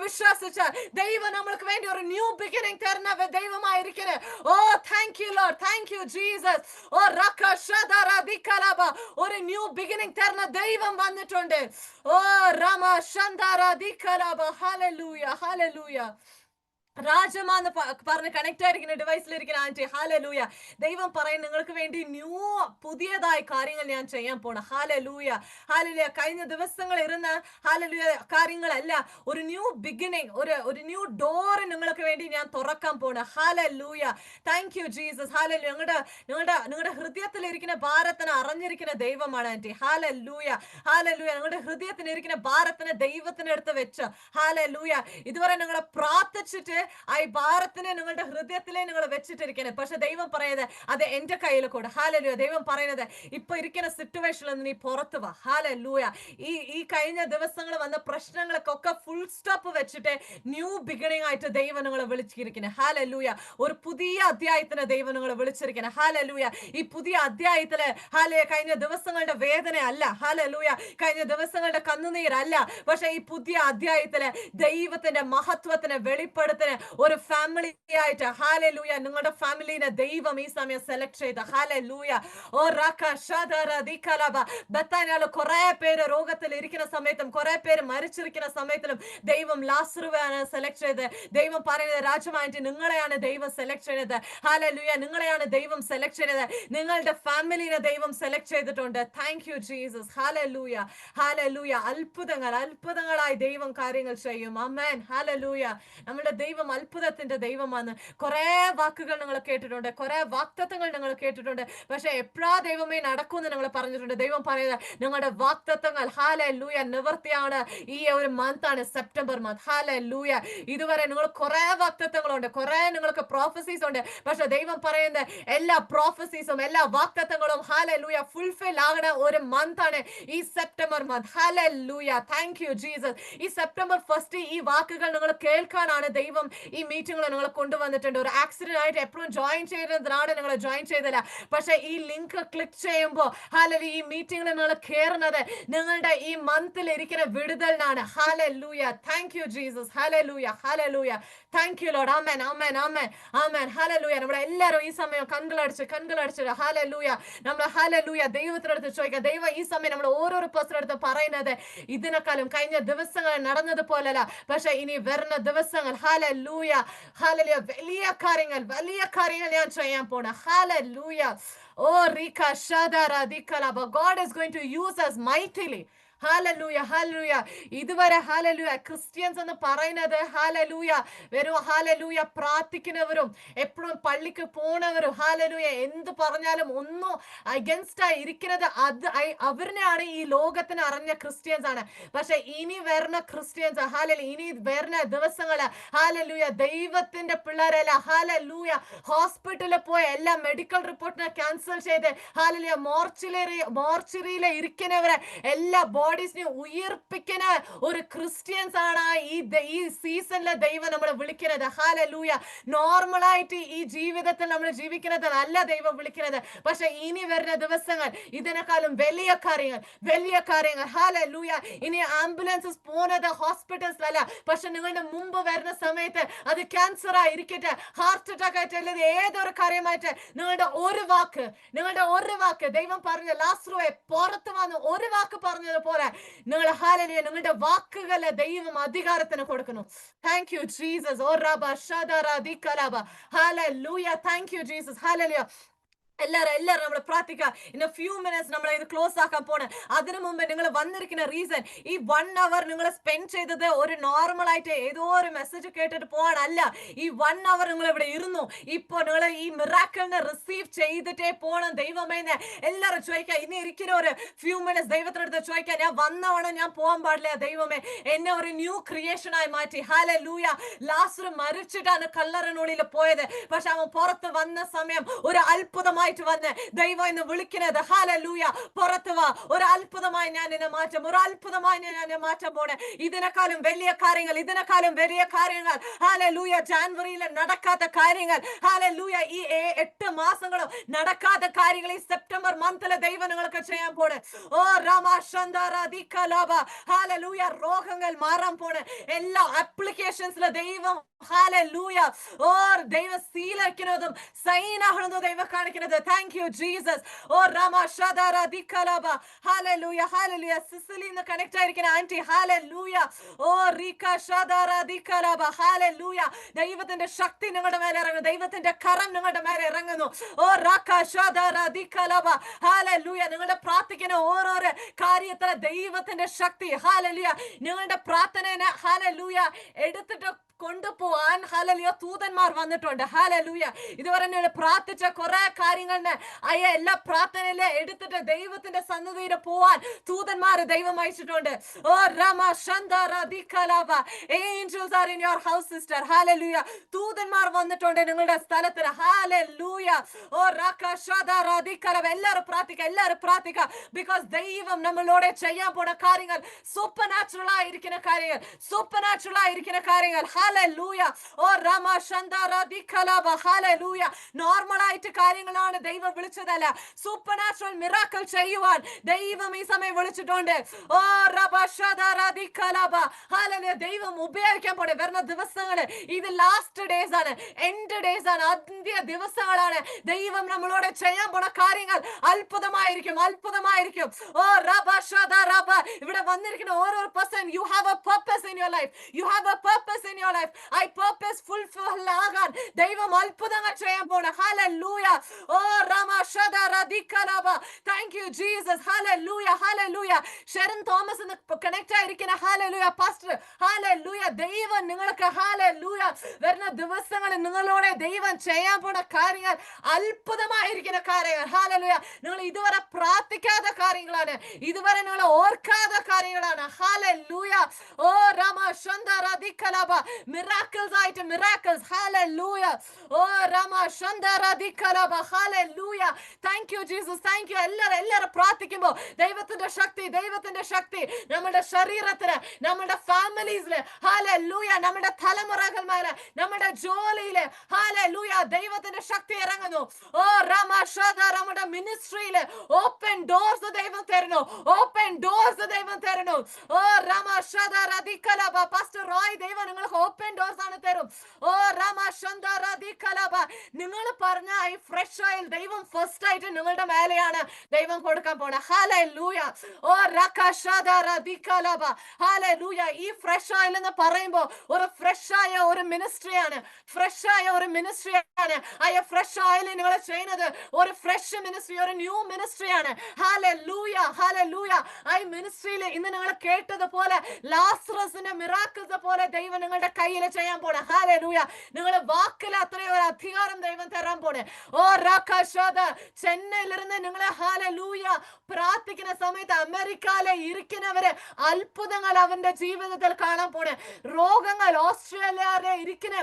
വിശ്വസിച്ചാൽ ദൈവം നമ്മൾക്ക് വേണ്ടി ഒരു ന്യൂ ബിഗിനിങ് തരുന്ന ദൈവമായിരിക്കുന്നത്. Oh thank you lord, thank you Jesus. ഓ റക ഷദറ ദികലബ. ഒരു ന്യൂ ബിഗിനിങ് തരുന്ന ദൈവം വന്നിട്ടുണ്ട്. ഓ റമ ഷദറ ദികലബ. Hallelujah, hallelujah. രാജമാന്ന് പറഞ്ഞ് കണക്ട് ആയിരിക്കുന്ന ഡിവൈസിലിരിക്കുന്ന ആന്റി, ഹല്ലേലൂയ. ദൈവം പറയും നിങ്ങൾക്ക് വേണ്ടി പുതിയതായ കാര്യങ്ങൾ ഞാൻ ചെയ്യാൻ പോണ. Hallelujah, hallelujah. കഴിഞ്ഞ ദിവസങ്ങൾ ഇരുന്ന ഹല്ലേലൂയ കാര്യങ്ങളല്ല, ഒരു ന്യൂ ബിഗിനിങ്, ഒരു ന്യൂ ഡോർ നിങ്ങൾക്ക് വേണ്ടി ഞാൻ തുറക്കാൻ പോണ. Hallelujah. Thank you Jesus. Hallelujah. നിങ്ങളുടെ ഹൃദയത്തിൽ ഇരിക്കുന്ന ഭാരത്തിനെ അറിഞ്ഞിരിക്കുന്ന ദൈവമാണ് ആന്റി. Hallelujah, hallelujah. നിങ്ങളുടെ ഹൃദയത്തിൽ ഇരിക്കുന്ന ഭാരത്തിനെ ദൈവത്തിനടുത്ത് വെച്ച്, ഹല്ലേലൂയ, ഇതുവരെ നിങ്ങളെ പ്രാർത്ഥിച്ചിട്ട് ഈ ഭാരത്തിനെ നിങ്ങളുടെ ഹൃദയത്തിലെ നിങ്ങൾ വെച്ചിട്ടിരിക്കുന്നത്. പക്ഷെ ദൈവം പറയുന്നത് അത് എന്റെ കയ്യിൽ കൂടെ. ഹല്ലേലൂയ. ദൈവം പറയുന്നത് ഇപ്പൊ ഇരിക്കുന്ന സിറ്റുവേഷനിൽ നിന്ന് നീ പുറത്തു വാ. ഹല്ലേലൂയ. ഈ കഴിഞ്ഞ ദിവസങ്ങൾ വന്ന പ്രശ്നങ്ങൾക്കൊക്കെ ഫുൾ സ്റ്റോപ്പ് വെച്ചിട്ട് ന്യൂ ബിഗിനിങ് ആയിട്ട് ദൈവം നിങ്ങളെ വിളിച്ചിരിക്കുന്നത്. ഹല്ലേലൂയ. ഒരു പുതിയ അധ്യായത്തിന് ദൈവം നിങ്ങളെ വിളിച്ചിരിക്കുന്നത്. ഹല്ലേലൂയ. ഈ പുതിയ അധ്യായത്തില് ഹല്ലേലൂയ കഴിഞ്ഞ ദിവസങ്ങളുടെ വേദന അല്ല, ഹല്ലേലൂയ, കഴിഞ്ഞ ദിവസങ്ങളുടെ കണ്ണുനീരല്ല. പക്ഷെ ഈ പുതിയ അധ്യായത്തില് ദൈവത്തിന്റെ മഹത്വത്തിന് വെളിപ്പെടുത്തിന് ഒരു ഫാമിലി ആയിട്ട്, ഹല്ലേലൂയ, നിങ്ങളുടെ ഫാമിലിനെ ദൈവം ഈ സമയം സെലക്ട് ചെയ്ത. ഹല്ലേലൂയ. ഓ റക ഷദറ ദികലബ. ബത്താനിയയിൽ കുറെ പേര് രോഗത്തിൽ ഇരിക്കുന്ന സമയത്തും കുറെ പേര് മരിച്ചിരിക്കുന്ന സമയത്തിലും ദൈവം ലാസറുവിനെ സെലക്ട് ചെയ്ത്. ദൈവം പറയുന്നത് രാജമായിട്ട് നിങ്ങളെയാണ് ദൈവം സെലക്ട് ചെയ്തത്. ഹല്ലേലൂയ. നിങ്ങളെയാണ് ദൈവം സെലക്ട് ചെയ്തത്. നിങ്ങളുടെ ഫാമിലിനെ ദൈവം സെലക്ട് ചെയ്തിട്ടുണ്ട്. Thank you Jesus. Hallelujah, hallelujah. അത്ഭുതങ്ങളായി ദൈവം കാര്യങ്ങൾ ചെയ്യും. ആമേൻ. ഹല്ലേലൂയ. നമ്മുടെ ദൈവം അത്ഭുതത്തിന്റെ ദൈവമാണ്. കുറെ വാക്കുകൾ നിങ്ങൾ കേട്ടിട്ടുണ്ട്, കുറെ വാക്തത്വങ്ങൾ നിങ്ങൾ കേട്ടിട്ടുണ്ട്. പക്ഷെ എപ്പോഴാ ദൈവമേ നടക്കുമെന്ന് നിങ്ങൾ പറഞ്ഞിട്ടുണ്ട്. ദൈവം പറയുന്നത് നിങ്ങളുടെ വാക്തത്വങ്ങൾ ഹല്ലേലൂയ നിവൃത്തിയാണ്. ഈ ഒരു മന്ത് ആണ് സെപ്റ്റംബർ മന്ത്. ഹല്ലേലൂയ. ഇതുവരെ നിങ്ങൾ കുറെ വാക്തത്വങ്ങളുണ്ട്, കുറെ നിങ്ങൾക്ക് പ്രോഫസീസ് ഉണ്ട്. പക്ഷെ ദൈവം പറയുന്നത് എല്ലാ പ്രോഫസീസും എല്ലാ വാക്തത്വങ്ങളും ഹല്ലേലൂയ ഫുൾഫിൽ ആകുന്ന ഒരു മന്ത് ആണ് ഈ September month. Hallelujah. Thank you Jesus. ഈ സെപ്റ്റംബർ 1 ഈ വാക്കുകൾ നിങ്ങൾ കേൾക്കാനാണ് ദൈവം ഈ മീറ്റിംഗിൽ നിങ്ങൾ കൊണ്ടുവന്നിട്ടുണ്ട്. ഒരു ആക്സിഡന്റ് ആയിട്ട് എപ്പോഴും ജോയിൻ ചെയ്യുന്നതിനാണ് നിങ്ങൾ ജോയിൻ ചെയ്തില്ല. പക്ഷെ ഈ ലിങ്ക് ക്ലിക്ക് ചെയ്യുമ്പോൾ ഹല്ലേലൂയ ഈ മീറ്റിംഗിൽ നിങ്ങൾ കയറുന്നത് നിങ്ങളുടെ ഈ മന്തിൽ ഇരിക്കുന്ന വിടുതലിനാണ്. Hallelujah. Thank you Jesus. Hallelujah, hallelujah. Thank you lord. Amen, amen, amen, amen. Hallelujah. നമ്മൾ എല്ലാവരും ഈ സമയം കണ്ണുകളടച്ച് ഹല്ലേലൂയ നമ്മൾ ഹല്ലേലൂയ ദൈവത്തിനടുത്ത് ചോദിക്കുക. ദൈവം ഈ സമയം നമ്മൾ ഓരോരോ പേഴ്സണടുത്ത് പറയുന്നത് ഇതിനേക്കാളും കഴിഞ്ഞ ദിവസങ്ങൾ നടന്നതുപോലല്ല, പക്ഷെ ഇനി വരുന്ന ദിവസങ്ങൾ ഹല്ലേലൂയ, ഹല്ലേലൂയ വലിയ കാര്യങ്ങൾ ഞാൻ ചെയ്യാൻ പോണ. ഹല്ലേലൂയ. ഓ റിക ഷദറ ദികലബ. God is going to use us mightily. Hallelujah hallelujah. ഇതുവരെ ഹാലലൂയ ക്രിസ്ത്യൻസ് എന്ന് പറയുന്നത് ഹാലലൂയ വെറും ഹാലലൂയ പ്രാർത്ഥിക്കുന്നവരും എപ്പോഴും പള്ളിക്ക് പോണവരും ഹാലലൂയ എന്ത് പറഞ്ഞാലും ഒന്നും അഗൻസ്റ്റ് ആയി ഇരിക്കുന്നത് അവരിനെയാണ് ഈ ലോകത്തിന് അറിഞ്ഞ ക്രിസ്ത്യൻസ് ആണ്. പക്ഷെ ഇനി വരുന്ന ക്രിസ്ത്യൻസ് ഹാലലൂയ, ഇനി വരുന്ന ദിവസങ്ങള് ഹാലലൂയ ദൈവത്തിന്റെ പിള്ളേരല്ല ഹാലലൂയ ഹോസ്പിറ്റലിൽ പോയ എല്ലാ മെഡിക്കൽ റിപ്പോർട്ടിനെ ക്യാൻസൽ ചെയ്ത് ഹാലലൂയ മോർച്ചറിയിലെ ഇരിക്കുന്നവരെ എല്ലാ ബോഡീസിനെ ഉയർപ്പിക്കുന്ന ഒരു ക്രിസ്ത്യൻസ് ആണ് ഈ സീസണിലെ ദൈവം നമ്മളെ വിളിക്കുന്നത്. ഹാലലൂയ നോർമലായിട്ട് ഈ ജീവിതത്തിൽ നമ്മൾ ജീവിക്കുന്നത് അല്ല ദൈവം വിളിക്കുന്നത്. പക്ഷെ ഇനി വരുന്ന ദിവസങ്ങൾ ഇതിനേക്കാളും വലിയ കാര്യങ്ങൾ ഹാലലൂയ. ഇനി ആംബുലൻസസ് പോകുന്നത് ഹോസ്പിറ്റൽസിലല്ല, പക്ഷെ നിങ്ങളുടെ മുമ്പ് വരുന്ന സമയത്ത് അത് ക്യാൻസർ ആയിരിക്കട്ടെ, ഹാർട്ട് അറ്റാക്ക് ആയിട്ട് അല്ലെങ്കിൽ ഏതൊരു കാര്യമായിട്ട് നിങ്ങളുടെ ഒരു വാക്ക് ദൈവം പറഞ്ഞ ലാസറുവെ പുറത്ത് വന്ന് ഒരു വാക്ക് പറഞ്ഞതുപോലെ നിങ്ങൾ ഹാലലൂയ നിങ്ങളുടെ വാക്കുകളെ ദൈവം അധികാരത്തിന് കൊടുക്കുന്നു. Thank you Jesus. ഓ റബ ഷദറ ദികലബ hallelujah. Thank you Jesus. Hallelujah. എല്ലാരും നമ്മൾ പ്രാർത്ഥിക്കുക. ഇൻ എ ഫ്യൂ മിനിറ്റ്സ് നമ്മൾ ഇത് ക്ലോസ് ആക്കാൻ പോണേ. അതിനു മുമ്പ് നിങ്ങൾ വന്നിരിക്കുന്ന റീസൺ ഈ 1 hour നിങ്ങൾ സ്പെൻഡ് ചെയ്തത് ഒരു നോർമൽ ആയിട്ട് ഏതോ ഒരു മെസ്സേജ് കേട്ടിട്ട് പോകാനല്ല. ഈ 1 hour നിങ്ങൾ ഇവിടെ ഇരുന്നു. ഇപ്പൊ നിങ്ങൾ ഈ മിറാക്കിളിനെ റിസീവ് ചെയ്തിട്ടേ പോകണം ദൈവമേ. എല്ലാവരും ചോദിക്കുക, ഇനി ഇരിക്കുന്ന ഒരു ഫ്യൂ മിനിറ്റ്സ് ദൈവത്തിനടുത്ത് ചോദിക്കുക, ഞാൻ വന്നവണോ ഞാൻ പോകാൻ പാടില്ല ദൈവമേ, എന്നെ ഒരു ന്യൂ ക്രിയേഷൻ ആയി മാറ്റി. ഹാലലൂയ. ലാസർ മരിച്ചിട്ടാണ് കല്ലറിനുള്ളിൽ പോയത്, പക്ഷെ അവൻ പുറത്ത് വന്ന സമയം ഒരു അത്ഭുതമായി വന്ന് ദൈവം എന്ന് വിളിക്കുന്നത്. ഹാലലൂയ. പുറത്ത് വാ, ഒരു അത്ഭുതമായി ഞാൻ നിന്നെ മാറ്റും, ഒരു അത്ഭുതമായി ഞാൻ മാറ്റാൻ പോണേ. ഇതിനേക്കാളും വലിയ കാര്യങ്ങൾ ഹാലലൂയ ജാനുവരിയിൽ നടക്കാത്ത കാര്യങ്ങൾ ഹാലലൂയ ഈ 8 മാസങ്ങളും നടക്കാത്ത കാര്യങ്ങൾ ഈ സെപ്റ്റംബർ മന്തിലെ ദൈവം നിങ്ങൾക്ക് ചെയ്യാൻ പോണേ. ഓ രാമ ഹാലലൂയ. രോഗങ്ങൾ മാറാൻ പോണേ. എല്ലാ ആപ്ലിക്കേഷൻസിലെ ദൈവം ഹാലലൂയ ഓ ദൈവം സീലാക്കുന്നതും സൈനാണെന്നോ ദൈവം കാണിക്കുന്നത്. Thank you Jesus. ഓ രാമ ഷദറ ദികലബ ഹാലലൂയ ഹാലലൂയ. സിസിലിന്ന് കണക്ട് ആയിരിക്കുന്ന ആന്റി ഹാലലൂയ. ഓ റീക ഷദറ ദികലബ ഹാലലൂയ. ദൈവത്തിന്റെ ശക്തി നിങ്ങളുടെ മേലെ ഇറങ്ങുന്നു, ദൈവത്തിന്റെ കരം നിങ്ങളുടെ മേലെ ഇറങ്ങുന്നു. ഓ റക ഷദറ ദികലബ ഹാലലൂയ. നിങ്ങളുടെ പ്രാർത്ഥിക്കുന്ന ഓരോരോ കാര്യത്തിലെ ദൈവത്തിന്റെ ശക്തി ഹാലലൂയ നിങ്ങളുടെ പ്രാർത്ഥനയെ ഹാലലൂയ എടുത്തിട്ട് കൊണ്ടുപോവാൻ ഹാലലൂയ ദൂതന്മാർ വന്നിട്ടുണ്ട്. ഹാലലൂയ. ഇതുവരെ നിങ്ങൾ പ്രാർത്ഥിച്ച കുറെ കാര്യങ്ങളിനെ എല്ലാ പ്രാർത്ഥനയിലെ എടുത്തിട്ട് ദൈവത്തിന്റെ സന്നിധിയിൽ പോവാൻ ദൂതന്മാർ ദൈവം അയച്ചിട്ടുണ്ട്. ഓ രാമ ഷന്ദറ ദികലബ. Angels are in your house sister. Hallelujah. ദൂതന്മാർ വന്നിട്ടുണ്ട് നിങ്ങളുടെ സ്ഥലത്തിൽ. ഹാലലൂയ. ഓ റക ഷദറ ദികലബ. എല്ലാവരും പ്രാർത്ഥിക്കുക. ബിക്കോസ് ദൈവം നമ്മളോട് ചെയ്യാൻ പോണ കാര്യങ്ങൾ സൂപ്പർ നാച്ചുറൽ ആയിരിക്കുന്ന കാര്യങ്ങൾ ഹാലലൂയ. ഓ രാമ ഷന്ദറ ദികലബ ഹാലലൂയ. നോർമൽ ആയിട്ട് കാര്യങ്ങളാണ് ദൈവം വിളിച്ചതല്ല, സൂപ്പർ നാച്ചുറൽ മിറാക്കിൾ ചെയ്യുവാൻ ദൈവം ഈ സമയം വിളിച്ചിട്ടുണ്ട്. ഓ റബ ഷദറ ദികലബ ഹാലലൂയ. ദൈവം ഉപയോഗിക്കാൻ പോണേ വരുന്ന ദിവസങ്ങള് ഇത് ലാസ്റ്റ് ഡേയ്സ് ആണ്, എൻഡ് ഡേയ്സ് ആണ്, അന്ത്യ ദിവസങ്ങളാണ്. ദൈവം നമ്മളോട് ചെയ്യാൻ പോണ കാര്യങ്ങൾ അത്ഭുതമായിരിക്കും. ഓ റബ ഷദറ. ഇവിടെ വന്നിരിക്കുന്ന ഓരോ person you have a purpose in your life. I purpose fulfill ആകാൻ ദൈവം അത്ഭുതങ്ങൾ ചെയ്യാൻ പോണ. ഹാലലൂയ. ഓ രാമ ഷദറ ദികലബ. Thank you Jesus. Hallelujah. Sherin Thomas connect ആയിരിക്കുന്ന ഹാലലൂയ പാസ്റ്റർ. ഹാലലൂയ. ദൈവം നിങ്ങൾക്ക് ഹാലലൂയ വരുന്ന ദിവസങ്ങളിൽ നിങ്ങളോട് ദൈവം ചെയ്യാൻ പോണ കാര്യങ്ങൾ അത്ഭുതമായിരിക്കുന്ന കാര്യങ്ങൾ. ഹാലലൂയ. നിങ്ങൾ ഇതുവരെ പ്രാർത്ഥിക്കാത്ത കാര്യങ്ങളാണ്, ഇതുവരെ നിങ്ങൾ ഓർക്കാത്ത കാര്യങ്ങളാണ്. ഹാലലൂയ. ഓ രാമ ഷന്ദറ ദികലബ. miracles. Hallelujah. Oh Rama Shandara Dikalaba. Hallelujah. Thank you Jesus. Thank you. എല്ലാവരും പ്രാർത്ഥിക്കുമ്പോൾ ദൈവത്തിന്റെ ശക്തി നമ്മുടെ ശരീരത്തിന്, നമ്മുടെ ഫാമിലീസില് ഹാലലൂയ, നമ്മുടെ തലമുറകന്മാര്, നമ്മുടെ ജോലിയില് ഹാലലൂയ ദൈവത്തിന്റെ ശക്തി ഇറങ്ങുന്നു. ഓ രാമ ഷദ. നമ്മുടെ മിനിസ്ട്രിയില് ഓപ്പൺ ഡോർസ് ദൈവം തരുന്നു. ഓ രാമ ഷദ ദികലബ. പാസ്റ്റർ റോയ് ദൈവം നിങ്ങൾക്ക് ഓപ്പൺ ഡോർസ് ആണ് തരും. ഓ രാമ ഷന്ദറ ദികലബ. നിങ്ങൾ പറഞ്ഞ ഈ ഫ്രഷ് ഓയിൽ ദൈവം ഫസ്റ്റ് ആയിട്ട് നിങ്ങളുടെ മേലെയാണ് ദൈവം കൊടുക്കാൻ പോണെ. ഹല്ലേലൂയ. ഓ റകശദറദികലബ. ഹല്ലേലൂയ. ഈ ഫ്രഷ് ഓയിൽ എന്ന് പറയുമ്പോൾ ഒരു ഫ്രഷ് ആയ ഒരു മിനിസ്ട്രിയാണ്, ഫ്രഷ് ആയ ഒരു മിനിസ്ട്രിയാണ്. ഫ്രഷ് ഓയിൽ നിങ്ങൾ ചെയ്യുന്നത് ഒരു ഫ്രഷ് മിനിസ്ട്രി, ഒരു ന്യൂ മിനിസ്ട്രിയാണ്. Hallelujah, hallelujah. ഈ മിനിസ്ട്രിയിൽ ഇന്ന് നിങ്ങൾ കേട്ടതുപോലെ ലാസറസിന്റെ മിറാക്കിൾസ് പോലെ ദൈവം നിങ്ങളുടെ കയ്യിൽ ചെയ്യാൻ പോണെ. ഹല്ലേലൂയ. നിങ്ങൾ വാക്കിൽ അത്രയും ഒരു അധികാരം ദൈവം തരാൻ പോണെ. ഓ റകശദ. ചെന്നൈയിലിരുന്ന് നിങ്ങളെ ഹല്ലേലൂയ പ്രാർത്ഥിക്കുന്ന സമയത്ത് അമേരിക്കയിലെ ഇരിക്കുന്നവര് അത്ഭുതങ്ങൾ അവന്റെ ജീവിതത്തിൽ കാണാൻ പോണെ. രോഗങ്ങൾ ഓസ്ട്രേലിയയിലെ ഇരിക്കുന്ന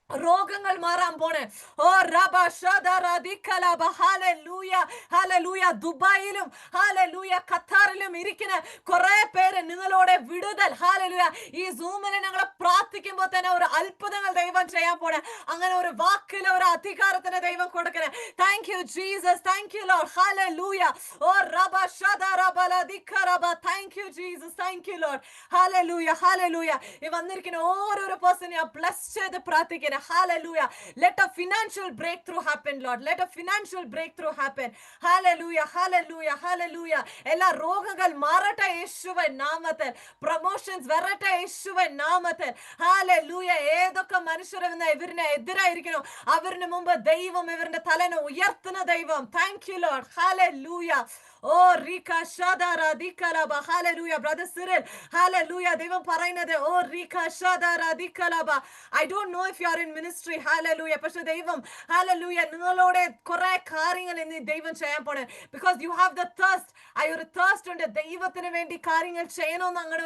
രോഗങ്ങൾ മാറാൻ പോണെ. ഓ റബശദറദികലബ. Hallelujah, hallelujah. ദുബായിലും ഹല്ലേലൂയ ഖത്തറിലും ഇരിക്കുന്ന കുറെ പേര് നിങ്ങളോട് വിടുതൽ. ഹല്ലേലൂയ. ഈ സൂമിൽ ഞങ്ങൾ പ്രാർത്ഥിക്കുമ്പോൾ തന്നെ ഒരു അത്ഭുതങ്ങൾ ദൈവം ചെയ്യാൻ പോണെ. അങ്ങനെ ഒരു വാക്കിൽ ഒരു അധികാരത്തിന് ദൈവം കൊടുക്കണേ. Thank you Jesus, thank you lord. Hallelujah. ഓ റബശദറബലദികലബ. Thank you Jesus, thank you lord. Hallelujah, hallelujah. ഈ വന്നിരിക്കുന്ന ഓരോരോ പേഴ്സൺ ഞാൻ ബ്ലസ് ചെയ്ത് പ്രാർത്ഥിക്കണേ. Hallelujah. Let a financial breakthrough happen, Lord. Let a financial breakthrough happen. Hallelujah. Hallelujah. Hallelujah. എല്ലാ രോഗങ്ങൾ മാറട്ടെ യേശുവിൻ നാമത്തിൽ. പ്രൊമോഷൻസ് വരട്ടെ യേശുവിൻ നാമത്തിൽ. Hallelujah. ഏതൊക്കെ മനുഷ്യർ ഇവരിനെ എതിരായിരിക്കണോ അവരിന് മുമ്പ് ദൈവം ഇവരുടെ തലനെ ഉയർത്തുന്ന ദൈവം. Thank you, Lord. Hallelujah. Oh, Rika Shadara Dikalaba. Hallelujah. Brother Cyril. Hallelujah. ദൈവം പറയുന്നത് ഓ Rika Shadara Dikalaba. I don't know if you are in ministry. Hallelujah. പക്ഷെ ദൈവം hallelujah നിങ്ങളോട് കുറെ കാര്യങ്ങൾ ഇന്ന് ദൈവം ചെയ്യാൻ പോണേ. Because you have the thirst. ഒരു thirst ഉണ്ട് ദൈവത്തിന് വേണ്ടി കാര്യങ്ങൾ ചെയ്യണമെന്ന് അങ്ങനെ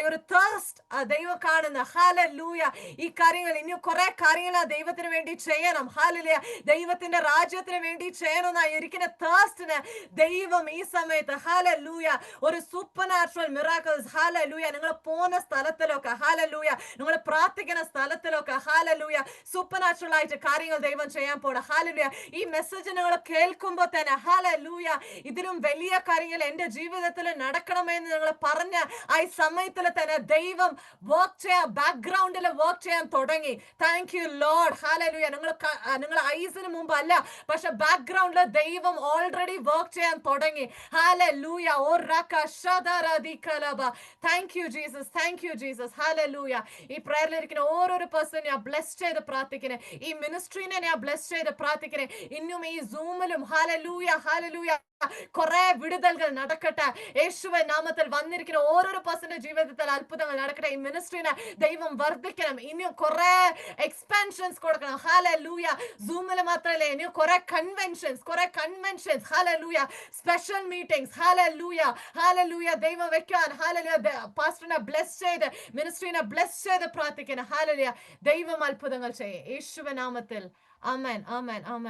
ഒരു thirst ദൈവം കാണുന്ന. hallelujah. ഈ കാര്യങ്ങൾ ഇനി കുറെ കാര്യങ്ങൾ ദൈവത്തിന് വേണ്ടി ചെയ്യണം. hallelujah. ദൈവത്തിന്റെ രാജ്യത്തിന് വേണ്ടി ചെയ്യണമെന്ന് ഇരിക്കുന്ന thirstന് ദൈവം ഈ സമയത്ത് hallelujah ഒരു സൂപ്പർ നാച്ചുറൽ മിറാക്കിൾസ് hallelujah നിങ്ങൾ പോകുന്ന സ്ഥലത്തിലൊക്കെ hallelujah നിങ്ങൾ പ്രാർത്ഥിക്കുന്ന സ്ഥലത്തിലൊക്കെ hallelujah സൂപ്പർ നാച്ചുറൽ ആയിട്ട് കാര്യങ്ങൾ ദൈവം ചെയ്യാൻ പോണ. hallelujah. ഈ മെസ്സേജ് നിങ്ങൾ കേൾക്കുമ്പോൾ തന്നെ hallelujah ഇതിലും വലിയ കാര്യങ്ങൾ എന്റെ ജീവിതത്തിൽ നടക്കണമെന്ന് നിങ്ങൾ പറഞ്ഞ ആ സമയത്തിൽ തന്നെ ദൈവം വർക്ക് ചെയ്യാൻ ബാക്ക്ഗ്രൗണ്ടിൽ വർക്ക് ചെയ്യാൻ തുടങ്ങി. Thank you Lord. hallelujah നിങ്ങൾ ഐസിന് മുമ്പ് അല്ല പക്ഷെ ബാക്ക്ഗ്രൗണ്ടിൽ ദൈവം ഓൾറെഡി വർക്ക് ചെയ്യാൻ തുടങ്ങി. hallelujah. ഓ റകശദറദികലബ. Thank you Jesus, thank you Jesus. hallelujah. ഈ പ്രയറിൽ ഇരിക്കുന്ന ഓരോരോ പേഴ്സൺ ഞാൻ ബ്ലെസ് ചെയ്ത് പ്രാർത്ഥിക്കണേ. ഈ മിനിസ്ട്രീനെ ഞാൻ ബ്ലെസ് ചെയ്ത് പ്രാർത്ഥിക്കണേ. ഇന്നും ഈ സൂമിലും hallelujah hallelujah കുറെ വിടുതലുകൾ നടക്കട്ടെ യേശുവിൻ നാമത്തിൽ. വന്നിരിക്കുന്ന ഓരോരോ പേഴ്സന്റെ ജീവിതത്തിൽ അത്ഭുതങ്ങൾ നടക്കട്ടെ. ഈ മിനിസ്ട്രീനെ ദൈവം വർദ്ധിക്കണം. ഇനിയും കുറെ എക്സ്പാൻഷൻസ് കൊടുക്കണം. hallelujah. സൂമിൽ മാത്രമല്ല ഇനിയും കുറെ conventions hallelujah special meetings hallelujah hallelujah ദൈവം വെക്കാൻ hallelujah പാസ്റ്ററിനെ ബ്ലെസ് ചെയ്ത് മിനിസ്ട്രീനെ ബ്ലെസ് ചെയ്ത് പ്രാർത്ഥിക്കണം. hallelujah ദൈവം അത്ഭുതങ്ങൾ ചെയ്യും യേശുവിൻ നാമത്തിൽ. ആമേൻ, ആമേൻ, ആമേൻ.